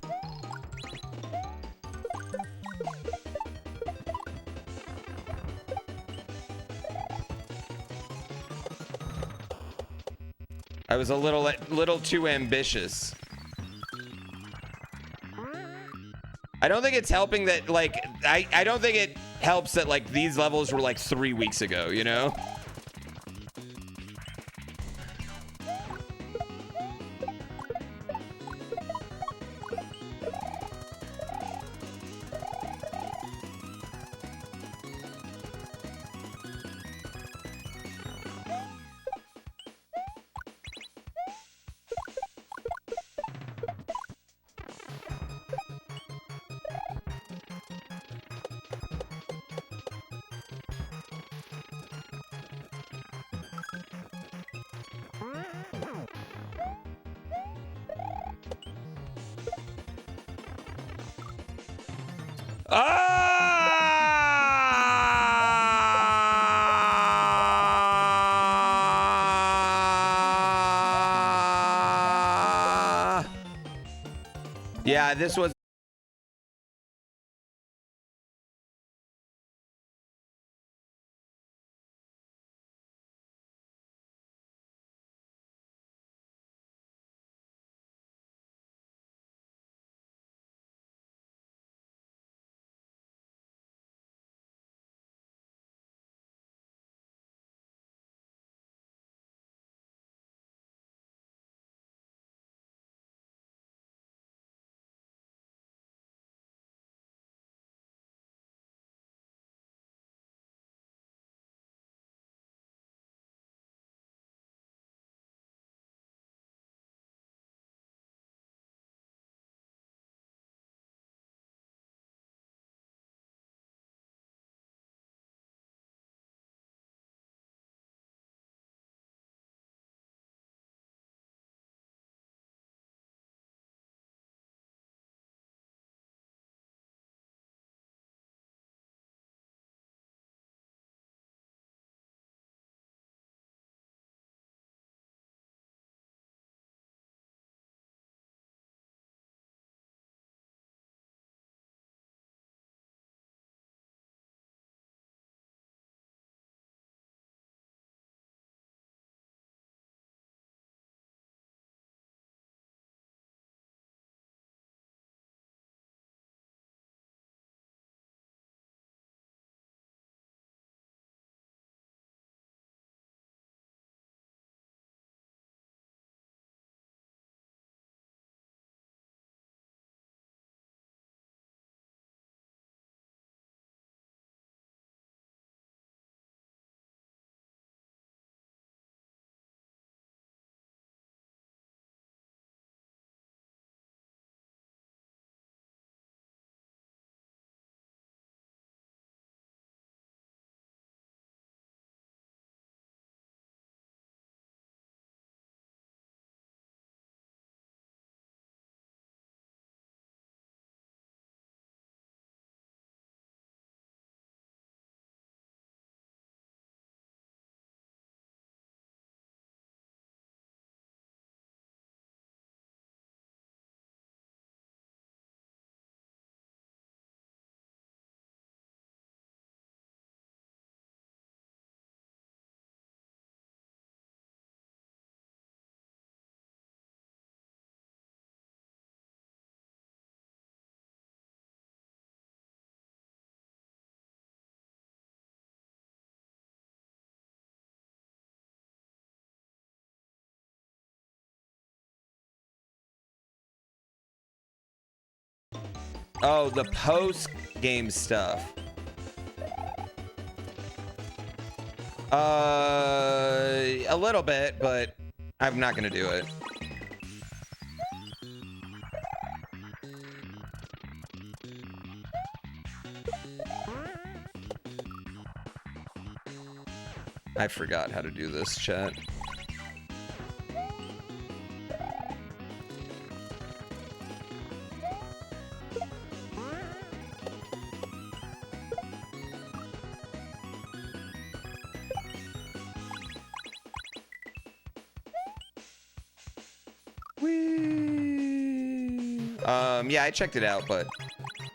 I was a little too ambitious. I don't think it's helping that, like, I don't think it helps that, like, these levels were like 3 weeks ago, you know? Yeah, this was. Oh, the post-game stuff. A little bit, but I'm not gonna do it. I forgot how to do this, chat. Yeah, I checked it out, but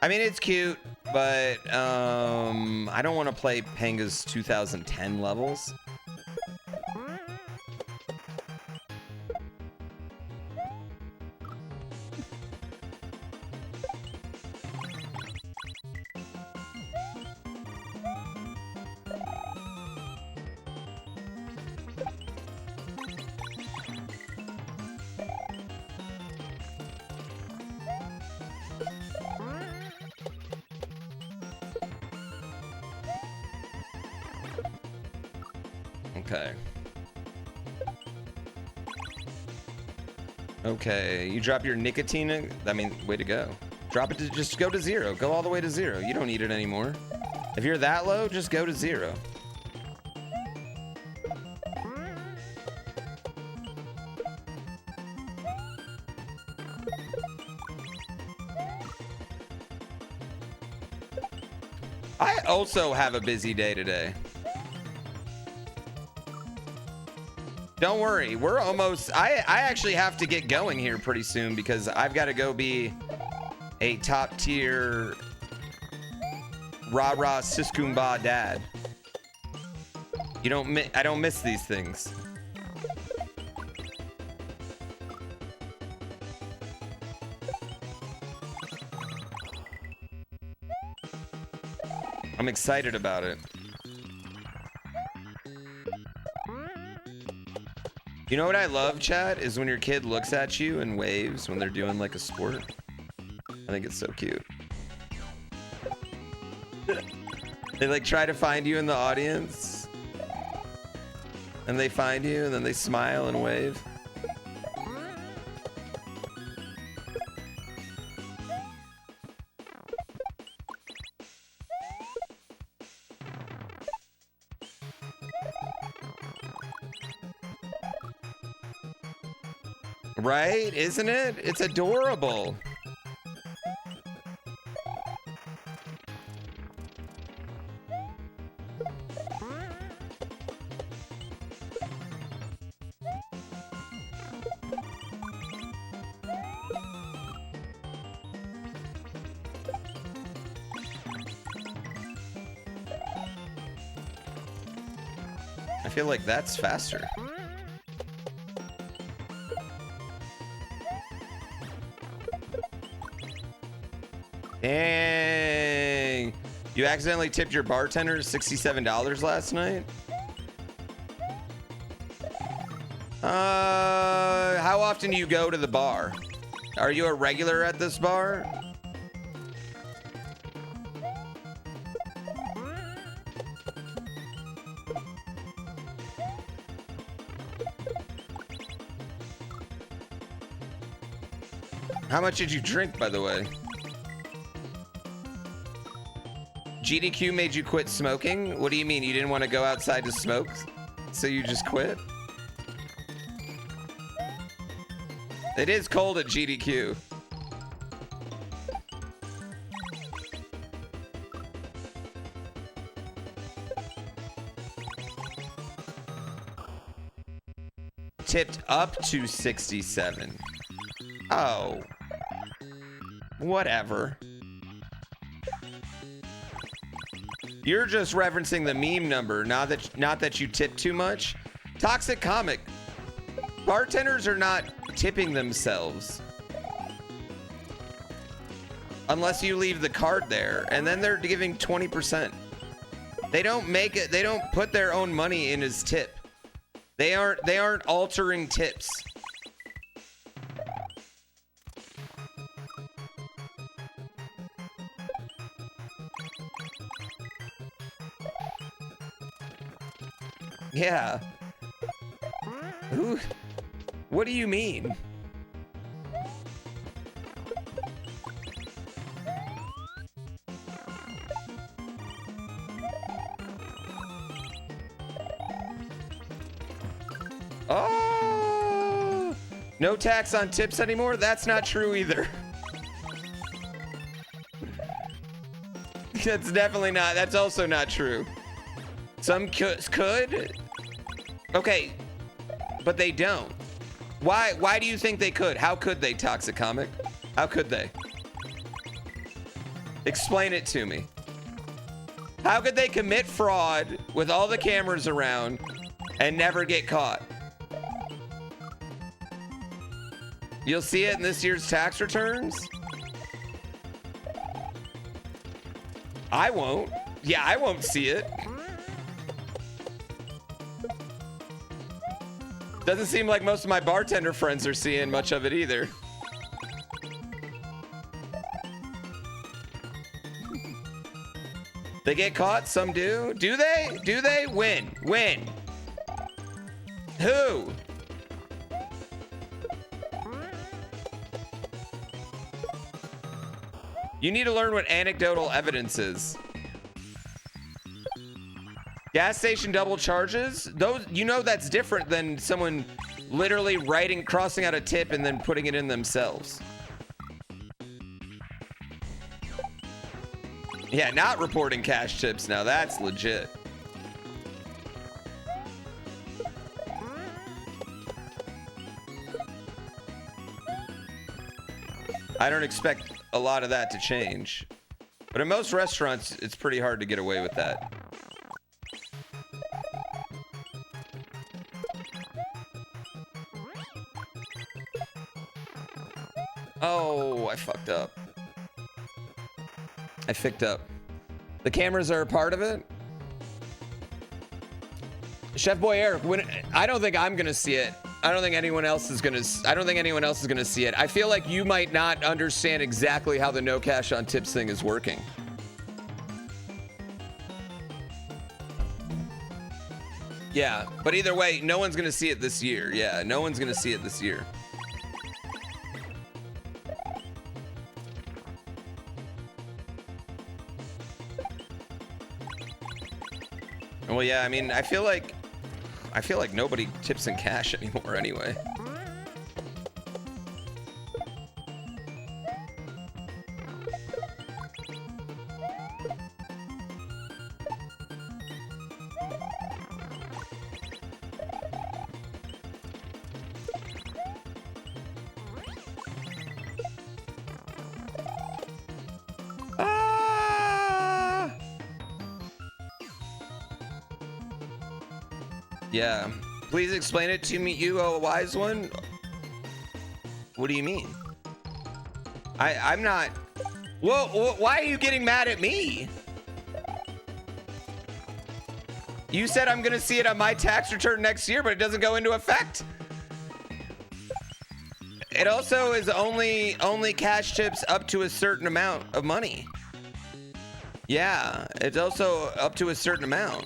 I mean, it's cute, but I don't want to play Panga's 2010 levels. Okay. Okay, you drop your nicotine. I mean, way to go. Drop it to just go to 0. Go all the way to 0. You don't need it anymore. If you're that low, just go to 0. I also have a busy day today. Don't worry, we're almost. I actually have to get going here pretty soon because I've got to go be a top tier rah-rah siskumba dad. I don't miss these things. I'm excited about it. You know what I love, chat, is when your kid looks at you and waves when they're doing like a sport. I think it's so cute. They like try to find you in the audience and they find you and then they smile and wave. Right? Isn't it? It's adorable. I feel like that's faster. Dang. You accidentally tipped your bartender $67 last night? How often do you go to the bar? Are you a regular at this bar? How much did you drink, by the way? GDQ made you quit smoking? What do you mean? You didn't want to go outside to smoke? So you just quit? It is cold at GDQ. Tipped up to 67. Oh. Whatever. You're just referencing the meme number, not that you tip too much. Toxic comic. Bartenders are not tipping themselves. Unless you leave the card there, and then they're giving 20%. They don't make it, they don't put their own money in as tip. They aren't altering tips. Yeah. Who? What do you mean? No tax on tips anymore? That's not true either. That's definitely not. That's also not true. Some could. Okay, but they don't. Why do you think they could? How could they, Toxic Comic? How could they? Explain it to me. How could they commit fraud with all the cameras around and never get caught? You'll see it in this year's tax returns? I won't. Yeah, I won't see it. Doesn't seem like most of my bartender friends are seeing much of it either. They get caught, some do. Do they? Do they? When? When? Who? You need to learn what anecdotal evidence is. Gas station double charges? Those, you know, that's different than someone literally crossing out a tip and then putting it in themselves. Yeah, not reporting cash tips now. That's legit. I don't expect a lot of that to change. But in most restaurants, it's pretty hard to get away with that. Oh, I fucked up. I ficked up. The cameras are a part of it. Chef Boy Eric, I don't think I'm gonna see it. I don't think anyone else is gonna see it. I feel like you might not understand exactly how the no cash on tips thing is working. Yeah, but either way, no one's gonna see it this year. Yeah, no one's gonna see it this year. Well, yeah, I mean, I feel like nobody tips in cash anymore anyway. Yeah, please explain it to me, you a wise one. What do you mean? I'm not. Whoa, why are you getting mad at me? You said I'm gonna see it on my tax return next year, but it doesn't go into effect. It also is only cash tips up to a certain amount of money. Yeah, it's also up to a certain amount.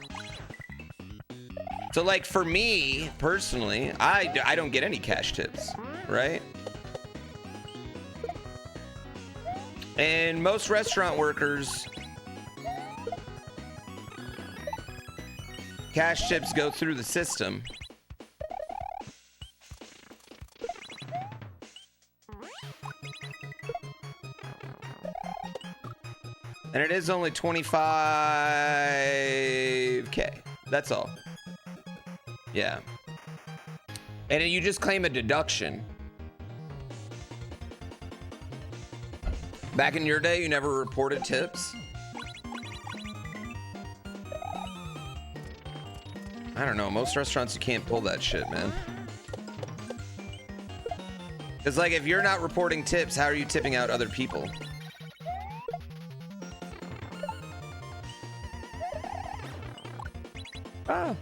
So like for me personally, I don't get any cash tips, right? And most restaurant workers, cash tips go through the system. And it is only 25K. That's all. Yeah. And you just claim a deduction. Back in your day, you never reported tips? I don't know. Most restaurants, you can't pull that shit, man. It's like, if you're not reporting tips, how are you tipping out other people? Ah.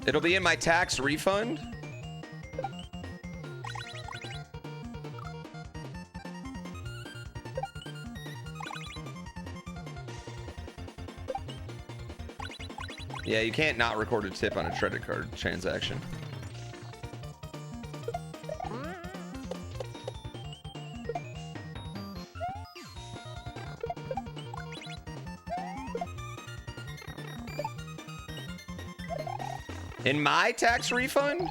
It'll be in my tax refund. Yeah, you can't not record a tip on a credit card transaction. In my tax refund?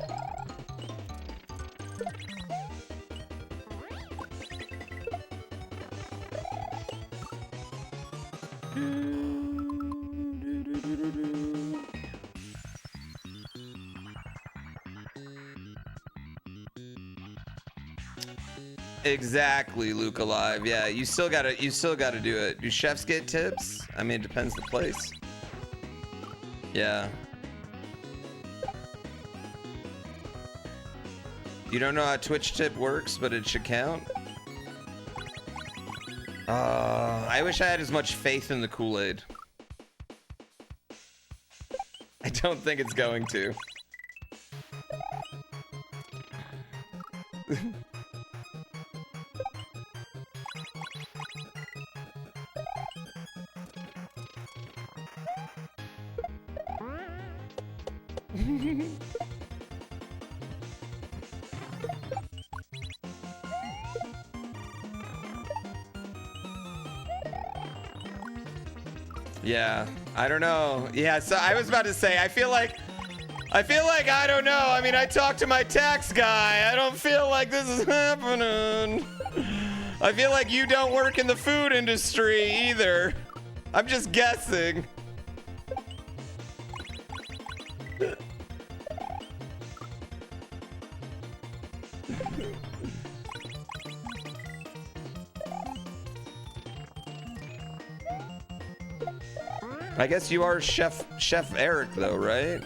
Exactly, Luke Alive. Yeah, you still gotta do it. Do chefs get tips? I mean, it depends the place. Yeah. You don't know how Twitch tip works, but it should count. I wish I had as much faith in the Kool-Aid. I don't think it's going to. Yeah, I don't know. Yeah, so I was about to say, I feel like, I don't know. I mean, I talked to my tax guy. I don't feel like this is happening. I feel like you don't work in the food industry either. I'm just guessing. I guess you are Chef Eric though, right?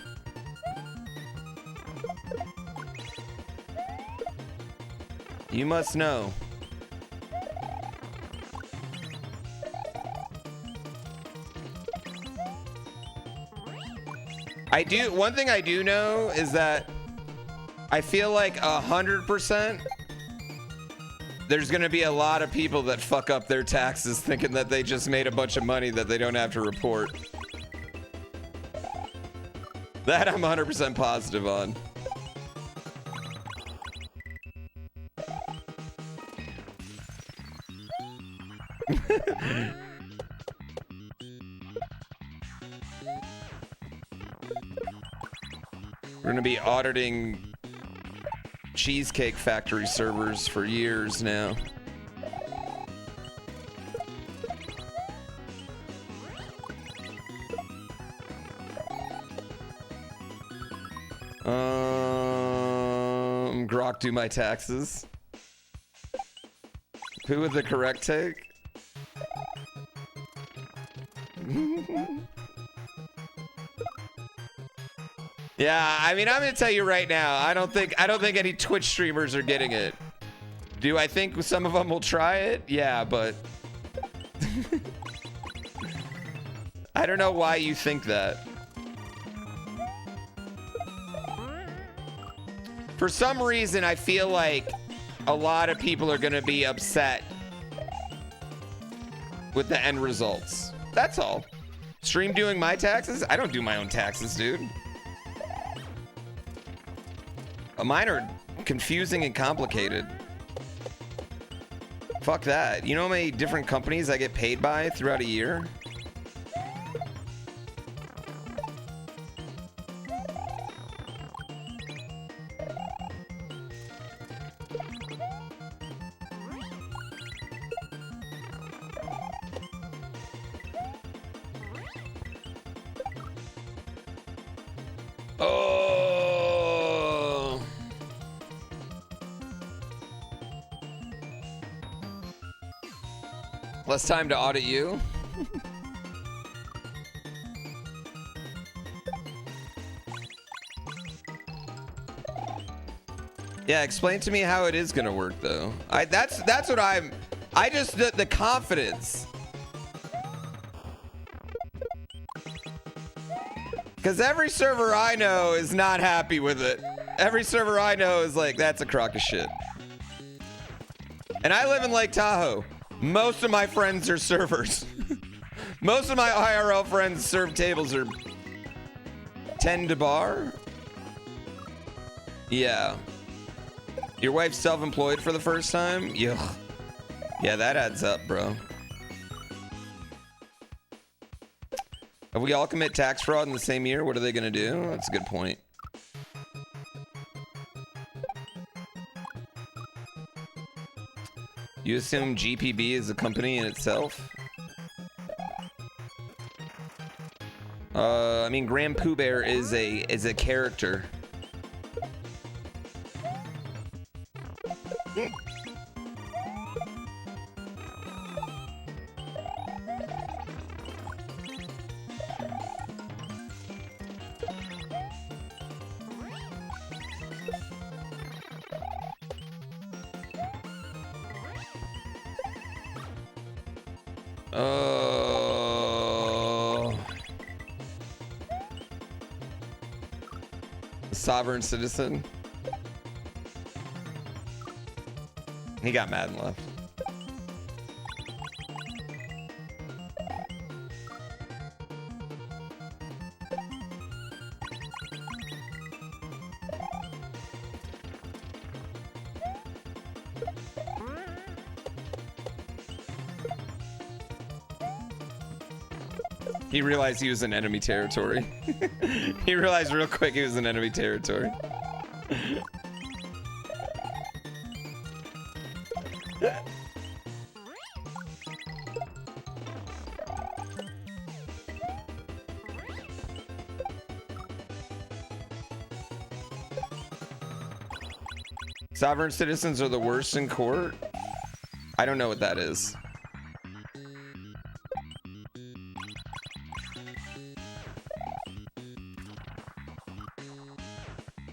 You must know. One thing I do know is that I feel like 100% there's gonna be a lot of people that fuck up their taxes thinking that they just made a bunch of money that they don't have to report. That I'm 100% positive on. We're gonna be auditing Cheesecake Factory servers for years now. Grok do my taxes. Who with the correct take? Yeah, I mean, I'm gonna tell you right now, I don't think any Twitch streamers are getting it. Do I think some of them will try it? Yeah, but I don't know why you think that. For some reason, I feel like a lot of people are gonna be upset with the end results. That's all. Stream doing my taxes? I don't do my own taxes, dude. Mine are confusing and complicated. Fuck that. You know how many different companies I get paid by throughout a year? Oh. Less time to audit you. Yeah, explain to me how it is gonna work though. That's what I just the confidence. Because every server I know is not happy with it. Every server I know is like, that's a crock of shit. And I live in Lake Tahoe. Most of my friends are servers. Most of my IRL friends serve tables or tend to bar. Yeah. Your wife's self-employed for the first time? Yuck. Yeah, that adds up, bro. If we all commit tax fraud in the same year, what are they gonna do? That's a good point. You assume GPB is a company in itself? I mean, GrandPooBear is a character. Sovereign citizen. He got mad and left. He realized he was in enemy territory. He realized real quick he was in enemy territory. Sovereign citizens are the worst in court? I don't know what that is.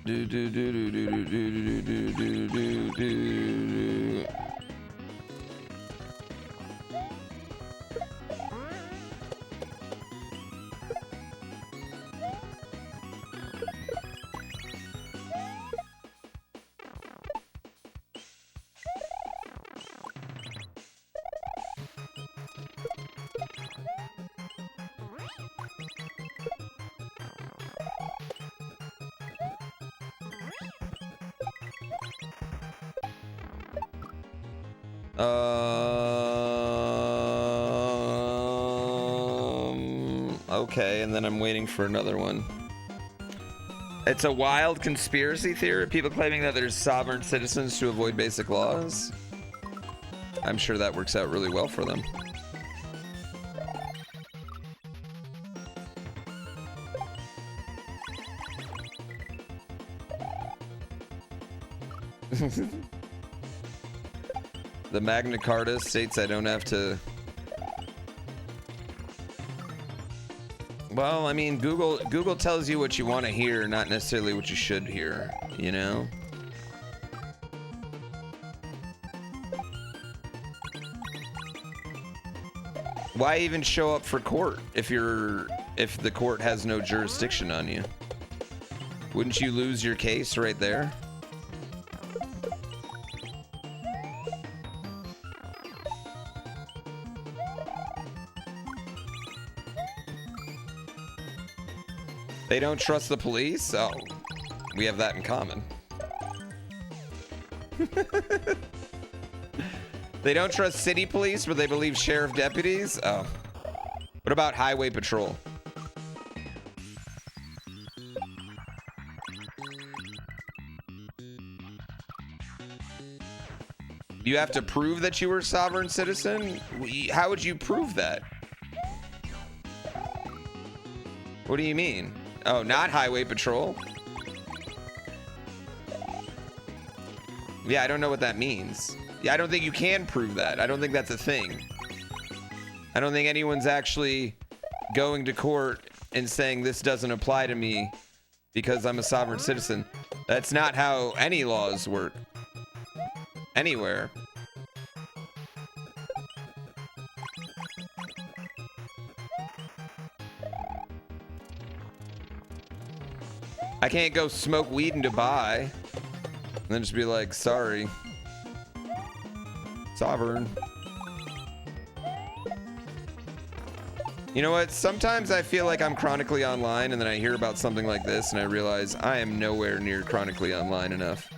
Do do do do do do do do do do do. Okay, and then I'm waiting for another one. It's a wild conspiracy theory. People claiming that there's sovereign citizens to avoid basic laws. I'm sure that works out really well for them. The Magna Carta states I don't have to... Well, I mean, Google tells you what you want to hear, not necessarily what you should hear, you know? Why even show up for court if the court has no jurisdiction on you? Wouldn't you lose your case right there? They don't trust the police? Oh, we have that in common. They don't trust city police, but they believe sheriff deputies? Oh. What about highway patrol? You have to prove that you were a sovereign citizen? How would you prove that? What do you mean? Oh, not highway patrol? Yeah, I don't know what that means. Yeah, I don't think you can prove that. I don't think that's a thing. I don't think anyone's actually going to court and saying this doesn't apply to me because I'm a sovereign citizen. That's not how any laws work. Anywhere. I can't go smoke weed in Dubai and then just be like, sorry. Sovereign. You know what? Sometimes I feel like I'm chronically online and then I hear about something like this and I realize I am nowhere near chronically online enough.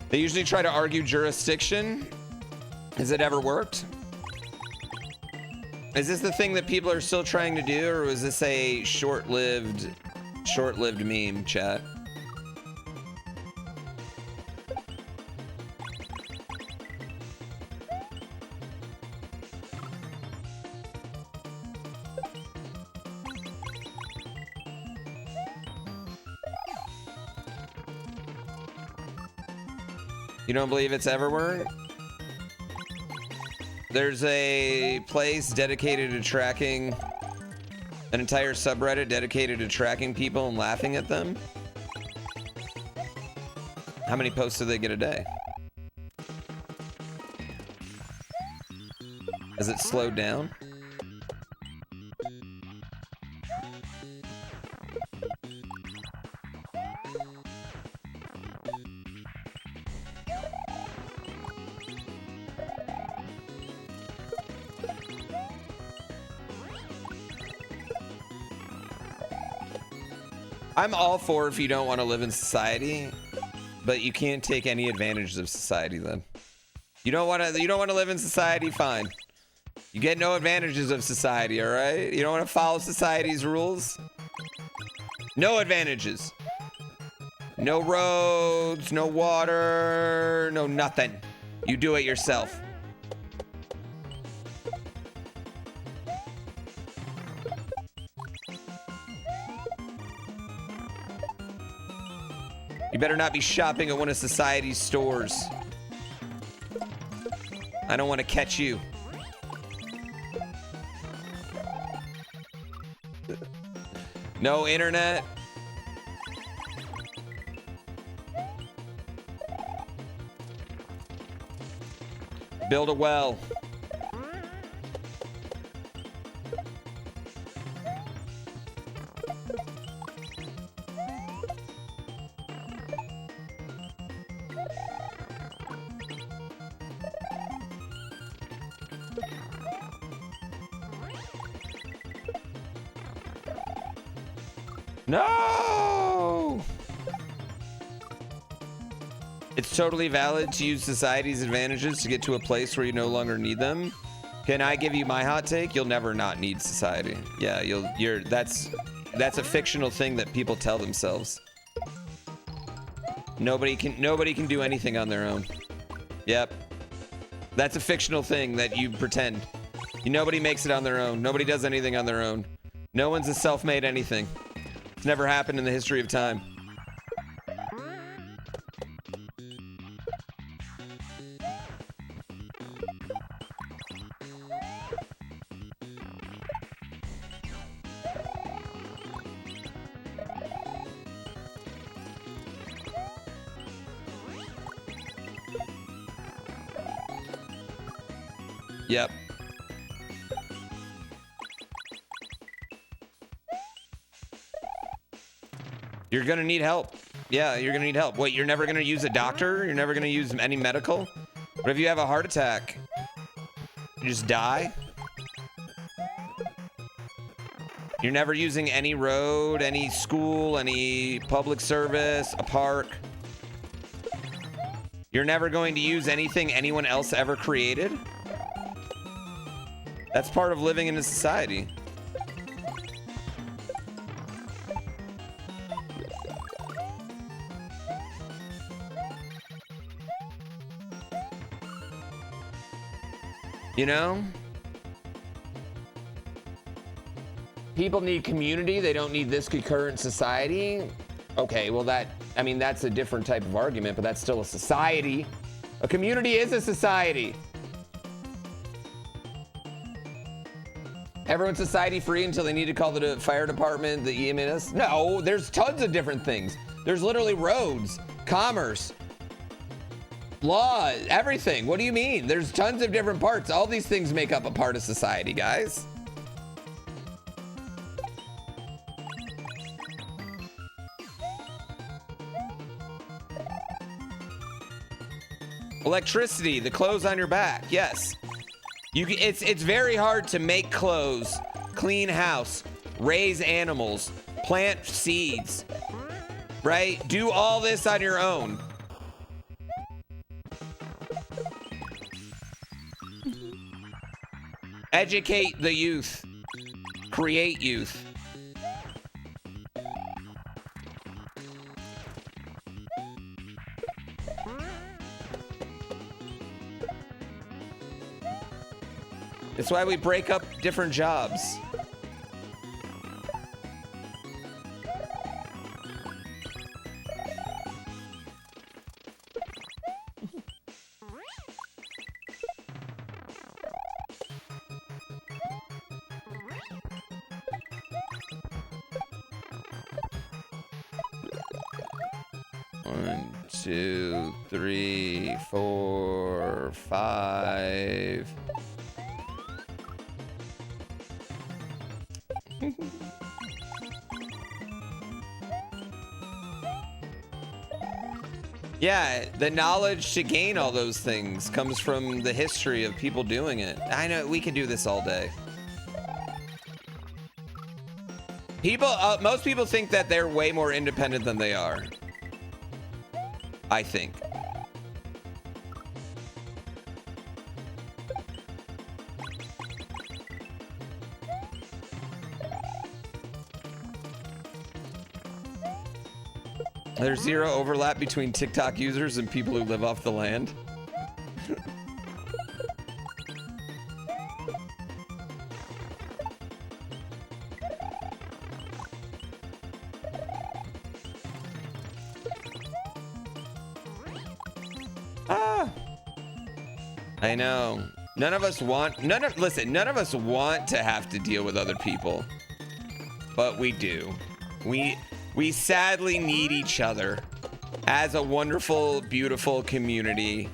They usually try to argue jurisdiction. Has it ever worked? Is this the thing that people are still trying to do, or was this a short-lived meme, chat? You don't believe it's EverWord? There's a place dedicated to tracking, an entire subreddit dedicated to tracking people and laughing at them. How many posts do they get a day? Has it slowed down? I'm all for if you don't want to live in society, but you can't take any advantages of society then. You don't want to live in society, fine. You get no advantages of society, all right? You don't want to follow society's rules? No advantages. No roads, no water, no nothing. You do it yourself. You better not be shopping at one of society's stores. I don't want to catch you. No internet. Build a well. No! It's totally valid to use society's advantages to get to a place where you no longer need them. Can I give you my hot take? You'll never not need society. Yeah, that's a fictional thing that people tell themselves. Nobody can do anything on their own. Yep. That's a fictional thing that you pretend. Nobody makes it on their own. Nobody does anything on their own. No one's a self-made anything. It's never happened in the history of time. Yep. You're gonna need help. Yeah, you're gonna need help. Wait, you're never gonna use a doctor? You're never gonna use any medical? What if you have a heart attack? You just die? You're never using any road, any school, any public service, a park? You're never going to use anything anyone else ever created? That's part of living in a society. You know? People need community, they don't need this concurrent society. Okay, well that's a different type of argument, but that's still a society. A community is a society. Everyone's society free until they need to call the fire department, the EMS? No, there's tons of different things. There's literally roads, commerce, law, everything. What do you mean? There's tons of different parts. All these things make up a part of society, guys. Electricity, the clothes on your back, yes. It's very hard to make clothes, clean house, raise animals, plant seeds, right? Do all this on your own. Educate the youth. Create youth. It's why we break up different jobs. One, two, three, four, five. Yeah, the knowledge to gain all those things comes from the history of people doing it. I know, we can do this all day. Most people think that they're way more independent than they are. I think. There's zero overlap between TikTok users and people who live off the land. I know. None of us want to have to deal with other people. But we do. We sadly need each other as a wonderful, beautiful community.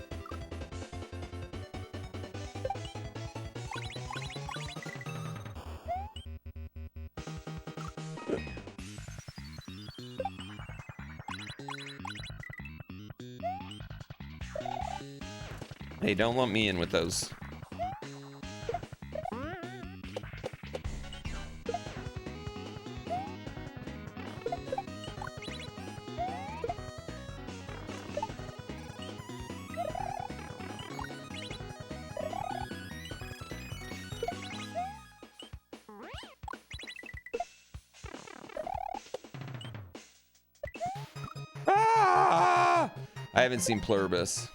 Hey, don't lump me in with those. Ah! I haven't seen Pluribus.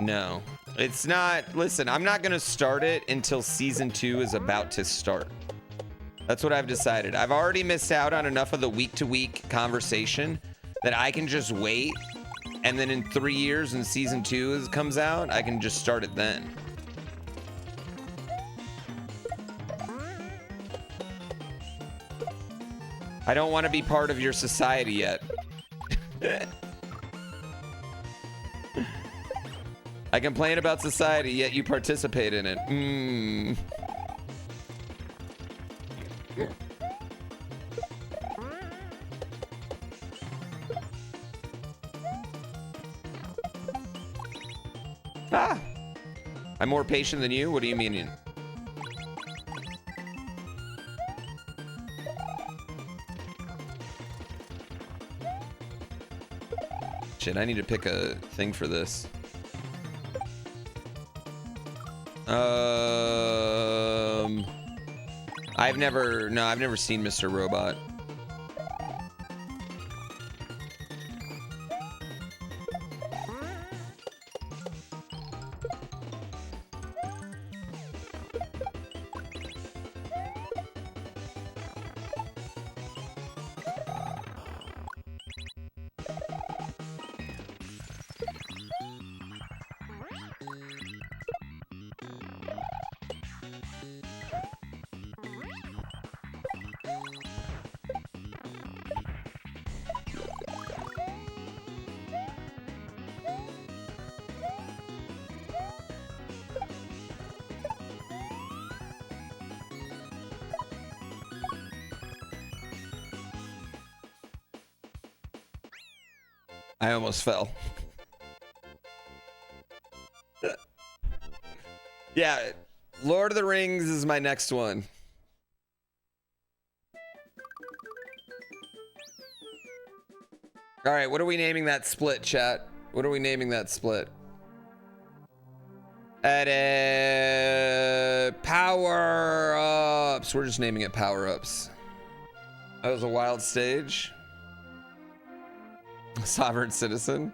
No, it's not. Listen, I'm not gonna start it until season 2 is about to start. That's what I've decided. I've already missed out on enough of the week-to-week conversation that I can just wait, and then in 3 years when season 2 comes out, I can just start it then. I don't want to be part of your society yet. I complain about society, yet you participate in it. Ah! I'm more patient than you? What do you mean? Shit, I need to pick a thing for this. I've never seen Mr. Robot. I almost fell. Yeah, Lord of the Rings is my next one. All right, what are we naming that split, chat? What are we naming that split? Power ups. We're just naming it power ups. That was a wild stage. Sovereign citizen.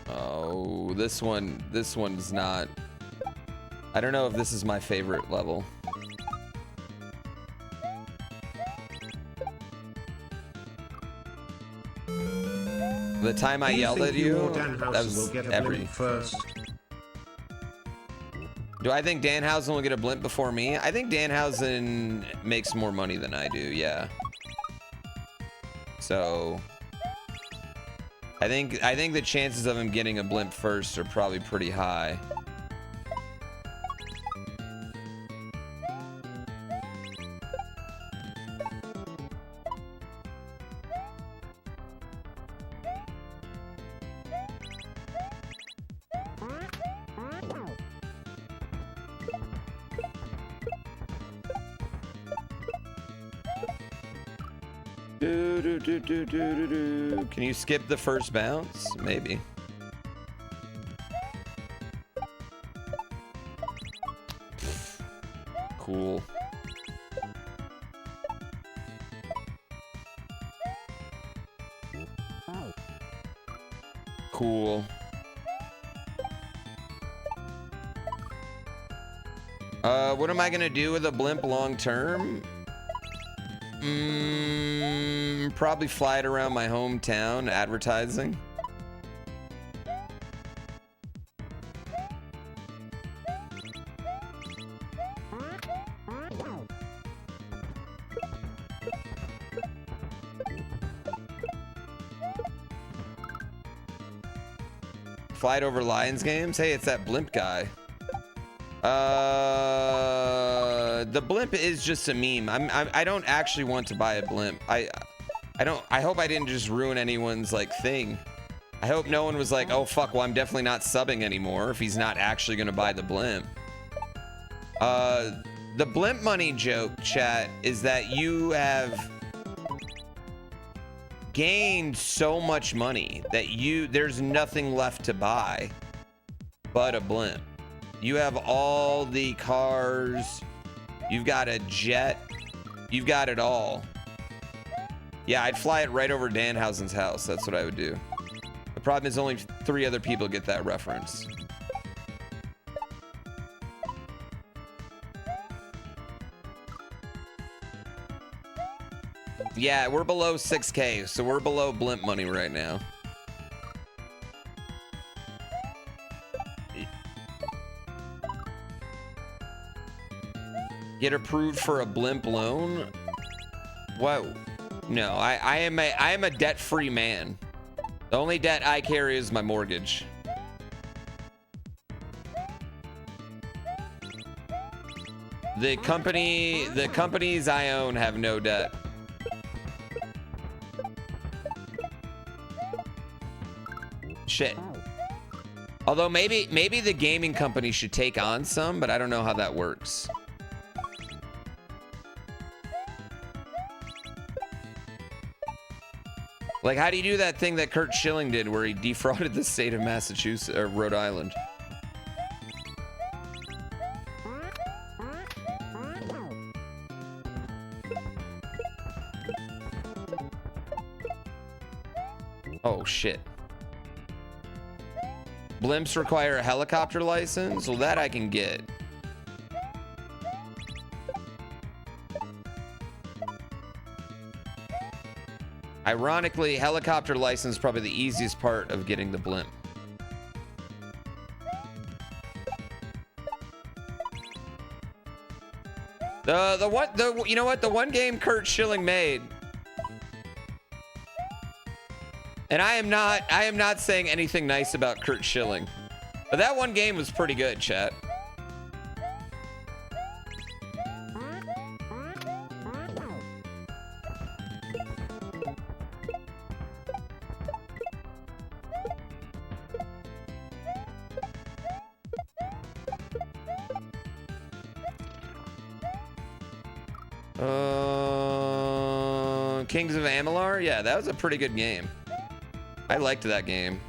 Oh, this one's not. I don't know if this is my favorite level. The time I yelled at you, that was every. First. Do I think Danhausen will get a blimp before me? I think Danhausen makes more money than I do, yeah. So I think the chances of him getting a blimp first are probably pretty high. Can you skip the first bounce? Maybe. Cool. Cool. What am I gonna do with a blimp long term? Probably fly it around my hometown advertising. Fly it over Lions games. Hey, it's that blimp guy. The blimp is just a meme. I don't actually want to buy a blimp. I hope I didn't just ruin anyone's like thing. I hope no one was like, oh fuck, well I'm definitely not subbing anymore if he's not actually gonna buy the blimp. The blimp money joke, chat, is that you have gained so much money that there's nothing left to buy but a blimp. You have all the cars, you've got a jet, you've got it all. Yeah, I'd fly it right over Danhausen's house. That's what I would do. The problem is only 3 other people get that reference. Yeah, we're below 6K, so we're below blimp money right now. Get approved for a blimp loan? What? No, I am a debt-free man. The only debt I carry is my mortgage. The companies I own have no debt. Shit. Although maybe the gaming company should take on some, but I don't know how that works. Like, how do you do that thing that Kurt Schilling did where he defrauded the state of Massachusetts or Rhode Island? Oh, shit. Blimps require a helicopter license? Well, that I can get. Ironically, helicopter license is probably the easiest part of getting the blimp. You know what? The one game Kurt Schilling made. And I am not saying anything nice about Kurt Schilling. But that one game was pretty good, chat. Kings of Amalur? Yeah, that was a pretty good game. I liked that game.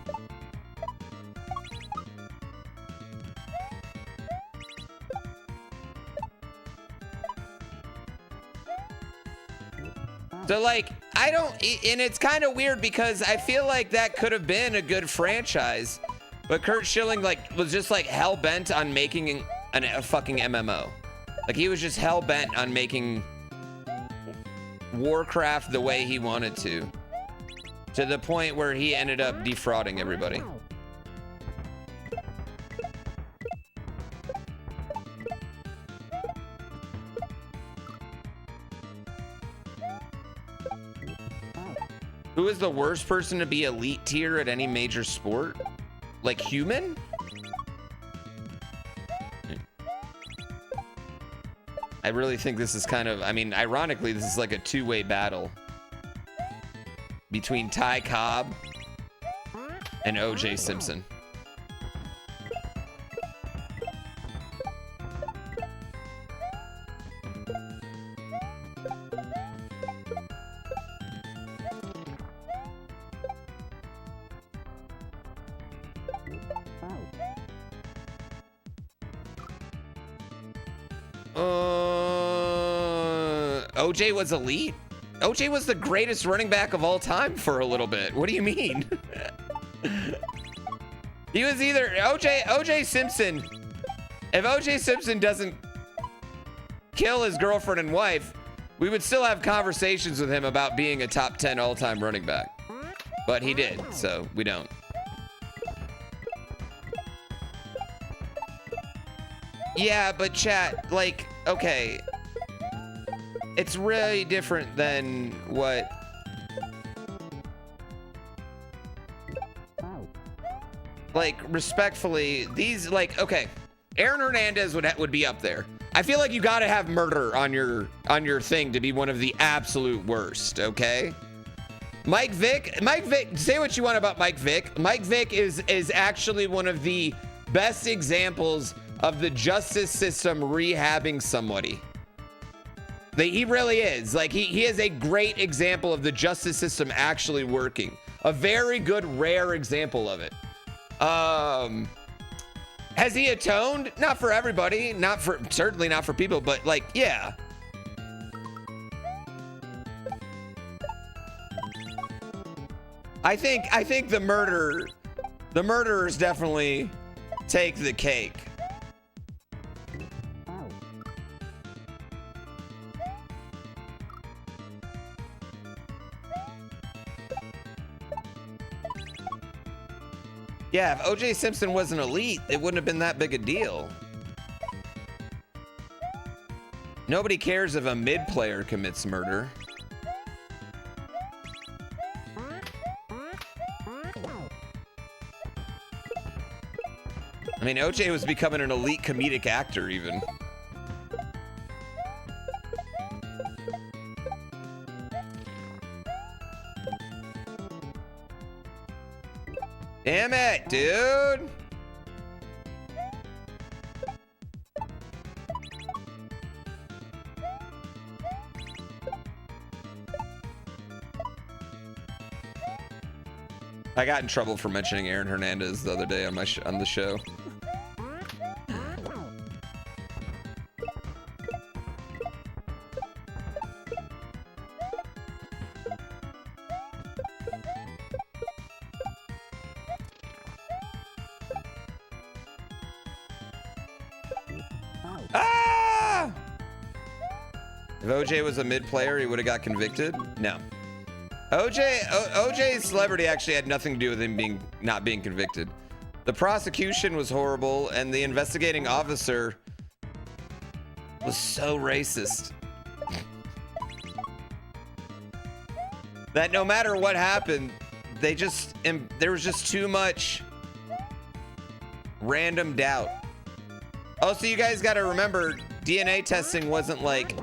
So like, I don't, and it's kind of weird because I feel like that could have been a good franchise, but Kurt Schilling like was just like hell bent on making a fucking MMO. Like he was just hell bent on making Warcraft the way he wanted to the point where he ended up defrauding everybody. Who is the worst person to be elite tier at any major sport? Like human? I really think this is kind of, I mean, ironically, this is like a two-way battle between Ty Cobb and OJ Simpson. OJ was elite. OJ was the greatest running back of all time for a little bit. What do you mean? He was either OJ Simpson. If OJ Simpson doesn't kill his girlfriend and wife, we would still have conversations with him about being a top 10 all-time running back. But he did, so we don't. Yeah, but chat, like, okay. It's really different than what... Like, respectfully, these, like, okay. Aaron Hernandez would be up there. I feel like you gotta have murder on your thing to be one of the absolute worst, okay? Mike Vick, say what you want about Mike Vick. Mike Vick is actually one of the best examples of the justice system rehabbing somebody. He really is. Like, he is a great example of the justice system actually working. A very good, rare example of it. Has he atoned? Not for everybody. Certainly not for people, but like, yeah. I think the murderers definitely take the cake. Yeah, if OJ Simpson wasn't elite, it wouldn't have been that big a deal. Nobody cares if a mid player commits murder. I mean, OJ was becoming an elite comedic actor even. Damn it, dude. I got in trouble for mentioning Aaron Hernandez the other day on on the show. If OJ was a mid player, he would have got convicted? No. OJ's celebrity actually had nothing to do with him not being convicted. The prosecution was horrible, and the investigating officer was so racist that no matter what happened, there was just too much random doubt. Also, you guys got to remember, DNA testing wasn't like,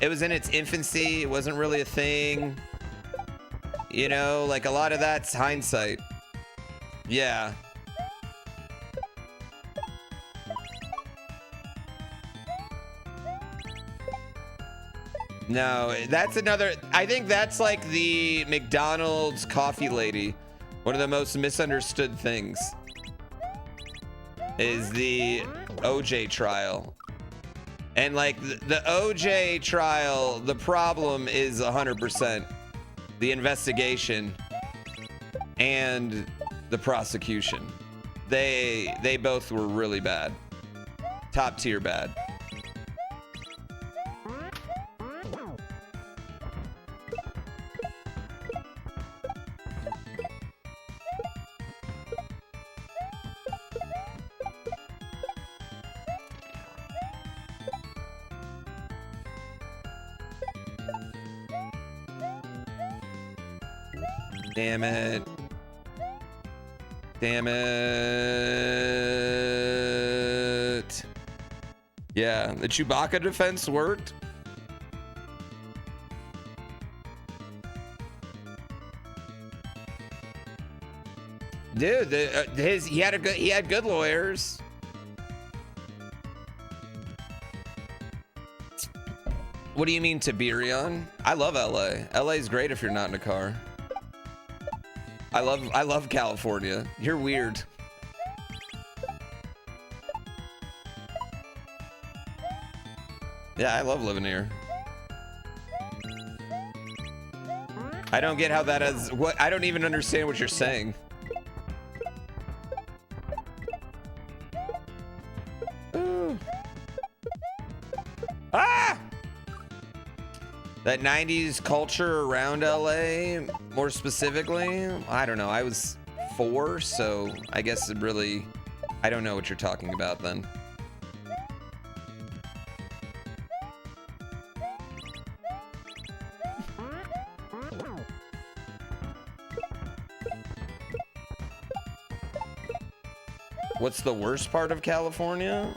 it was in its infancy. It wasn't really a thing. You know, like a lot of that's hindsight. Yeah. No, that's another. I think that's like the McDonald's coffee lady. One of the most misunderstood things is the OJ trial. And like the OJ trial, the problem is 100% the investigation and the prosecution. They both were really bad. Top tier bad. Damn it. Damn it. Yeah, the Chewbacca defense worked. Dude, he had good lawyers. What do you mean Tiberion? I love LA. LA is great if you're not in a car. I love California. You're weird. Yeah, I love living here. I don't get how that is. What? I don't even understand what you're saying. Ooh. Ah! That 90s culture around LA, more specifically, I don't know. I was 4, so I guess it really, I don't know what you're talking about then. What's the worst part of California?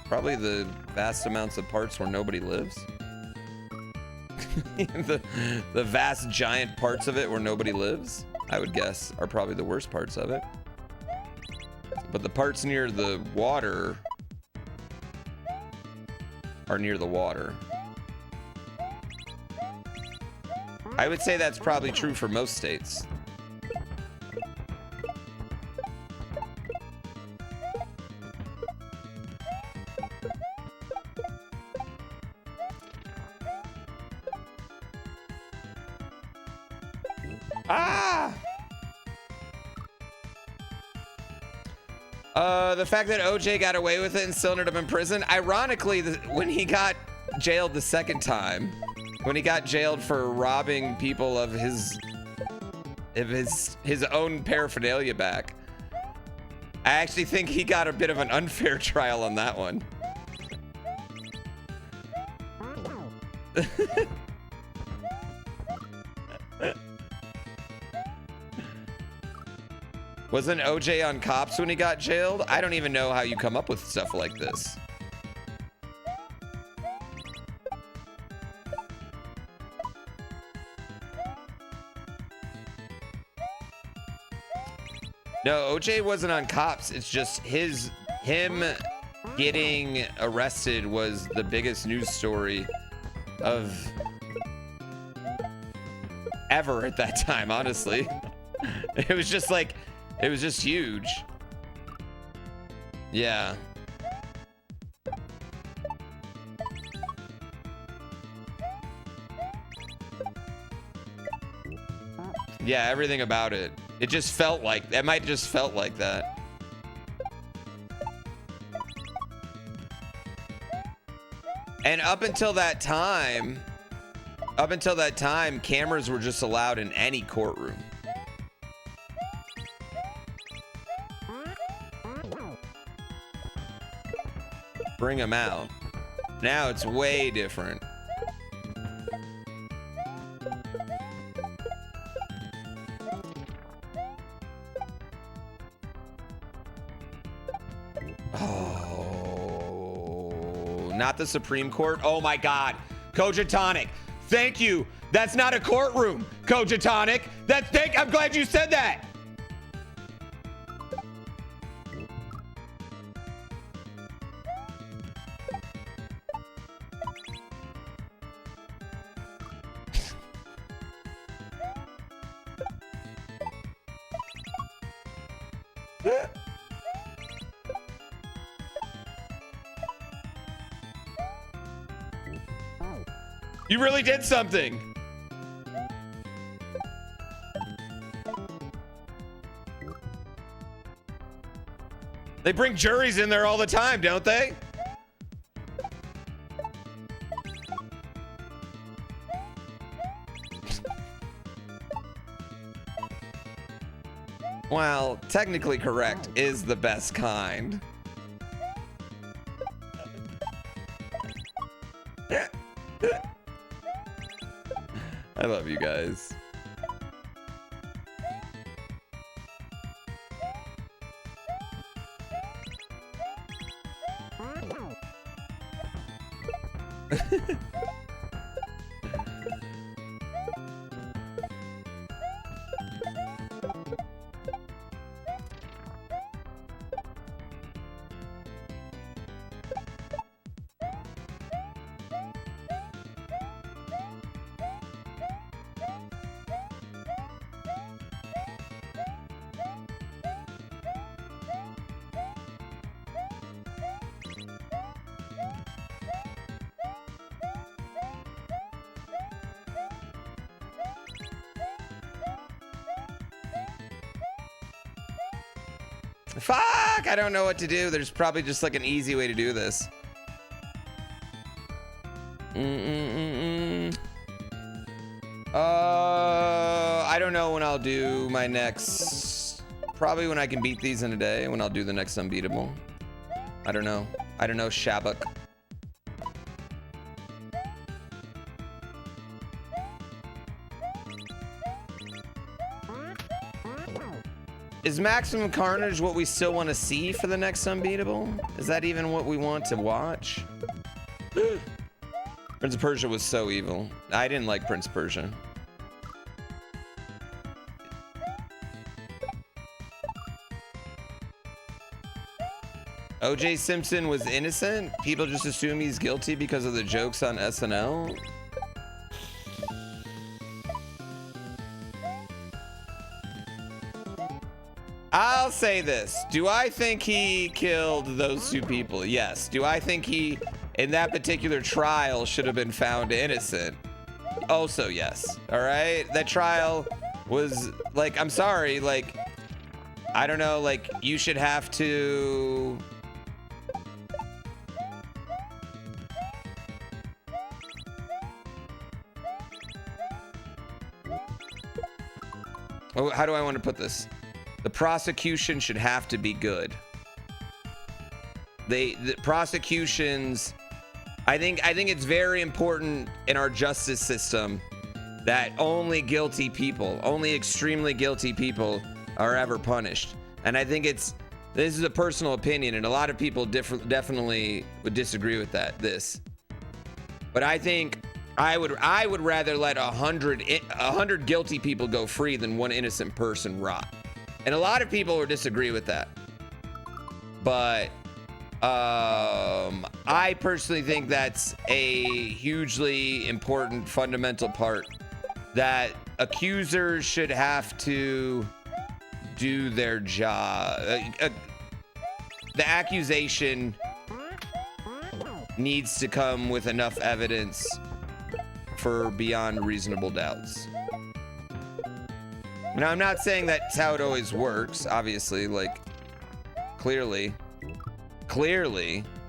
Probably the vast amounts of parts where nobody lives. the vast giant parts of it where nobody lives, I would guess, are probably the worst parts of it. But the parts near the water are near the water. I would say that's probably true for most states. The fact that OJ got away with it and still ended up in prison. Ironically, when he got jailed the second time, when he got jailed for robbing people of his own paraphernalia back, I actually think he got a bit of an unfair trial on that one. Wasn't OJ on cops when he got jailed? I don't even know how you come up with stuff like this. No, OJ wasn't on cops. It's just him getting arrested was the biggest news story of ever at that time, honestly. It was just like, it was just huge. Yeah. Yeah, everything about it. It just felt like, it might just felt like that. And up until that time, cameras were just allowed in any courtroom. Bring them out. Now it's way different. Oh, not the Supreme Court. Oh my God. Kojatonic. Thank you. That's not a courtroom. Kojatonic. I'm glad you said that. You really did something. They bring juries in there all the time, don't they? Well, technically correct is the best kind. I love you guys. Fuck, I don't know what to do. There's probably just like an easy way to do this. I don't know when I'll do my next, probably when I can beat these in a day, when I'll do the next unbeatable. I don't know. I don't know, Shabak. Is Maximum Carnage what we still want to see for the next unbeatable? Is that even what we want to watch? Prince of Persia was so evil. I didn't like Prince of Persia. OJ Simpson was innocent? People just assume he's guilty because of the jokes on SNL? I'll say this. Do I think he killed those two people? Yes. Do I think he, in that particular trial, should have been found innocent? Also, yes. All right? That trial was, like, I'm sorry, like, I don't know, like, you should have to... Oh, how do I want to put this? The prosecution should have to be good. The prosecutions, I think it's very important in our justice system that only guilty people, only extremely guilty people are ever punished. And I think this is a personal opinion, and a lot of people definitely would disagree with this. But I think I would rather let 100 guilty people go free than one innocent person rot. And a lot of people would disagree with that. But I personally think that's a hugely important fundamental part, that accusers should have to do their job. The accusation needs to come with enough evidence for beyond reasonable doubts. Now, I'm not saying that's how it always works, obviously, like, clearly,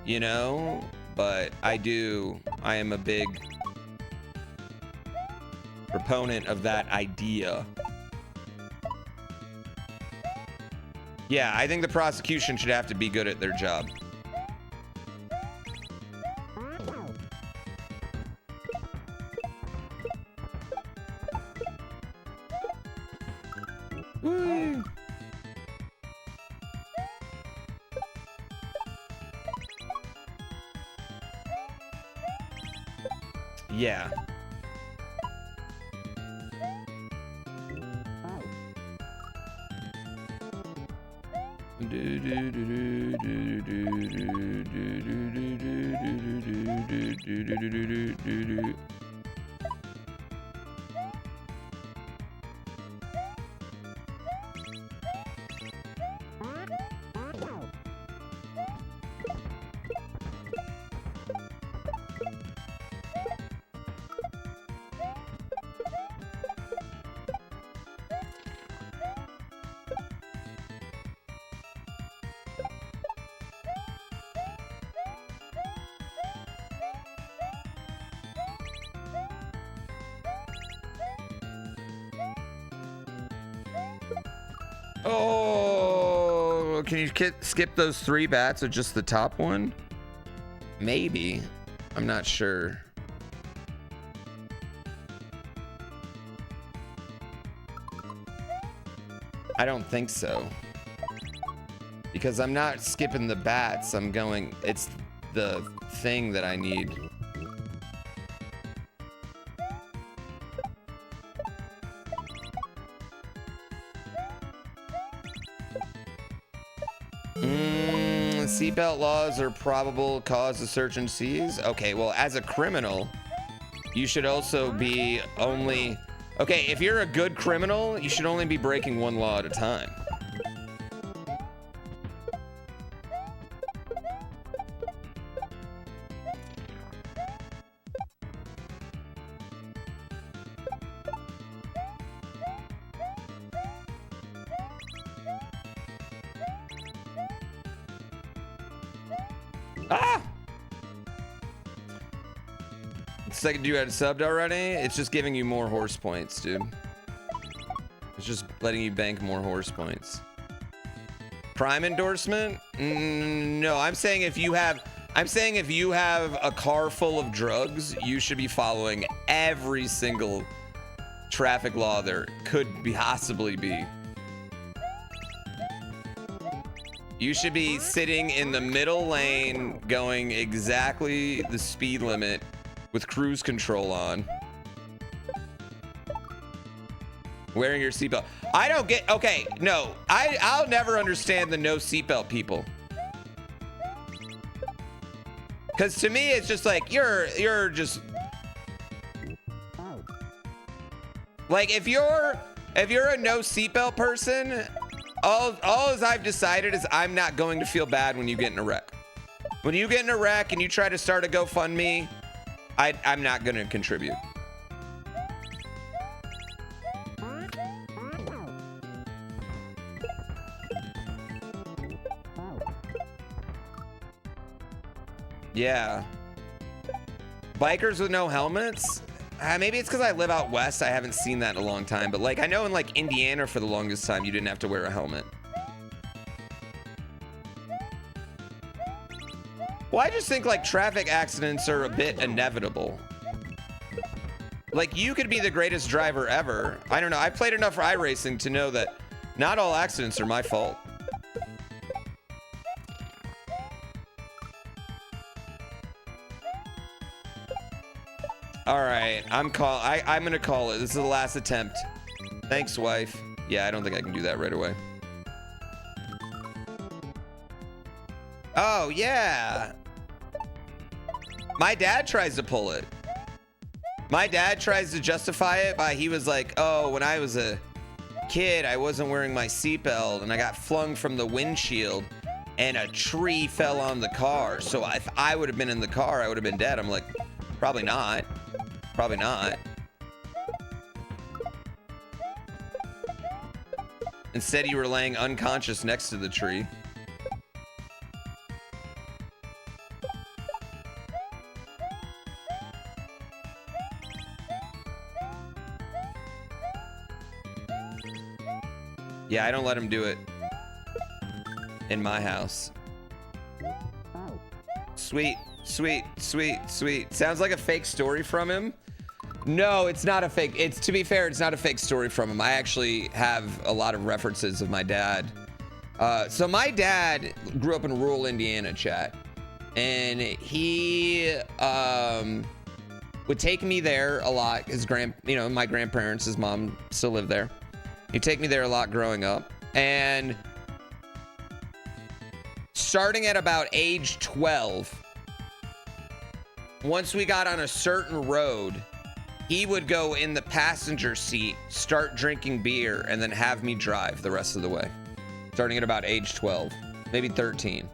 you know, but I am a big proponent of that idea. Yeah, I think the prosecution should have to be good at their job. Woo. Yeah. Oh, can you skip those 3 bats or just the top one? Maybe. I'm not sure. I don't think so. Because I'm not skipping the bats. I'm going, it's the thing that I need. Seatbelt laws are probable cause of search and seize. Okay, well, as a criminal, you should also be only... Okay, if you're a good criminal, you should only be breaking 1 law at a time. Ah! Second you had subbed already? It's just giving you more horse points, dude. It's just letting you bank more horse points. Prime endorsement? No, I'm saying if you have a car full of drugs, you should be following every single traffic law there could possibly be. You should be sitting in the middle lane going exactly the speed limit with cruise control on. Wearing your seatbelt. I don't get, okay, no. I'll never understand the no seatbelt people. Cause to me, it's just like, you're just, like if you're a no seatbelt person, all I've decided is I'm not going to feel bad when you get in a wreck. When you get in a wreck and you try to start a GoFundMe, I'm not going to contribute. Yeah. Bikers with no helmets? Maybe it's because I live out west. I haven't seen that in a long time. But like, I know in like Indiana for the longest time, you didn't have to wear a helmet. Well, I just think like traffic accidents are a bit inevitable. Like you could be the greatest driver ever. I don't know. I played enough iRacing to know that not all accidents are my fault. All right, I'm gonna call it. This is the last attempt. Thanks, wife. Yeah, I don't think I can do that right away. Oh, yeah. My dad tries to pull it. My dad tries to justify it by he was like, oh, when I was a kid, I wasn't wearing my seatbelt and I got flung from the windshield and a tree fell on the car. So if I would have been in the car, I would have been dead. I'm like, probably not. Probably not. Instead, you were laying unconscious next to the tree. Yeah, I don't let him do it in my house. Sweet, sweet, sweet, sweet. Sounds like a fake story from him. No, it's not a fake. It's, to be fair, it's not a fake story from him. I actually have a lot of references of my dad. So my dad grew up in rural Indiana, chat. And he would take me there a lot. His my grandparents, his mom still lived there. He'd take me there a lot growing up. And starting at about age 12, once we got on a certain road, he would go in the passenger seat, start drinking beer, and then have me drive the rest of the way. Starting at about age 12, maybe 13.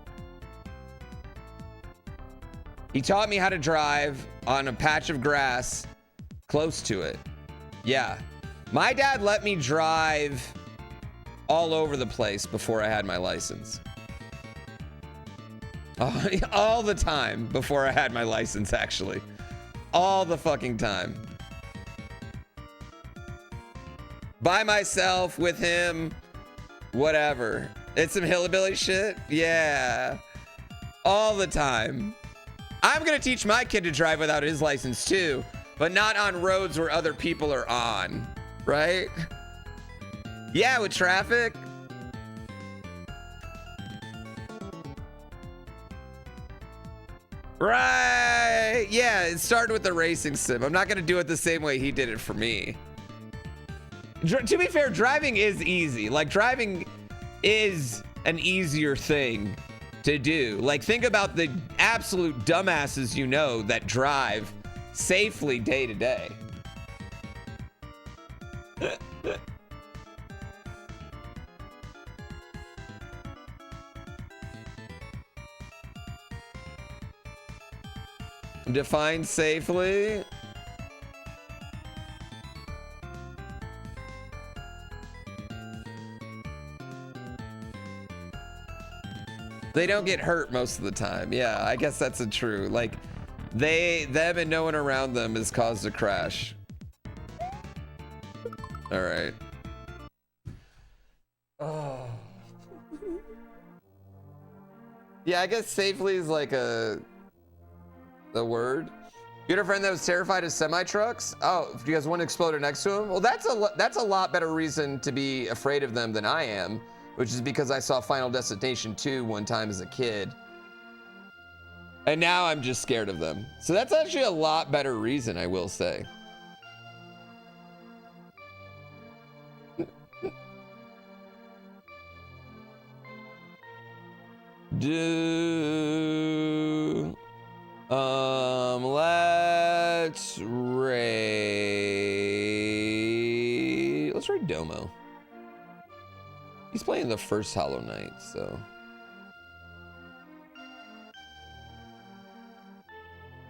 He taught me how to drive on a patch of grass close to it. Yeah. My dad let me drive all over the place before I had my license. All the time before I had my license, actually. All the fucking time. By myself, with him, Whatever. It's some hillbilly shit. Yeah. All the time. I'm gonna teach my kid to drive without his license too, but not on roads where other people are on, right? Yeah, with traffic. Right. Yeah, it started with the racing sim. I'm not gonna do it the same way he did it for me. To be fair, driving is easy. Like, driving is an easier thing to do. Like, think about the absolute dumbasses you know that drive safely day to day. Define safely. They don't get hurt most of the time. Yeah, I guess that's true. Like, them and no one around them has caused a crash. All right. Oh. Yeah, I guess safely is like the word. You had a friend that was terrified of semi-trucks? Oh, because one exploded next to him? Well, that's a lot better reason to be afraid of them than I am, which is because I saw Final Destination 2 one time as a kid. And now I'm just scared of them. So that's actually a lot better reason, I will say. Let's raid Domo. He's playing the first Hollow Knight, so.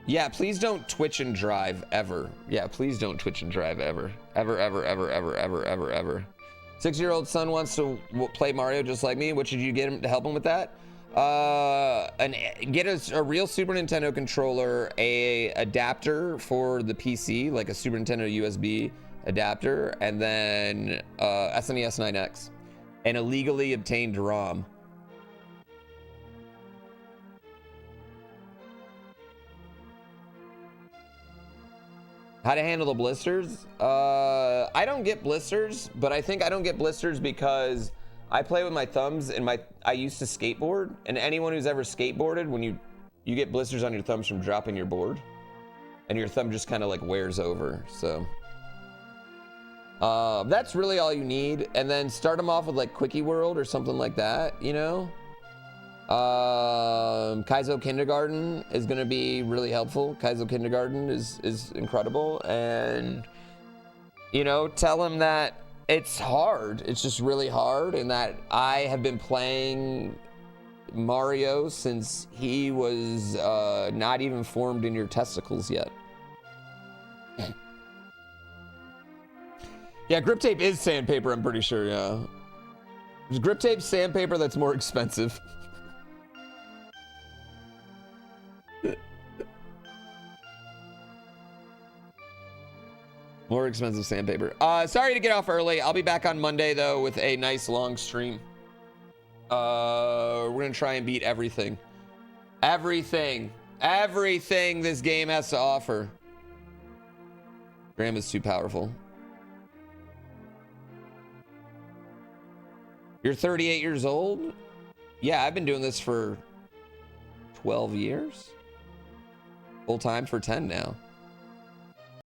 Yeah, please don't Twitch and drive ever. Yeah, please don't Twitch and drive ever. Ever, ever, ever, ever, ever, ever, ever. 6-year-old son wants to play Mario just like me. What should you get him to help him with that? Get a real Super Nintendo controller, a adapter for the PC, like a Super Nintendo USB adapter, and then SNES 9X, and a legally obtained ROM. How to handle the blisters? I don't get blisters, but I think I don't get blisters because I play with my thumbs, and I used to skateboard, and anyone who's ever skateboarded, when you get blisters on your thumbs from dropping your board, and your thumb just kind of like wears over. So that's really all you need, and then start them off with like Quickie World or something like that, you know. Kaizo Kindergarten is going to be really helpful. Kaizo Kindergarten is incredible, and you know, tell him that it's hard. It's just really hard, and that I have been playing Mario since he was not even formed in your testicles yet. Yeah, grip tape is sandpaper, I'm pretty sure, yeah. There's grip tape sandpaper that's more expensive. More expensive sandpaper. Sorry to get off early. I'll be back on Monday, though, with a nice long stream. We're going to try and beat everything. Everything this game has to offer. Dram is too powerful. You're 38 years old? Yeah, I've been doing this for 12 years. Full time for 10 now.